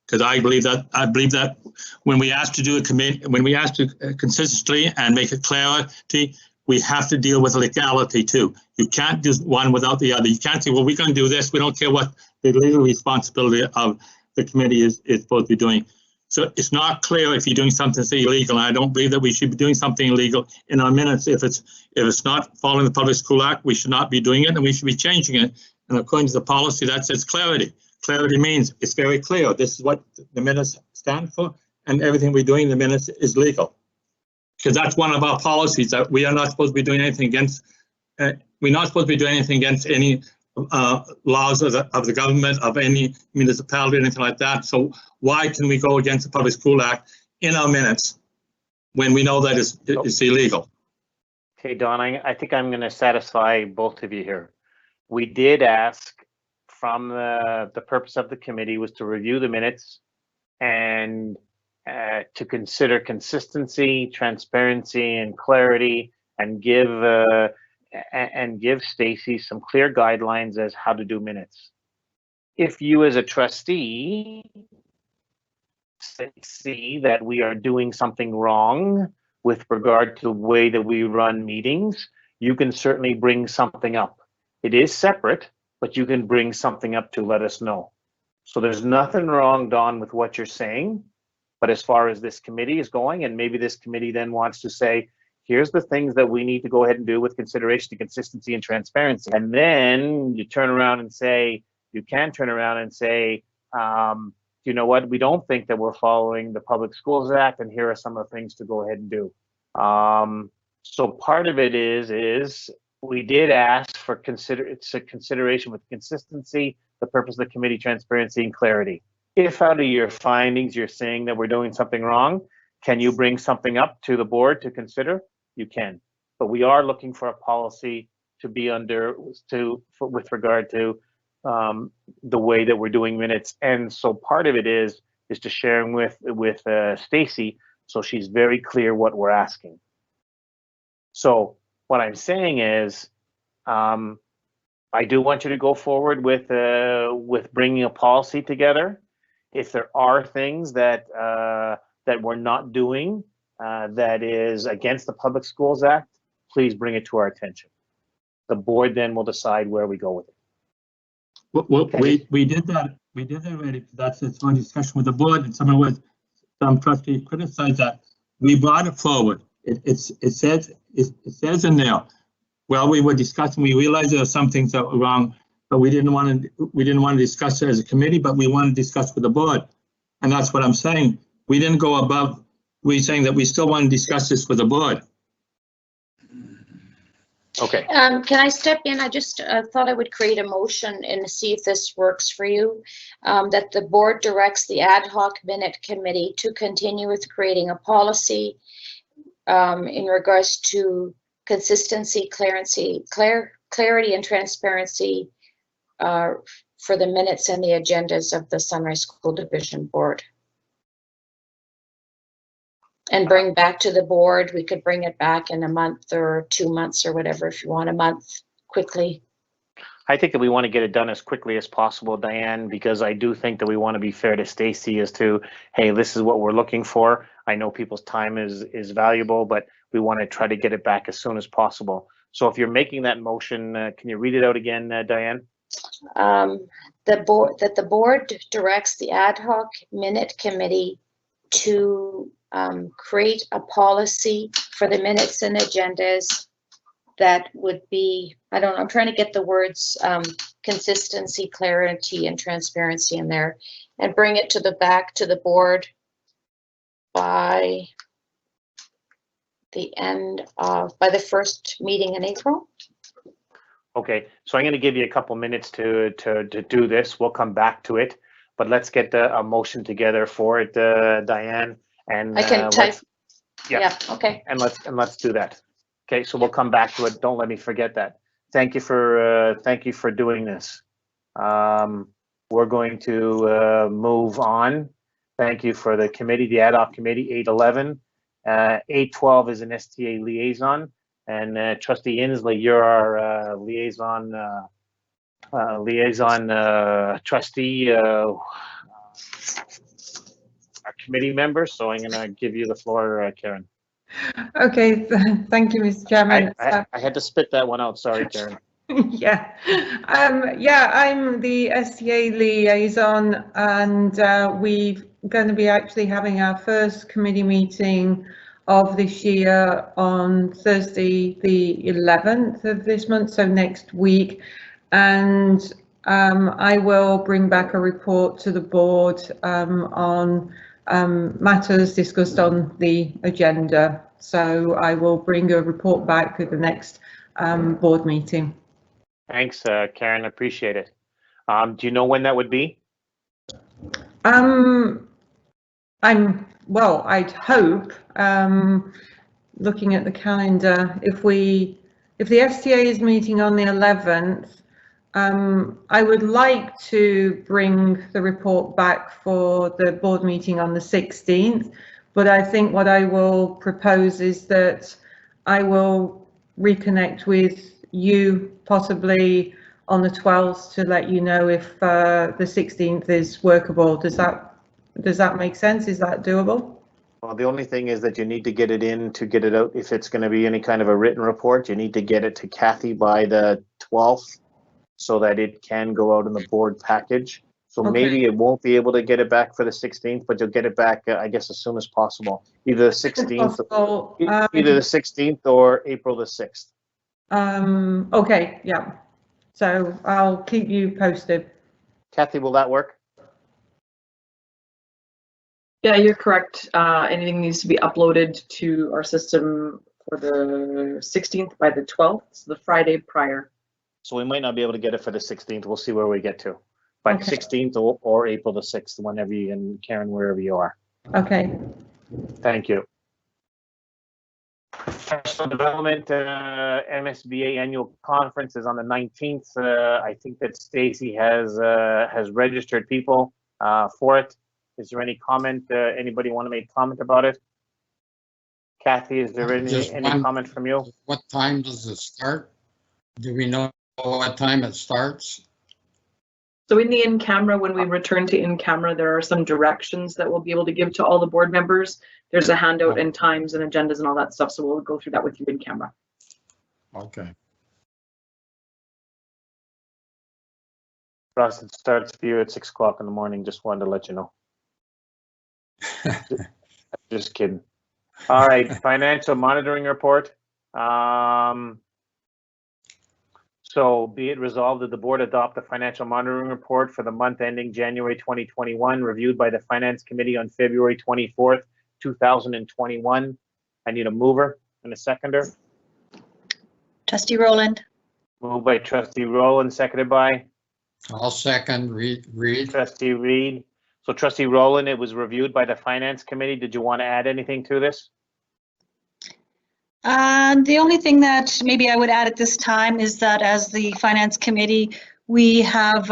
because I believe that when we ask to do a committee, when we ask to consistently and make it clarity, we have to deal with legality too. You can't do one without the other. You can't say, well, we're going to do this. We don't care what the legal responsibility of the committee is supposed to be doing. So it's not clear if you're doing something that's illegal. And I don't believe that we should be doing something illegal in our minutes. If it's not following the Public School Act, we should not be doing it, and we should be changing it. And according to the policy, that says clarity. Clarity means it's very clear. This is what the minutes stand for, and everything we're doing in the minutes is legal. Because that's one of our policies, that we are not supposed to be doing anything against, we're not supposed to be doing anything against any laws of the government, of any municipality, or anything like that. So why can we go against the Public School Act in our minutes when we know that it's illegal? Okay, Don, I think I'm going to satisfy both of you here. We did ask from the purpose of the committee was to review the minutes and to consider consistency, transparency, and clarity, and give Stacy some clear guidelines as how to do minutes. If you as a trustee see that we are doing something wrong with regard to the way that we run meetings, you can certainly bring something up. It is separate, but you can bring something up to let us know. So there's nothing wrong, Don, with what you're saying. But as far as this committee is going, and maybe this committee then wants to say, here's the things that we need to go ahead and do with consideration to consistency and transparency. And then you turn around and say, you can turn around and say, you know what, we don't think that we're following the Public Schools Act, and here are some of the things to go ahead and do. So part of it is we did ask for consideration with consistency, the purpose of the committee, transparency, and clarity. If out of your findings you're saying that we're doing something wrong, can you bring something up to the board to consider? You can. But we are looking for a policy to be with regard to the way that we're doing minutes. And so part of it is to sharing with Stacy, so she's very clear what we're asking. So what I'm saying is, I do want you to go forward with bringing a policy together. If there are things that we're not doing that is against the Public Schools Act, please bring it to our attention. The board then will decide where we go with it. Well, we did that. We did that already. That's one discussion with the board, and some trustees criticized that. We brought it forward. It says in there. Well, we were discussing. We realized there are some things that were wrong, but we didn't want to discuss it as a committee. But we wanted to discuss with the board, and that's what I'm saying. We didn't go above. We're saying that we still want to discuss this with the board. Okay. Can I step in? I just thought I would create a motion and see if this works for you. That the board directs the ad hoc minute committee to continue with creating a policy in regards to consistency, clarity, and transparency for the minutes and the agendas of the Sunrise School Division Board. And bring back to the board. We could bring it back in a month or 2 months or whatever, if you want a month, quickly. I think that we want to get it done as quickly as possible, Diane, because I do think that we want to be fair to Stacy as to, hey, this is what we're looking for. I know people's time is valuable, but we want to try to get it back as soon as possible. So if you're making that motion, can you read it out again, Diane? The board directs the ad hoc minute committee to create a policy for the minutes and agendas that would be, I don't know, I'm trying to get the words consistency, clarity, and transparency in there, and bring it back to the board by the first meeting in April. Okay, so I'm going to give you a couple minutes to do this. We'll come back to it, but let's get a motion together for it, Diane. And I can type. Yeah. Okay. And let's do that. Okay. So we'll come back to it. Don't let me forget that. Thank you for doing this. We're going to move on. Thank you for the committee, the ad hoc committee, 811. 812 is an STA liaison, and Trustee Inslee, you're our liaison trustee. Our committee member, so I'm going to give you the floor, Karen. Okay, thank you, Mr. Chairman. I had to spit that one out. Sorry, Karen. Yeah, I'm the STA liaison, and we're going to be actually having our first committee meeting of this year on Thursday, the 11th of this month, so next week. And I will bring back a report to the board on matters discussed on the agenda. So I will bring a report back at the next board meeting. Thanks, Karen. Appreciate it. Do you know when that would be? I'd hope, looking at the calendar, if the FTA is meeting on the 11th, I would like to bring the report back for the board meeting on the 16th, but I think what I will propose is that I will reconnect with you possibly on the 12th to let you know if the 16th is workable. Does that make sense? Is that doable? Well, the only thing is that you need to get it in to get it out. If it's going to be any kind of a written report, you need to get it to Kathy by the 12th so that it can go out in the board package. So Okay. maybe it won't be able to get it back for the 16th, but you'll get it back, I guess, as soon as possible. Either the 16th, either the 16th or April the 6th. Okay, yeah. So I'll keep you posted. Kathy, will that work? Yeah, you're correct. Anything needs to be uploaded to our system for the 16th by the 12th, so the Friday prior. So we might not be able to get it for the 16th. We'll see where we get to. But Okay. 16th or April the 6th, whenever you can, Karen, wherever you are. Okay. Thank you. Professional Development MSBA Annual Conference is on the 19th. I think that Stacy has registered people for it. Is there any comment? Anybody want to make comment about it? Kathy, is there any comment from you? What time does it start? Do we know what time it starts? So in the in-camera, when we return to in-camera, there are some directions that we'll be able to give to all the board members. There's a handout and times and agendas and all that stuff, so we'll go through that with you in camera. Okay. Ross, it starts for you at 6 o'clock in the morning. Just wanted to let you know. Just kidding. All right, financial monitoring report. So be it resolved that the board adopt the financial monitoring report for the month ending January 2021, reviewed by the Finance Committee on February 24th, 2021. I need a mover and a seconder. Trustee Rowland. Moved by Trustee Rowland, seconded by? I'll second. Reed. Trustee Reed. So Trustee Rowland, it was reviewed by the Finance Committee. Did you want to add anything to this? The only thing that maybe I would add at this time is that as the Finance Committee, we have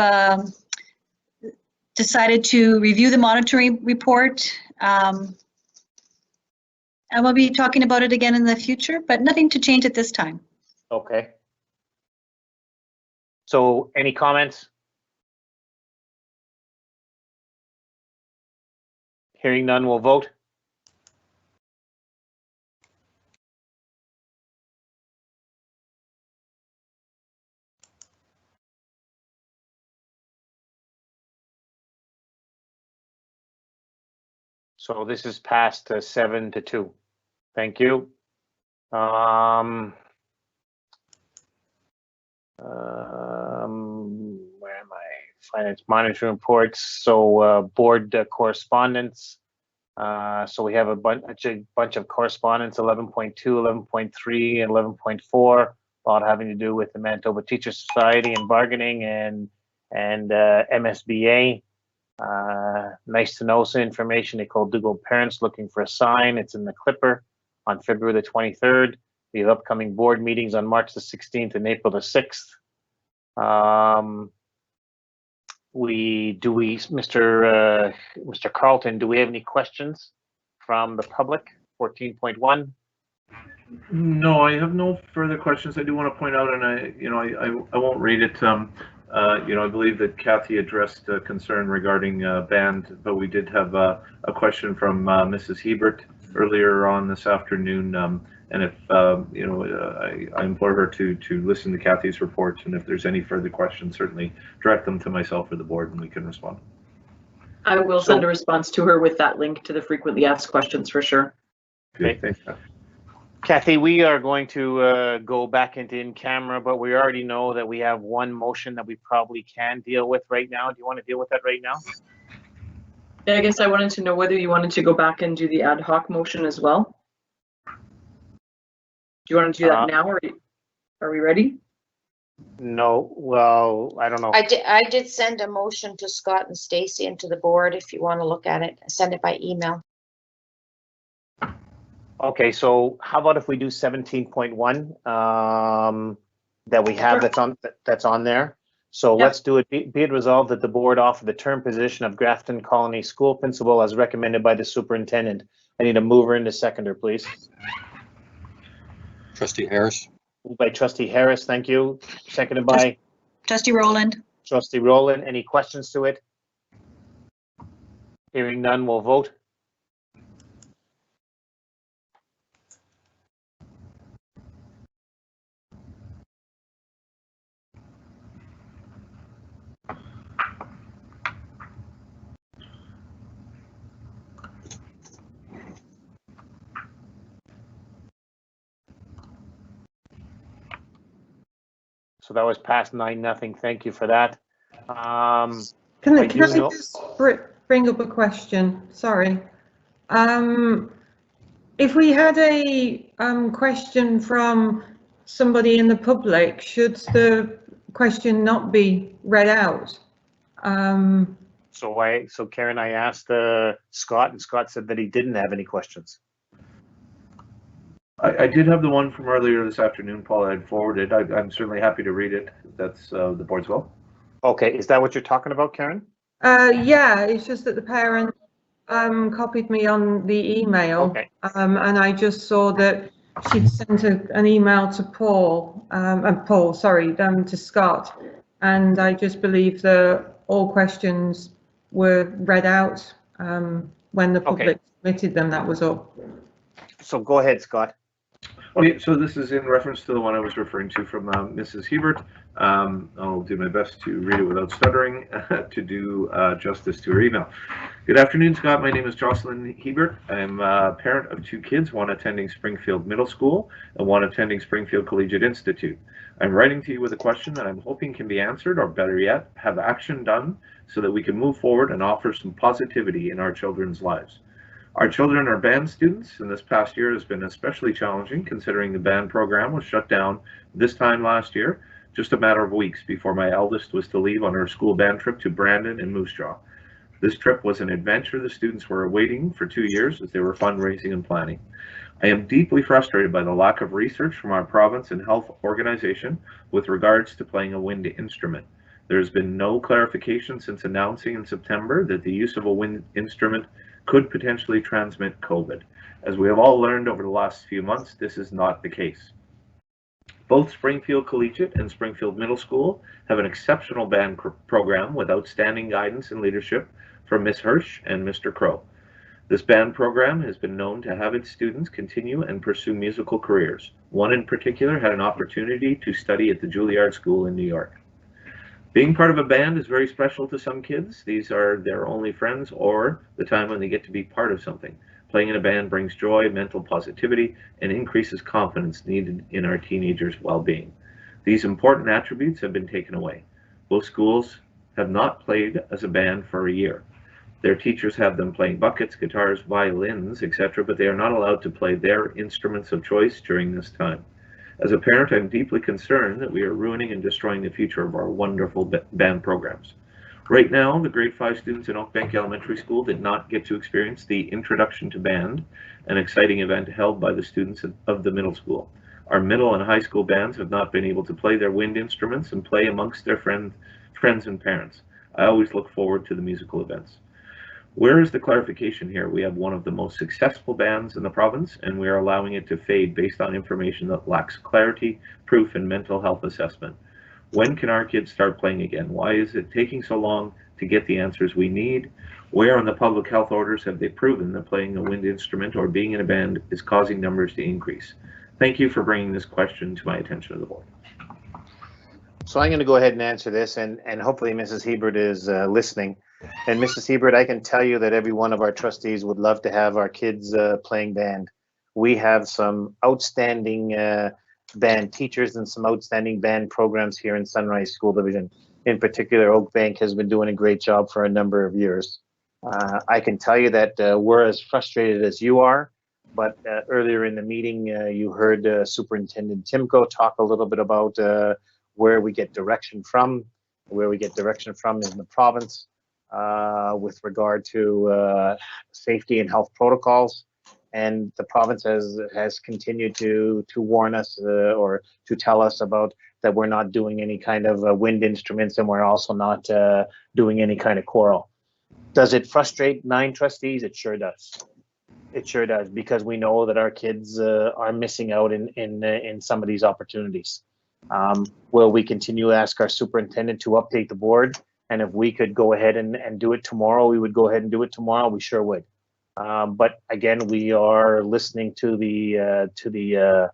decided to review the monitoring report. And we'll be talking about it again in the future, but nothing to change at this time. Okay. So any comments? Hearing none, we'll vote. So this is passed 7-2. Thank you. Where am I? Finance monitoring reports. So board correspondence. So we have a bunch of correspondence, 11.2, 11.3, and 11.4, a lot having to do with the Manitoba Teacher Society and bargaining and MSBA. Nice to know some information. Nicole Dougal parents looking for a sign. It's in the Clipper on February the 23rd. We have upcoming board meetings on March the 16th and April the 6th. Mr. Carlton, do we have any questions from the public? 14.1. No, I have no further questions. I do want to point out, and I won't read it. I believe that Kathy addressed a concern regarding band, but we did have a question from Mrs. Hebert earlier on this afternoon. And if I implore her to listen to Kathy's reports, and if there's any further questions, certainly direct them to myself or the board, and we can respond. I will send a response to her with that link to the frequently asked questions for sure. Okay, thanks. Kathy, we are going to go back into in camera, but we already know that we have one motion that we probably can deal with right now. Do you want to deal with that right now? Yeah, I guess I wanted to know whether you wanted to go back and do the ad hoc motion as well. Do you want to do that now, or are we ready? No, well, I don't know. I did send a motion to Scott and Stacy and to the board if you want to look at it. Send it by email. Okay, so how about if we do 17.1 that we have that's on there? So Yep. let's do it. Be it resolved that the board offer the term position of Grafton Colony School Principal as recommended by the superintendent. I need a mover and a seconder, please. Trustee Harris. Moved by Trustee Harris, thank you. Seconded by Trustee Roland. Trustee Rowland. Any questions to it? Hearing none, we'll vote. So that was past 9-0. Thank you for that. Can I just bring up a question? Sorry. If we had a question from somebody in the public, should the question not be read out? So Karen, I asked Scott, and Scott said that he didn't have any questions. I did have the one from earlier this afternoon, Paul. I'd forwarded. I'm certainly happy to read it. That's the board's will. Okay, is that what you're talking about, Karen? Yeah, it's just that the parent copied me on the email, okay. And I just saw that she'd sent an email to to Scott, and I just believe that all questions were read out when the public submitted them. That was all. So go ahead, Scott. Okay, so this is in reference to the one I was referring to from Mrs. Hebert. I'll do my best to read it without stuttering to do justice to her email. Good afternoon, Scott. My name is Jocelyn Hebert. I'm a parent of 2 kids, one attending Springfield Middle School and one attending Springfield Collegiate Institute. I'm writing to you with a question that I'm hoping can be answered, or better yet, have action done so that we can move forward and offer some positivity in our children's lives. Our children are band students, and this past year has been especially challenging considering the band program was shut down this time last year, just a matter of weeks before my eldest was to leave on her school band trip to Brandon and Moose Jaw. This trip was an adventure the students were awaiting for 2 years as they were fundraising and planning. I am deeply frustrated by the lack of research from our province and health organization with regards to playing a wind instrument. There has been no clarification since announcing in September that the use of a wind instrument could potentially transmit COVID. As we have all learned over the last few months, this is not the case. Both Springfield Collegiate and Springfield Middle School have an exceptional band program with outstanding guidance and leadership from Ms. Hirsch and Mr. Crow. This band program has been known to have its students continue and pursue musical careers. One in particular had an opportunity to study at the Juilliard School in New York. Being part of a band is very special to some kids. These are their only friends or the time when they get to be part of something. Playing in a band brings joy, mental positivity, and increases confidence needed in our teenagers' well-being. These important attributes have been taken away. Both schools have not played as a band for a year. Their teachers have them playing buckets, guitars, violins, etc., but they are not allowed to play their instruments of choice during this time. As a parent, I'm deeply concerned that we are ruining and destroying the future of our wonderful band programs. Right now, the grade 5 students in Oakbank Elementary School did not get to experience the Introduction to Band, an exciting event held by the students of the middle school. Our middle and high school bands have not been able to play their wind instruments and play amongst their friends and parents. I always look forward to the musical events. Where is the clarification here? We have one of the most successful bands in the province, and we are allowing it to fade based on information that lacks clarity, proof, and mental health assessment. When can our kids start playing again? Why is it taking so long to get the answers we need? Where on the public health orders have they proven that playing a wind instrument or being in a band is causing numbers to increase? Thank you for bringing this question to my attention of the board. So I'm going to go ahead and answer this, and hopefully Mrs. Hebert is listening. And Mrs. Hebert, I can tell you that every one of our trustees would love to have our kids playing band. we have some outstanding band teachers and some outstanding band programs here in Sunrise School Division. In particular, Oak Bank has been doing a great job for a number of years. I can tell you that we're as frustrated as you are, but earlier in the meeting, you heard Superintendent Timko talk a little bit about where we get direction from. Where we get direction from is in the province with regard to safety and health protocols. And the province has continued to warn us or to tell us about that we're not doing any kind of wind instruments, and we're also not doing any kind of choral. Does it frustrate 9 trustees? It sure does. It sure does, because we know that our kids are missing out in some of these opportunities. Will we continue to ask our superintendent to update the board? And if we could go ahead and do it tomorrow, we would go ahead and do it tomorrow. We sure would. But again, we are listening to the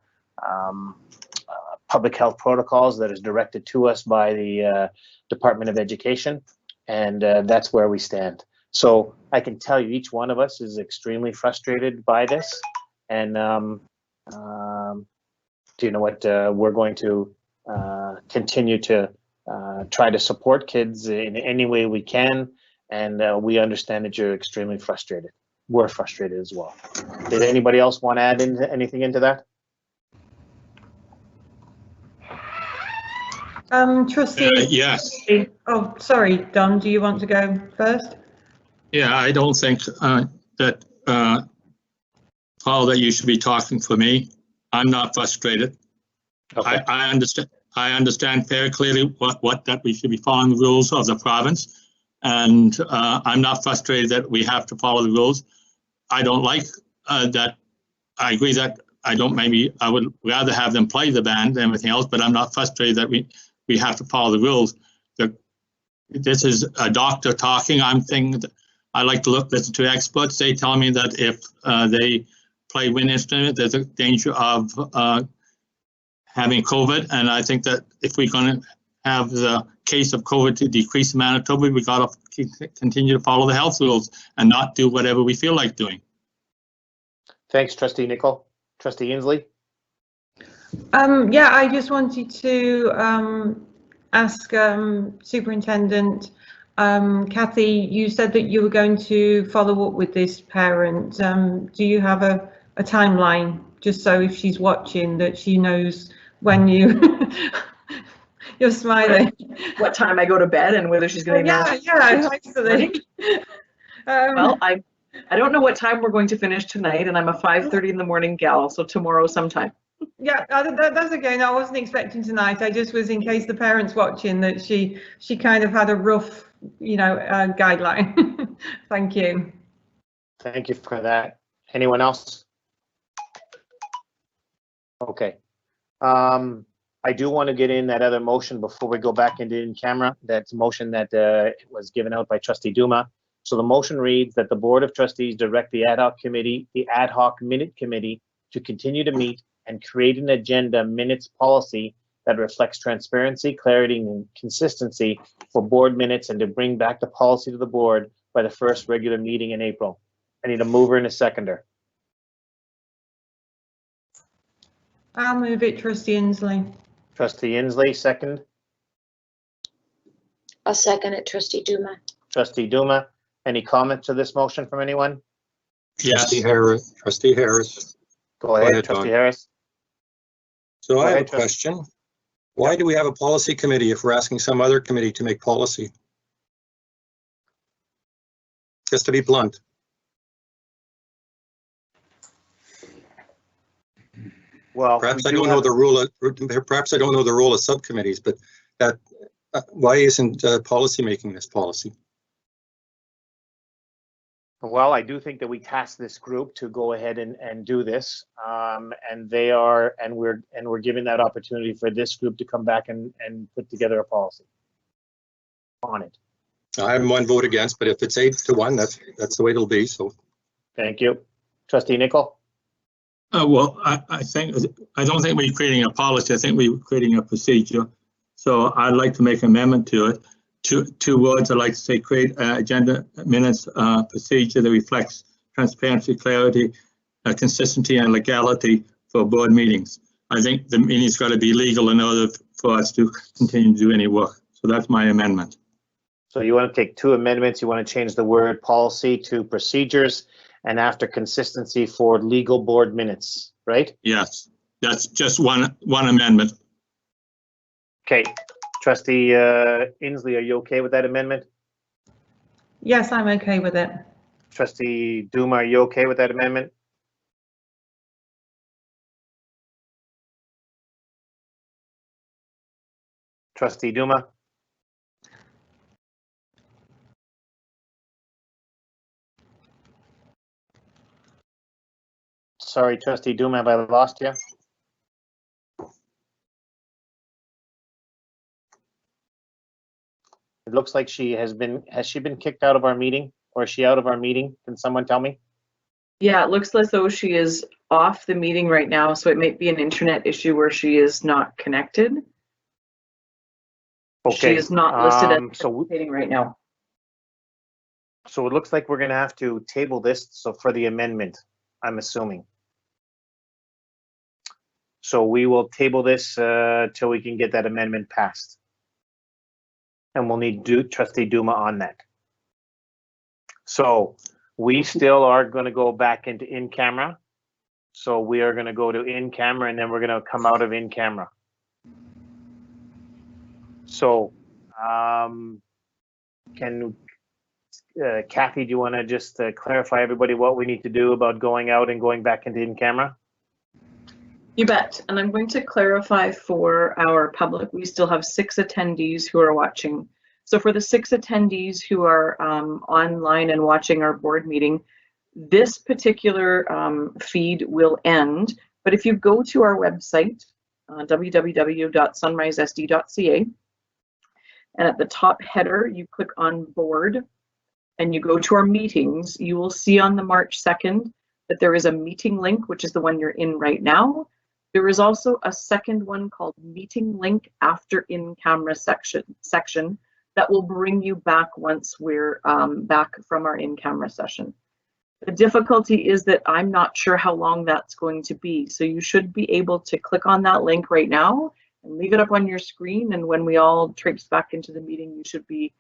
public health protocols that is directed to us by the Department of Education, and that's where we stand. So I can tell you, each one of us is extremely frustrated by this, and do you know what? We're going to continue to try to support kids in any way we can, and we understand that you're extremely frustrated. We're frustrated as well. Did anybody else want to add anything into that? Trustee. Yes. Oh, sorry, Don. Do you want to go first? Yeah, I don't think that Paul, that you should be talking for me. I'm not frustrated. Okay. I understand very clearly what that we should be following the rules of the province, and I'm not frustrated that we have to follow the rules. I don't like that. I agree that I would rather have them play the band than everything else, but I'm not frustrated that we have to follow the rules. This is a doctor talking. I'm thinking that I like to listen to experts. They tell me that if they play wind instrument, there's a danger of having COVID. And I think that if we're going to have the case of COVID to decrease in Manitoba, we got to continue to follow the health rules and not do whatever we feel like doing. Thanks, Trustee Nicol. Trustee Inslee? Yeah, I just wanted to ask Superintendent Kathy, you said that you were going to follow up with this parent. Do you have a timeline, just so if she's watching that she knows when you... You're smiling. What time I go to bed and whether she's going to email. Yeah, actually. Well, I don't know what time we're going to finish tonight, and I'm a 5:30 in the morning gal, so tomorrow sometime. Yeah, that's okay. No, I wasn't expecting tonight. I just was, in case the parents watching, that she kind of had a rough, guideline. Thank you. Thank you for that. Anyone else? Okay. I do want to get in that other motion before we go back into in camera. That's a motion that was given out by Trustee Duma. So the motion reads that the Board of Trustees direct the ad hoc minute committee to continue to meet and create an agenda minutes policy that reflects transparency, clarity, and consistency for board minutes, and to bring back the policy to the board by the first regular meeting in April. I need a mover and a seconder. I'll move it, Trustee Inslee. Trustee Inslee, second. I'll second it, Trustee Duma. Trustee Duma, any comments to this motion from anyone? Yes. Trustee Harris. Go ahead, Trustee Harris. So I have a question. Why do we have a policy committee if we're asking some other committee to make policy? Just to be blunt. Well, perhaps I don't know the rule. Perhaps I don't know the role of subcommittees, but that why isn't policy making this policy? Well, I do think that we tasked this group to go ahead and do this, and we're giving that opportunity for this group to come back and put together a policy on it. I have one vote against, but if it's 8-1, that's the way it'll be. So, thank you, Trustee Nicol. Well, I don't think we're creating a policy. I think we're creating a procedure. So I'd like to make an amendment to it. Two words. I'd like to say create agenda minutes procedure that reflects transparency, clarity, consistency and legality for board meetings. I think the meeting's got to be legal in order for us to continue to do any work. So that's my amendment. So you want to take two amendments. You want to change the word policy to procedures, and after consistency for legal board minutes, right? Yes, that's just one amendment. Okay, Trustee Inslee, are you okay with that amendment? Yes, I'm okay with it. Trustee Duma, are you okay with that amendment? Trustee Duma? Sorry, Trustee Duma, have I lost you? It looks like has she been kicked out of our meeting, or is she out of our meeting? Can someone tell me? Yeah, it looks as though she is off the meeting right now, so it might be an internet issue where she is not connected. Okay. She is not listed as so participating right now. So it looks like we're going to have to table this. So for the amendment, I'm assuming. So we will table this till we can get that amendment passed. And we'll need Trustee Duma on that. So we still are going to go back into in-camera. So we are going to go to in-camera, and then we're going to come out of in-camera. So Kathy, do you want to just clarify everybody what we need to do about going out and going back into in-camera? You bet. And I'm going to clarify for our public, we still have 6 attendees who are watching. So for the 6 attendees who are online and watching our board meeting, this particular feed will end. But if you go to our website, www.sunrisesd.ca, and at the top header, you click on board and you go to our meetings, you will see on the March 2nd that there is a meeting link, which is the one you're in right now. There is also a second one called meeting link after in-camera section that will bring you back once we're back from our in-camera session. The difficulty is that I'm not sure how long that's going to be. So you should be able to click on that link right now and leave it up on your screen. And when we all traipse back into the meeting, you should be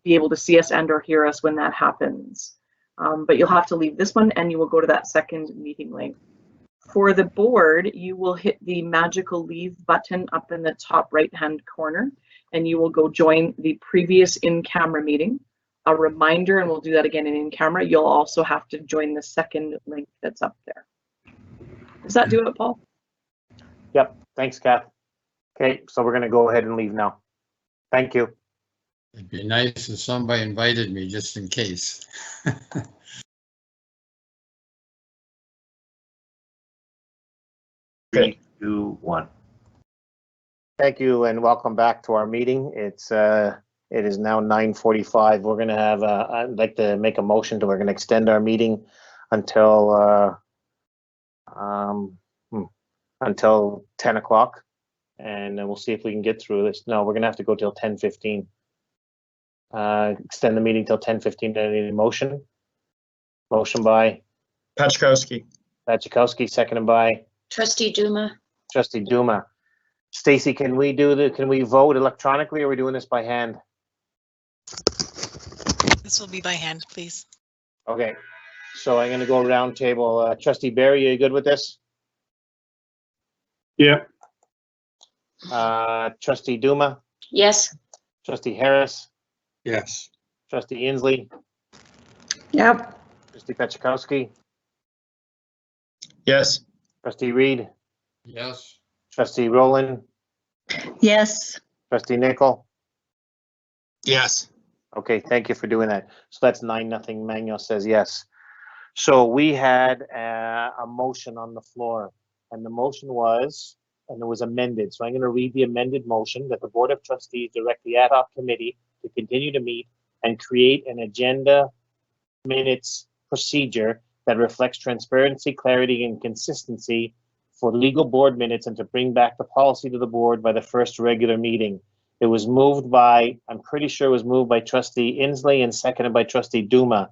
able to see us and or hear us when that happens. But you'll have to leave this one and you will go to that second meeting link. For the board, you will hit the magical leave button up in the top right-hand corner, and you will go join the previous in-camera meeting. A reminder, and we'll do that again in camera, you'll also have to join the second link that's up there. Does that do it, Paul? Yep, thanks, Kath. Okay, so we're going to go ahead and leave now. Thank you. It'd be nice if somebody invited me just in case. 3, 2, 1. Thank you and welcome back to our meeting. It is now 9:45. We're going to have, I'd like to make a motion we're going to extend our meeting until 10 o'clock, and then we'll see if we can get through this. No, we're going to have to go till 10:15. Extend the meeting till 10:15. I need a motion. Motion by Pachkowski. Seconded by Trustee Duma. Trustee Duma. Stacy, can we vote electronically, or are we doing this by hand? This will be by hand, please. Okay, so I'm going to go round table. Trustee Barry, are you good with this? Yeah. Trustee Duma? Yes. Trustee Harris? Yes. Trustee Inslee? Yep. Trustee Pachkowski? Yes. Trustee Reed? Yes. Trustee Rowland? Yes. Trustee Nickel? Yes. Okay, thank you for doing that. So that's 9-0. Manuel says yes. So we had a motion on the floor, and the motion was, and it was amended. So I'm going to read the amended motion that the Board of Trustees direct the ad hoc committee to continue to meet and create an agenda minutes procedure that reflects transparency, clarity, and consistency for legal board minutes, and to bring back the policy to the board by the first regular meeting. It was moved by, I'm pretty sure it was moved by Trustee Inslee and seconded by Trustee Duma.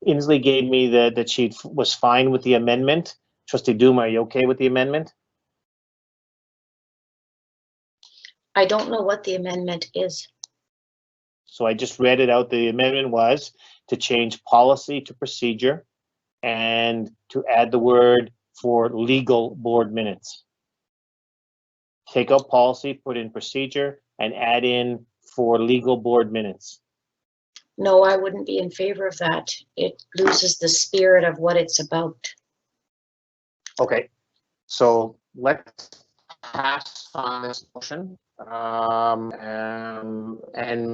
Inslee gave me that she was fine with the amendment. Trustee Duma, are you okay with the amendment? I don't know what the amendment is. So I just read it out. The amendment was to change policy to procedure and to add the word for legal board minutes. Take out policy, put in procedure, and add in for legal board minutes. No, I wouldn't be in favor of that. It loses the spirit of what it's about. Okay, so let's pass on this motion. And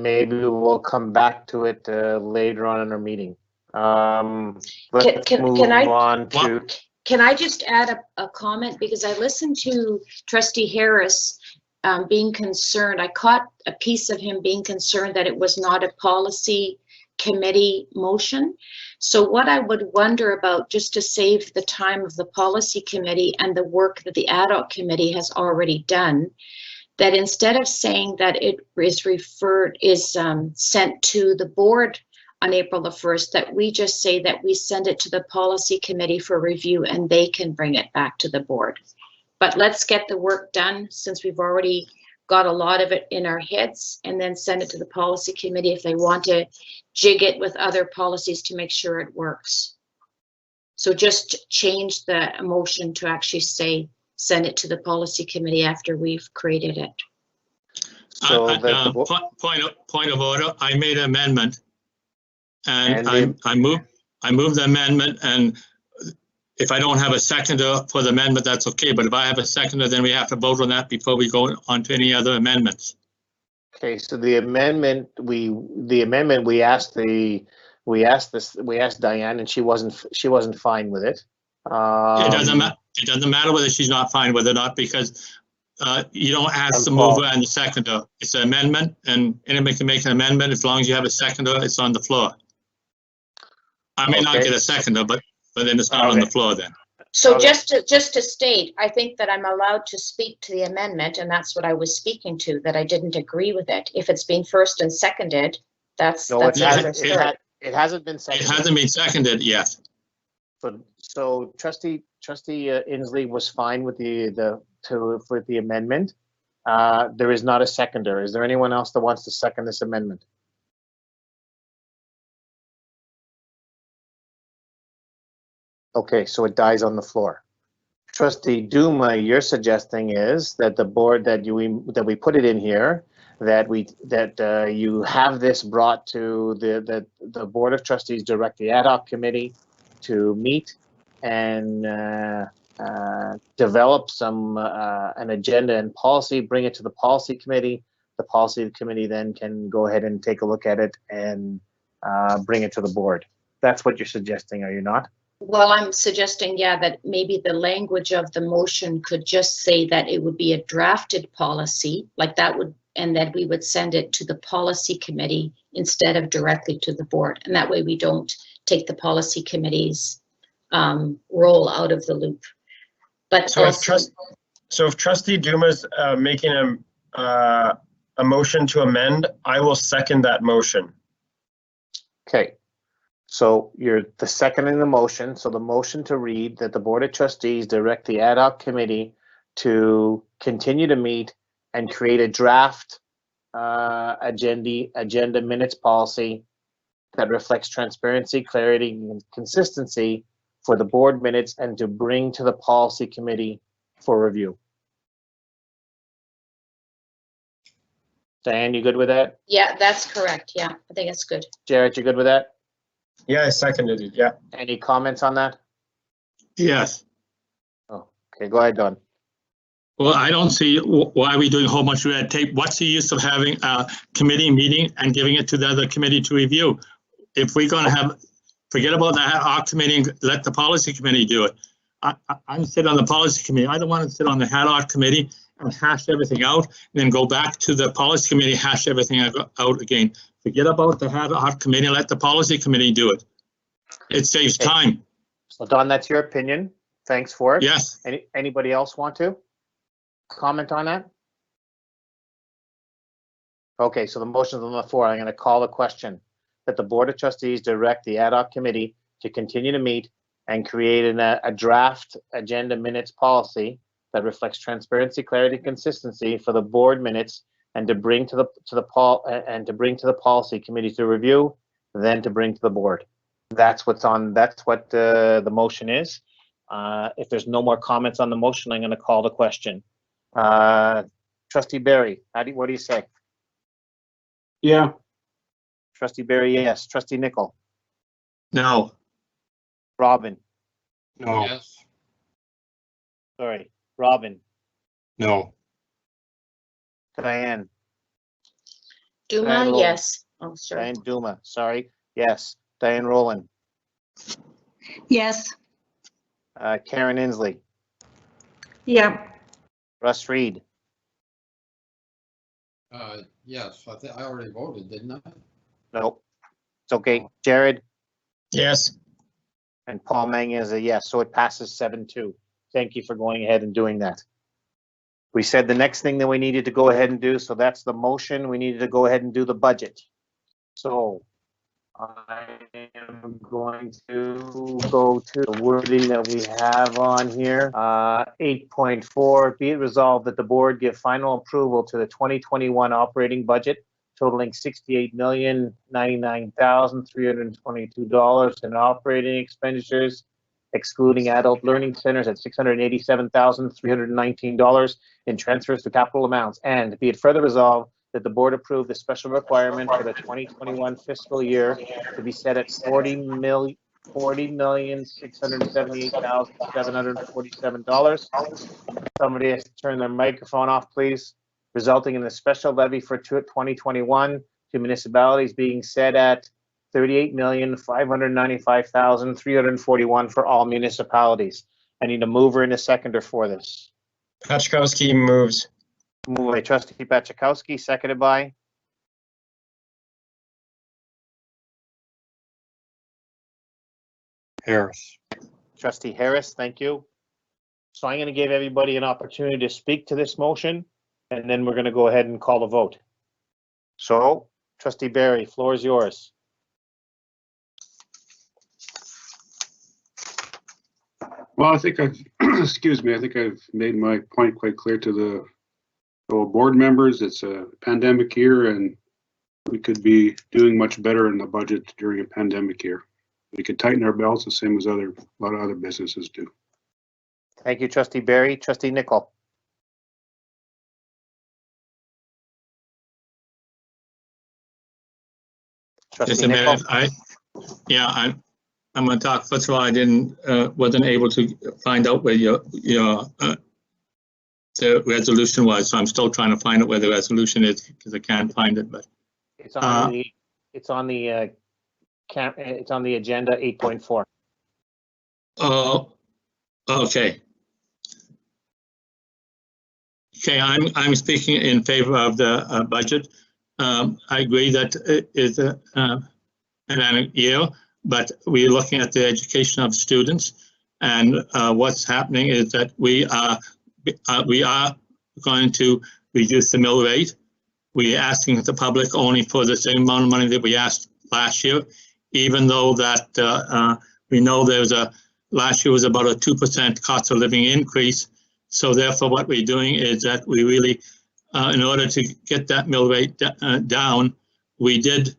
maybe we'll come back to it later on in our meeting. Let's move on to. Can I just add a comment? Because I listened to Trustee Harris being concerned. I caught a piece of him being concerned that it was not a policy committee motion. So what I would wonder about, just to save the time of the policy committee and the work that the ad hoc committee has already done, that instead of saying that it is sent to the board on April the 1st, that we just say that we send it to the policy committee for review and they can bring it back to the board. But let's get the work done, since we've already got a lot of it in our heads, and then send it to the policy committee if they want to jig it with other policies to make sure it works. So just change the motion to actually say, send it to the policy committee after we've created it. So point of order. I made an amendment, and I moved the amendment. And if I don't have a seconder for the amendment, that's okay. But if I have a seconder, then we have to vote on that before we go on to any other amendments. Okay, so the amendment we asked Diane, and she wasn't fine with it. It doesn't matter whether she's not fine with it or not, because you don't ask the mover and the seconder. It's an amendment, and anybody can make an amendment as long as you have a seconder. It's on the floor. I may not get a seconder, but then it's not on the floor then. So just to state, I think that I'm allowed to speak to the amendment, and that's what I was speaking to, that I didn't agree with it. If it's been first and seconded, it hasn't been seconded. It hasn't been seconded yet. So Trustee Inslee was fine with the amendment. There is not a seconder. Is there anyone else that wants to second this amendment? Okay, so it dies on the floor. Trustee Duma, you're suggesting is that the board that we put it in here, that you have this brought to the Board of Trustees, direct the ad hoc committee to meet and develop an agenda and policy, bring it to the policy committee. The policy committee then can go ahead and take a look at it and bring it to the board. That's what you're suggesting, are you not? Well, I'm suggesting, yeah, that maybe the language of the motion could just say that it would be a drafted policy, like that would, and that we would send it to the policy committee instead of directly to the board. And that way we don't take the policy committee's role out of the loop. But so also, if Trustee Duma's making a motion to amend, I will second that motion. Okay. So you're the second in the motion. So the motion to read that the Board of Trustees direct the ad hoc committee to continue to meet and create a draft agenda minutes policy that reflects transparency, clarity, and consistency for the board minutes, and to bring to the policy committee for review. Diane, you good with that? yeah, that's correct. Yeah, I think that's good. Jared, you good with that? Yeah, I seconded it. Yeah. Any comments on that? Yes. Oh, okay, go ahead, Don. Well, I don't see why we're doing a whole bunch of red tape. What's the use of having a committee meeting and giving it to the other committee to review? If we're going to forget about the ad hoc committee and let the policy committee do it. I'm sitting on the policy committee. I don't want to sit on the ad hoc committee and hash everything out, and then go back to the policy committee, hash everything out again. Forget about the ad hoc committee and let the policy committee do it. It saves time. So Don, that's your opinion. Thanks for it. Yes. Anybody else want to comment on that? Okay, so the motion's on the floor. I'm going to call the question. that the Board of Trustees direct the ad hoc committee to continue to meet and create a draft agenda minutes policy that reflects transparency, clarity, consistency for the board minutes, and to bring to the policy committee to review, then to bring to the board. That's what the motion is. If there's no more comments on the motion, I'm going to call the question. Trustee Barry, what do you say? Yeah. Trustee Barry, yes. Trustee Nickel. No. Robin. No. Yes. Sorry. Robin. No. Diane. Duma, Diane Rowland. yes. Oh, sorry. Diane Duma, sorry. Yes. Diane Rowland. Yes. Karen Inslee. Yeah. Russ Reed. Yes, I think I already voted, didn't I? Nope. It's okay. Jared Yes. and Paul Mangan is a yes, so it passes 7-2. Thank you for going ahead and doing that. We said the next thing that we needed to go ahead and do, so that's the motion. We needed to go ahead and do the budget. So I am going to go to the wording that we have on here. 8.4, be it resolved that the board give final approval to the 2021 operating budget totaling $68,099,322 in operating expenditures, excluding adult learning centers at $687,319 in transfers to capital amounts. And be it further resolved that the board approve the special requirement for the 2021 fiscal year to be set at $40,678,747. Somebody has to turn their microphone off, please. Resulting in the special levy for 2021 to municipalities being set at $38,595,341 for all municipalities. I need a mover and a seconder for this. Pachkowski moves. Moved by Trustee Pachakowski, seconded by Harris. Trustee Harris. Thank you. So I'm going to give everybody an opportunity to speak to this motion, and then we're going to go ahead and call the vote. So, Trustee Barry, floor is yours. Well, I think I've, excuse me, I think I've made my point quite clear to the fellow board members. It's a pandemic year and we could be doing much better in the budget during a pandemic year. We could tighten our belts the same as a lot of other businesses do. Thank you, Trustee Barry. Trustee Nickel. Trustee Nickel. I'm going to talk. First of all, I wasn't able to find out where the resolution was, so I'm still trying to find out where the resolution is because I can't find it. But it's on the agenda 8.4. Oh, okay. Okay, I'm speaking in favor of the budget. I agree that it is a pandemic year, but we're looking at the education of students, and what's happening is that we are going to reduce the mill rate. We're asking the public only for the same amount of money that we asked last year, even though that we know last year was about a 2% cost of living increase. So therefore, what we're doing is that we really, in order to get that mill rate down, we did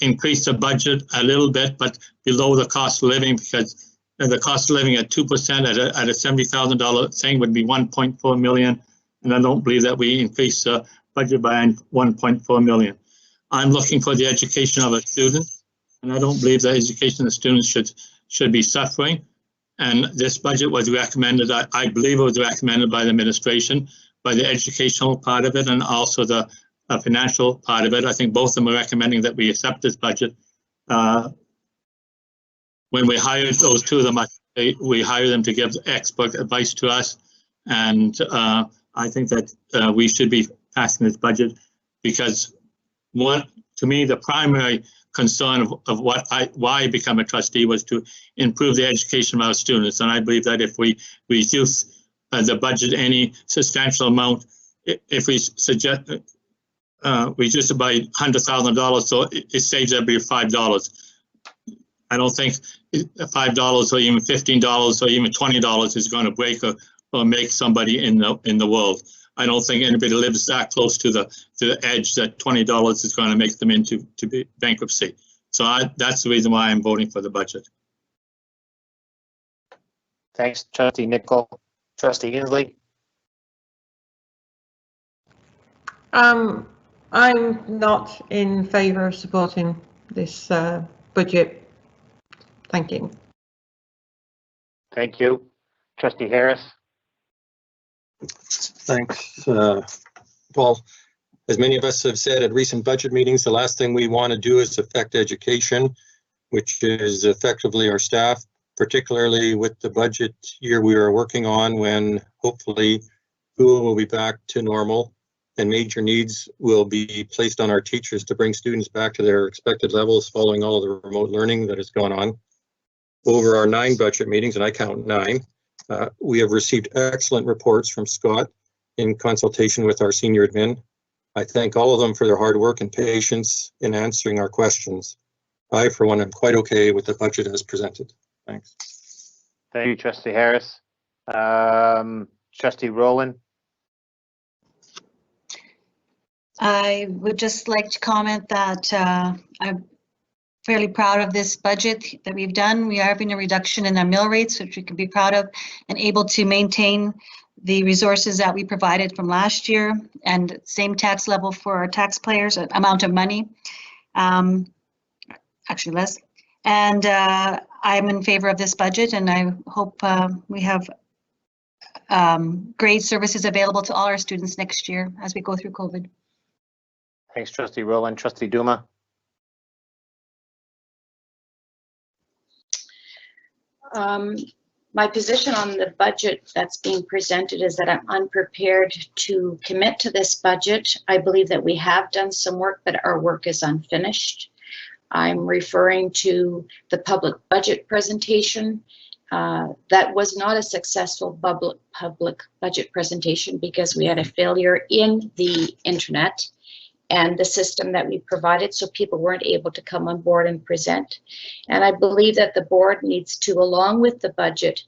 increase the budget a little bit, but below the cost of living, because the cost of living at 2% at a $70,000 thing would be 1.4 million, and I don't believe that we increased the budget by 1.4 million. I'm looking for the education of a student, and I don't believe that education of students should be suffering. And this budget was recommended, I believe it was recommended by the administration, by the educational part of it and also the financial part of it. I think both of them are recommending that we accept this budget. When we hired those two of them, we hired them to give expert advice to us. And I think that we should be passing this budget because to me, the primary concern of why I become a trustee was to improve the education of our students. And I believe that if we reduce the budget any substantial amount, if we suggest reduce it by $100,000, so it saves everybody $5. I don't think $5 or even $15 or even $20 is going to break or make somebody in the world. I don't think anybody lives that close to the edge that $20 is going to make them into bankruptcy. So that's the reason why I'm voting for the budget. Thanks, Trustee Nicol. Trustee Inslee? I'm not in favour of supporting this budget. Thank you. Thank you. Trustee Harris? Thanks, Paul. As many of us have said at recent budget meetings, the last thing we want to do is affect education, which is effectively our staff, particularly with the budget year we are working on, when hopefully school will be back to normal and major needs will be placed on our teachers to bring students back to their expected levels following all the remote learning that has gone on. Over our 9 budget meetings, and I count 9, we have received excellent reports from Scott in consultation with our senior admin. I thank all of them for their hard work and patience in answering our questions. I, for one, am quite okay with the budget as presented. Thanks. Thank you, Trustee Harris. Trustee Rowland? I would just like to comment that I'm fairly proud of this budget that we've done. We are having a reduction in our mill rates, which we can be proud of, and able to maintain the resources that we provided from last year, and same tax level for our taxpayers, amount of money, actually less. And I'm in favor of this budget, and I hope we have great services available to all our students next year as we go through COVID. Thanks, Trustee Rowland. Trustee Duma? My position on the budget that's being presented is that I'm unprepared to commit to this budget. I believe that we have done some work, but our work is unfinished. I'm referring to the public budget presentation. That was not a successful public budget presentation because we had a failure in the internet and the system that we provided, so people weren't able to come on board and present. And I believe that the board needs to, along with the budget,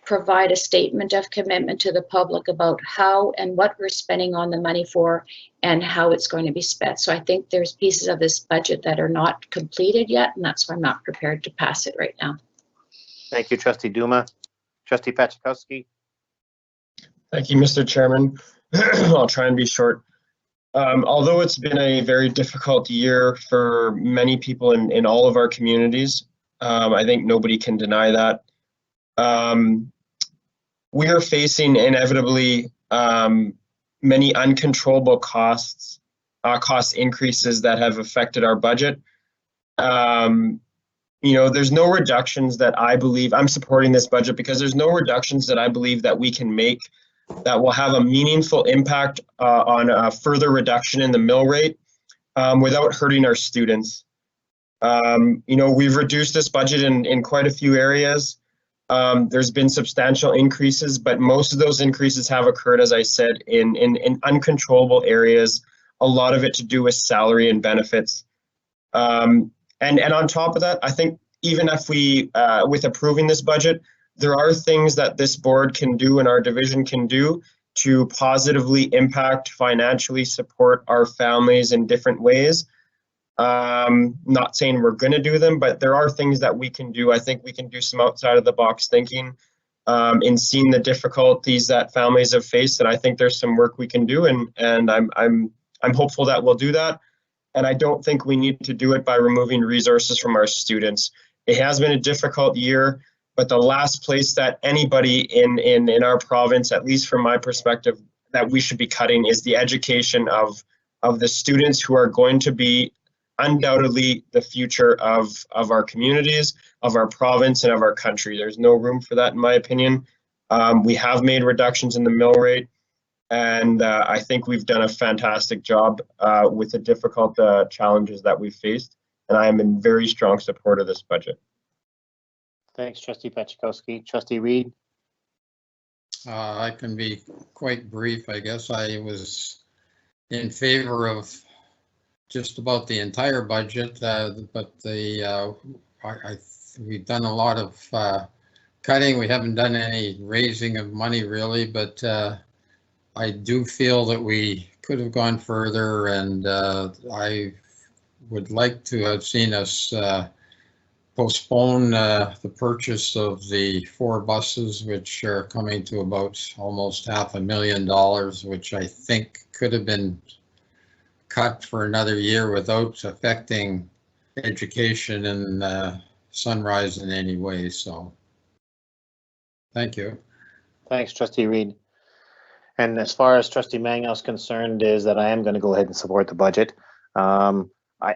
provide a statement of commitment to the public about how and what we're spending on the money for and how it's going to be spent. So I think there's pieces of this budget that are not completed yet, and that's why I'm not prepared to pass it right now. Thank you, Trustee Duma. Trustee Pachikowski? Thank you, Mr. Chairman. I'll try and be short. Although it's been a very difficult year for many people in all of our communities, I think nobody can deny that. We are facing inevitably many uncontrollable cost increases that have affected our budget. You know, there's no reductions that I believe, I'm supporting this budget because there's no reductions that I believe that we can make that will have a meaningful impact on a further reduction in the mill rate without hurting our students. You know, we've reduced this budget in quite a few areas. There's been substantial increases, but most of those increases have occurred, as I said, in uncontrollable areas, a lot of it to do with salary and benefits. And on top of that, I think even if we, with approving this budget, there are things that this board can do and our division can do to positively impact, financially support our families in different ways. Not saying we're going to do them, but there are things that we can do. I think we can do some outside of the box thinking in seeing the difficulties that families have faced, and I think there's some work we can do, and I'm hopeful that we'll do that. And I don't think we need to do it by removing resources from our students. It has been a difficult year, but the last place that anybody in our province, at least from my perspective, that we should be cutting is the education of the students who are going to be undoubtedly the future of our communities, of our province, and of our country. There's no room for that, in my opinion. We have made reductions in the mill rate, and I think we've done a fantastic job with the difficult challenges that we've faced, and I am in very strong support of this budget. Thanks, Trustee Pachikowski. Trustee Reed? I can be quite brief. I guess I was in favor of just about the entire budget, but we've done a lot of cutting. We haven't done any raising of money really, but I do feel that we could have gone further, and I would like to have seen us postpone the purchase of the 4 buses, which are coming to about almost $500,000, which I think could have been cut for another year without affecting education in Sunrise in any way. So, thank you. Thanks, Trustee Reed. And as far as Trustee Mango is concerned, is that I am going to go ahead and support the budget.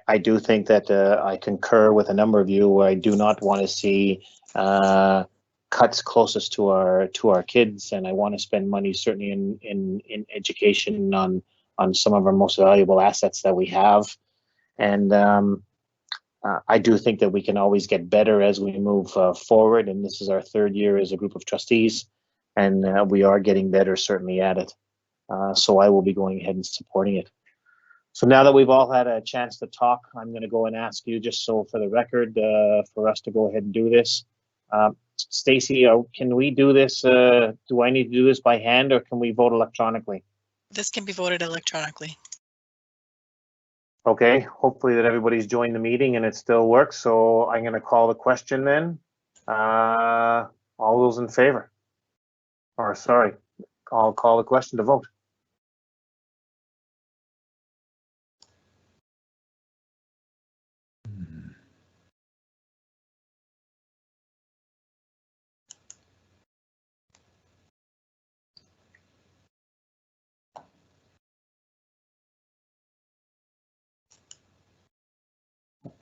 I do think that I concur with a number of you where I do not want to see cuts closest to our kids, and I want to spend money certainly in education on some of our most valuable assets that we have. And I do think that we can always get better as we move forward, and this is our 3rd year as a group of trustees, and we are getting better certainly at it. So I will be going ahead and supporting it. So now that we've all had a chance to talk, I'm going to go and ask you, just so for the record, for us to go ahead and do this. Stacy, can we do this? Do I need to do this by hand, or can we vote electronically? This can be voted electronically. Okay, hopefully that everybody's joined the meeting and it still works. So I'm going to call the question then. All those in favor? Or sorry, I'll call the question to vote.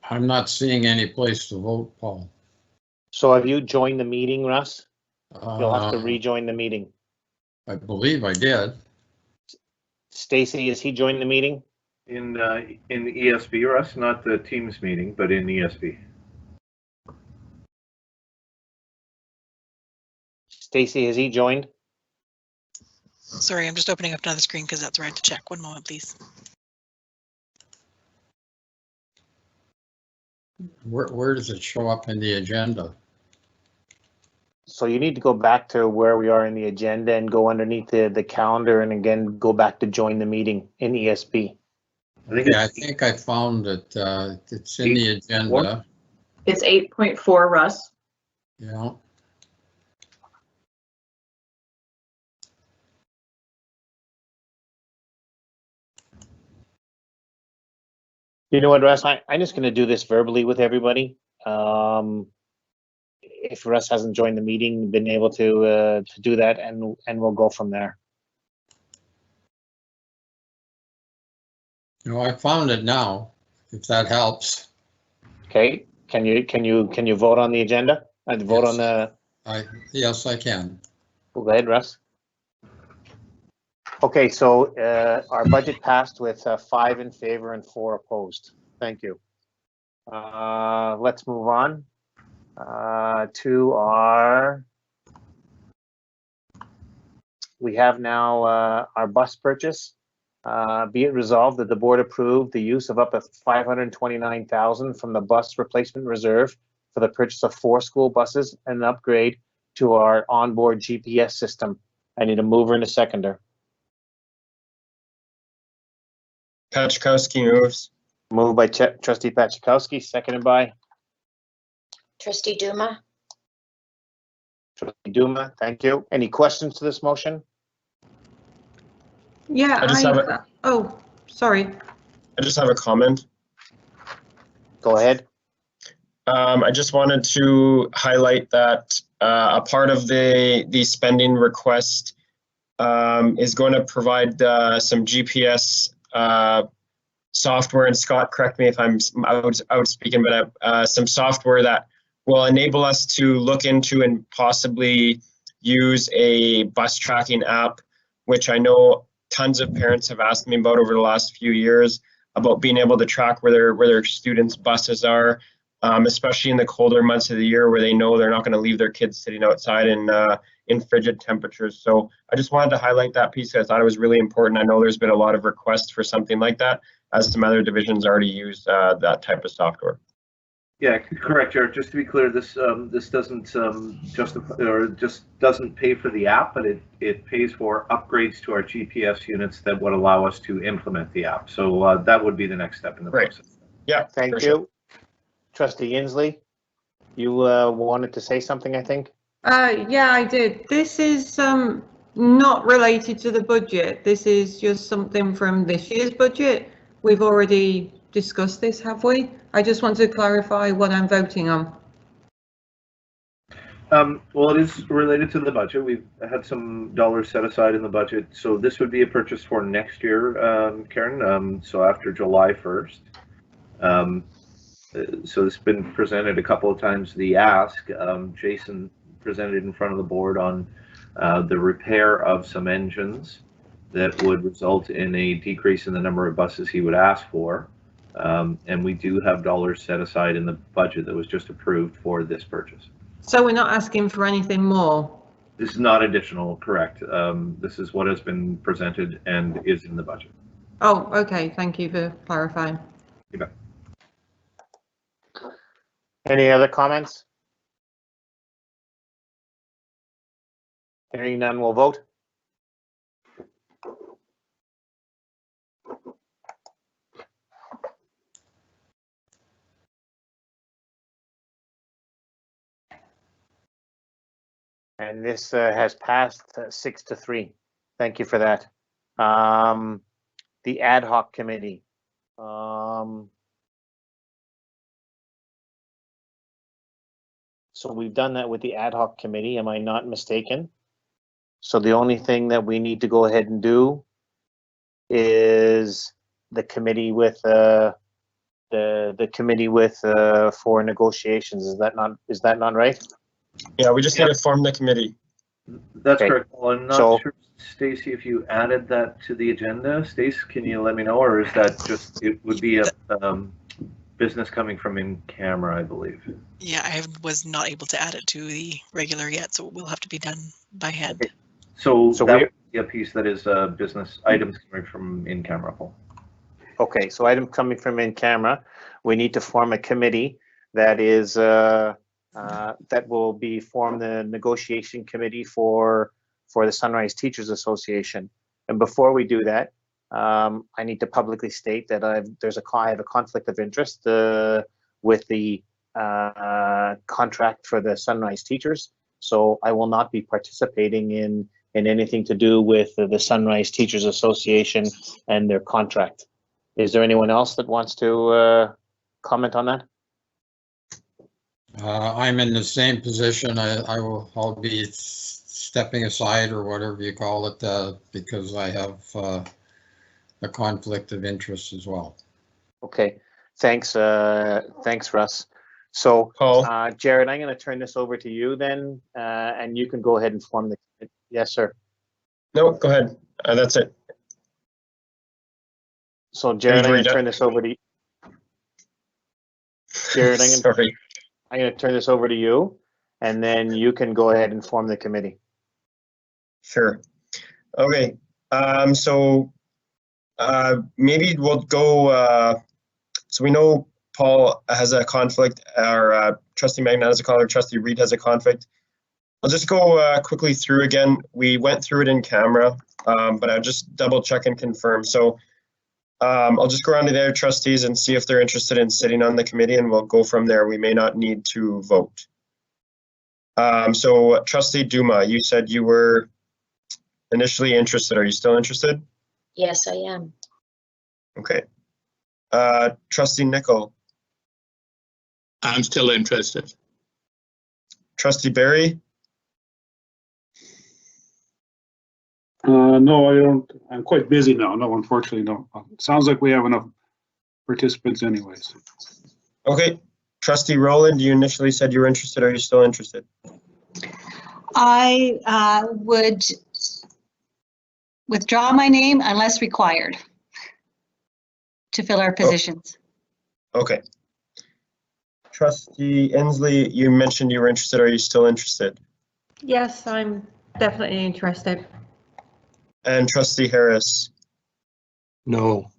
I'm not seeing any place to vote, Paul. So have you joined the meeting, Russ? You'll have to rejoin the meeting. I believe I did. Stacy, is he joined the meeting? In the ESB, Russ, not the Teams meeting, but in ESB. Stacy, has he joined? Sorry, I'm just opening up another screen because that's right to check. One moment, please. Where does it show up in the agenda? So you need to go back to where we are in the agenda and go underneath the calendar, and again go back to join the meeting in ESB. I think I found it. It's in the agenda. It's 8.4, Russ. Yeah. You know what, Russ? I'm just going to do this verbally with everybody. If Russ hasn't joined the meeting, been able to do that, and we'll go from there. No, I found it now. If that helps. Okay. Can you vote on the agenda? Vote Yes. on the. Yes, I can. Well, go ahead, Russ. Okay, so our budget passed with 5 in favor and 4 opposed. Thank you. Let's move on to our. We have now our bus purchase. Be it resolved that the board approved the use of up to $529,000 from the bus replacement reserve for the purchase of 4 school buses and an upgrade to our onboard GPS system. I need a mover and a seconder. Pachkowski moves. Moved by Trustee Pachkowski, seconded by Trustee Duma. Trustee Duma. Thank you. Any questions to this motion? Yeah, oh, sorry. I just have a comment. Go ahead. I just wanted to highlight that a part of the spending request is going to provide some GPS software, and Scott, correct me if I'm outspeaking, but some software that will enable us to look into and possibly use a bus tracking app, which I know tons of parents have asked me about over the last few years, about being able to track where their students' buses are, especially in the colder months of the year where they know they're not going to leave their kids sitting outside in frigid temperatures. So I just wanted to highlight that piece. I thought it was really important. I know there's been a lot of requests for something like that, as some other divisions already use that type of software. Yeah, correct, Jared. Just to be clear, this doesn't justify or just doesn't pay for the app, but it pays for upgrades to our GPS units that would allow us to implement the app. So that would be the next step in the process. Yeah, Thank you. sure. Trustee Inslee, you wanted to say something, I think? Yeah, I did. This is not related to the budget. This is just something from this year's budget. We've already discussed this, have we? I just want to clarify what I'm voting on. Well, it is related to the budget. We've had some dollars set aside in the budget. So this would be a purchase for next year, Karen, so after July 1st. So this has been presented a couple of times. The ask, Jason presented in front of the board on the repair of some engines that would result in a decrease in the number of buses he would ask for. And we do have dollars set aside in the budget that was just approved for this purchase. So we're not asking for anything more? This is not additional, correct. This is what has been presented and is in the budget. Oh, okay. Thank you for clarifying. You bet. Any other comments? Hearing none, we'll vote. And this has passed 6-3. Thank you for that. The ad hoc committee. So we've done that with the ad hoc committee, am I not mistaken? So the only thing that we need to go ahead and do is the committee with the committee with for negotiations. Is that not right? Yeah, we just need to form the committee. That's Okay. correct. Well, I'm not sure, Stacy, if you added that to the agenda. Stace, can you let me know, or is that just, it would be a business coming from in camera, I believe. Yeah, I was not able to add it to the regular yet, so it will have to be done by hand. Okay. So that we would be a piece that is business items coming from in camera. Okay, so item coming from in camera, we need to form a committee that is that will be form the negotiation committee for the Sunrise Teachers Association. And before we do that, I need to publicly state that I have a conflict of interest with the contract for the Sunrise Teachers. So I will not be participating in anything to do with the Sunrise Teachers Association and their contract. Is there anyone else that wants to comment on that? I'm in the same position. I'll be stepping aside or whatever you call it because I have a conflict of interest as well. Okay, thanks, Russ. So, Jared, I'm going to turn this over to you then, and you can go ahead and form the. Yes, sir. No, go ahead. That's it. So, Jared, I'm going to turn this over to you. Jared, I'm going to turn this over to you, and then you can go ahead and form the committee. Sure. Okay. So maybe we'll go. So we know Paul has a conflict, or Trustee Magnan has a conflict, Trustee Reed has a conflict. I'll just go quickly through again. We went through it in camera, but I'll just double check and confirm. So I'll just go around to the other trustees and see if they're interested in sitting on the committee, and we'll go from there. We may not need to vote. So Trustee Duma, you said you were initially interested. Are you still interested? Yes, I am. Okay. Trustee Nickel. I'm still interested. Trustee Barry. No, I don't. I'm quite busy now. No, unfortunately, no. Sounds like we have enough participants anyways. Okay. Trustee Rowland, you initially said you were interested. Are you still interested? I would withdraw my name unless required to fill our positions. Okay. Trustee Inslee, you mentioned you were interested. Are you still interested? Yes, I'm definitely interested. And Trustee Harris? No.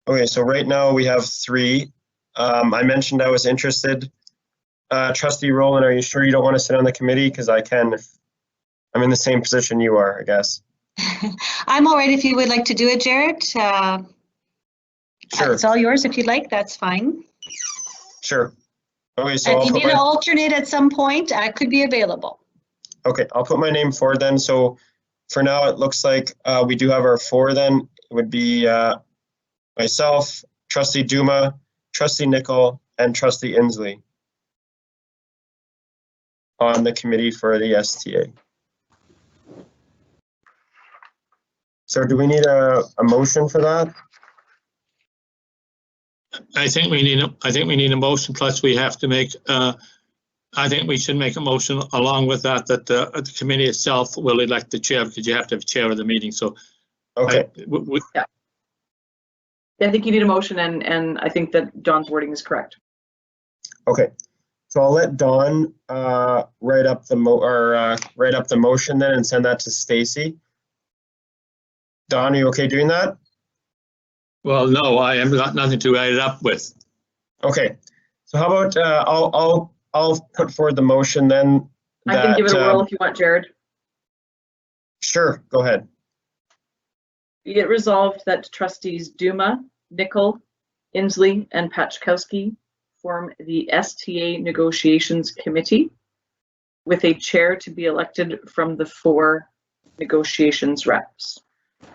Okay, so right now we have 3. I mentioned I was interested. Trustee Rowland, are you sure you don't want to sit on the committee? Because I can if I'm in the same position you are, I guess. I'm all right if you would like to do it, Jared. Sure. It's all yours if you'd like, that's fine. Sure. Okay, so If I'll you put need an my, alternate at some point, I could be available. okay, I'll put my name forward then. So for now, it looks like we do have our 4 then. It would be myself, Trustee Duma, Trustee Nickel, and Trustee Inslee on the committee for the STA. So do we need a motion for that? I think we need a motion, plus we have to make, I think we should make a motion along with that, that the committee itself will elect the chair, because you have to have a chair of the meeting, so. Okay. Yeah, I think you need a motion, and I think that Don's wording is correct. Okay. So I'll let Dawn write up the motion then and send that to Stacy. Dawn, are you okay doing that? Well, no, I have got nothing to write it up with. Okay. So how about I'll put forward the motion then. I can give it a whirl if you want, Jared. Sure, go ahead. Be it resolved that Trustees Duma, Nickel, Inslee, and Pachkowski form the STA Negotiations Committee with a chair to be elected from the 4 negotiations reps,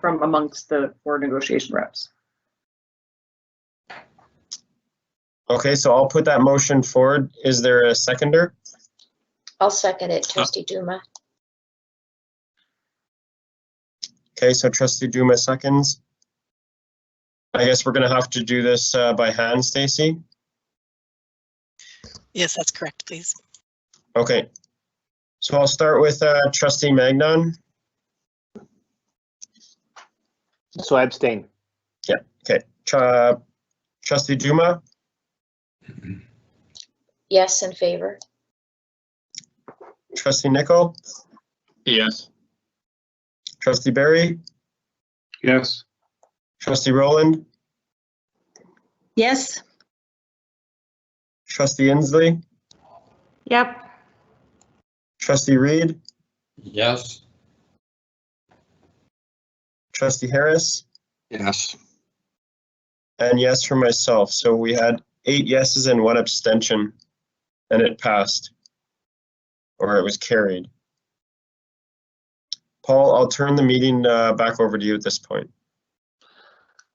from amongst the 4 negotiation reps. Okay, so I'll put that motion forward. Is there a seconder? I'll second it, Trustee Duma. Okay, so Trustee Duma seconds. I guess we're gonna have to do this by hand, Stacy? Yes, that's correct, please. Okay, so I'll start with Trustee Magnon. So I abstain. Yeah, okay. Trustee Duma, Yes, in favor. Trustee Nickel, Yes. Trustee Barry, Yes. Trustee Rowland, Yes, Trustee Inslee, Yep. Trustee Reed, Yes. Trustee Harris, Yes. and yes for myself. So we had 8 yeses and 1 abstention, and it passed, or it was carried. Paul, I'll turn the meeting back over to you at this point.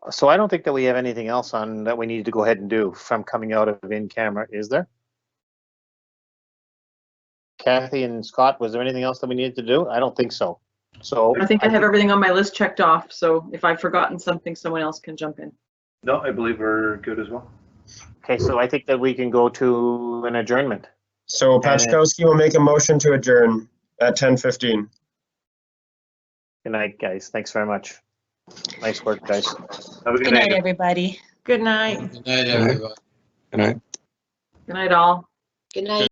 So I don't think that we have anything else on that we need to go ahead and do from coming out of in camera, is there? Kathy and Scott, was there anything else that we needed to do? I don't think so. So I think I have everything on my list checked off, so if I've forgotten something, someone else can jump in. No, I believe we're good as well. Okay, so I think that we can go to an adjournment. So Pachkowski will make a motion to adjourn at 10:15. Good night, guys. Thanks very much. Nice work, guys. Have a good night, everybody. Good night. Good night, everybody. Good night. Good night, all. Good night.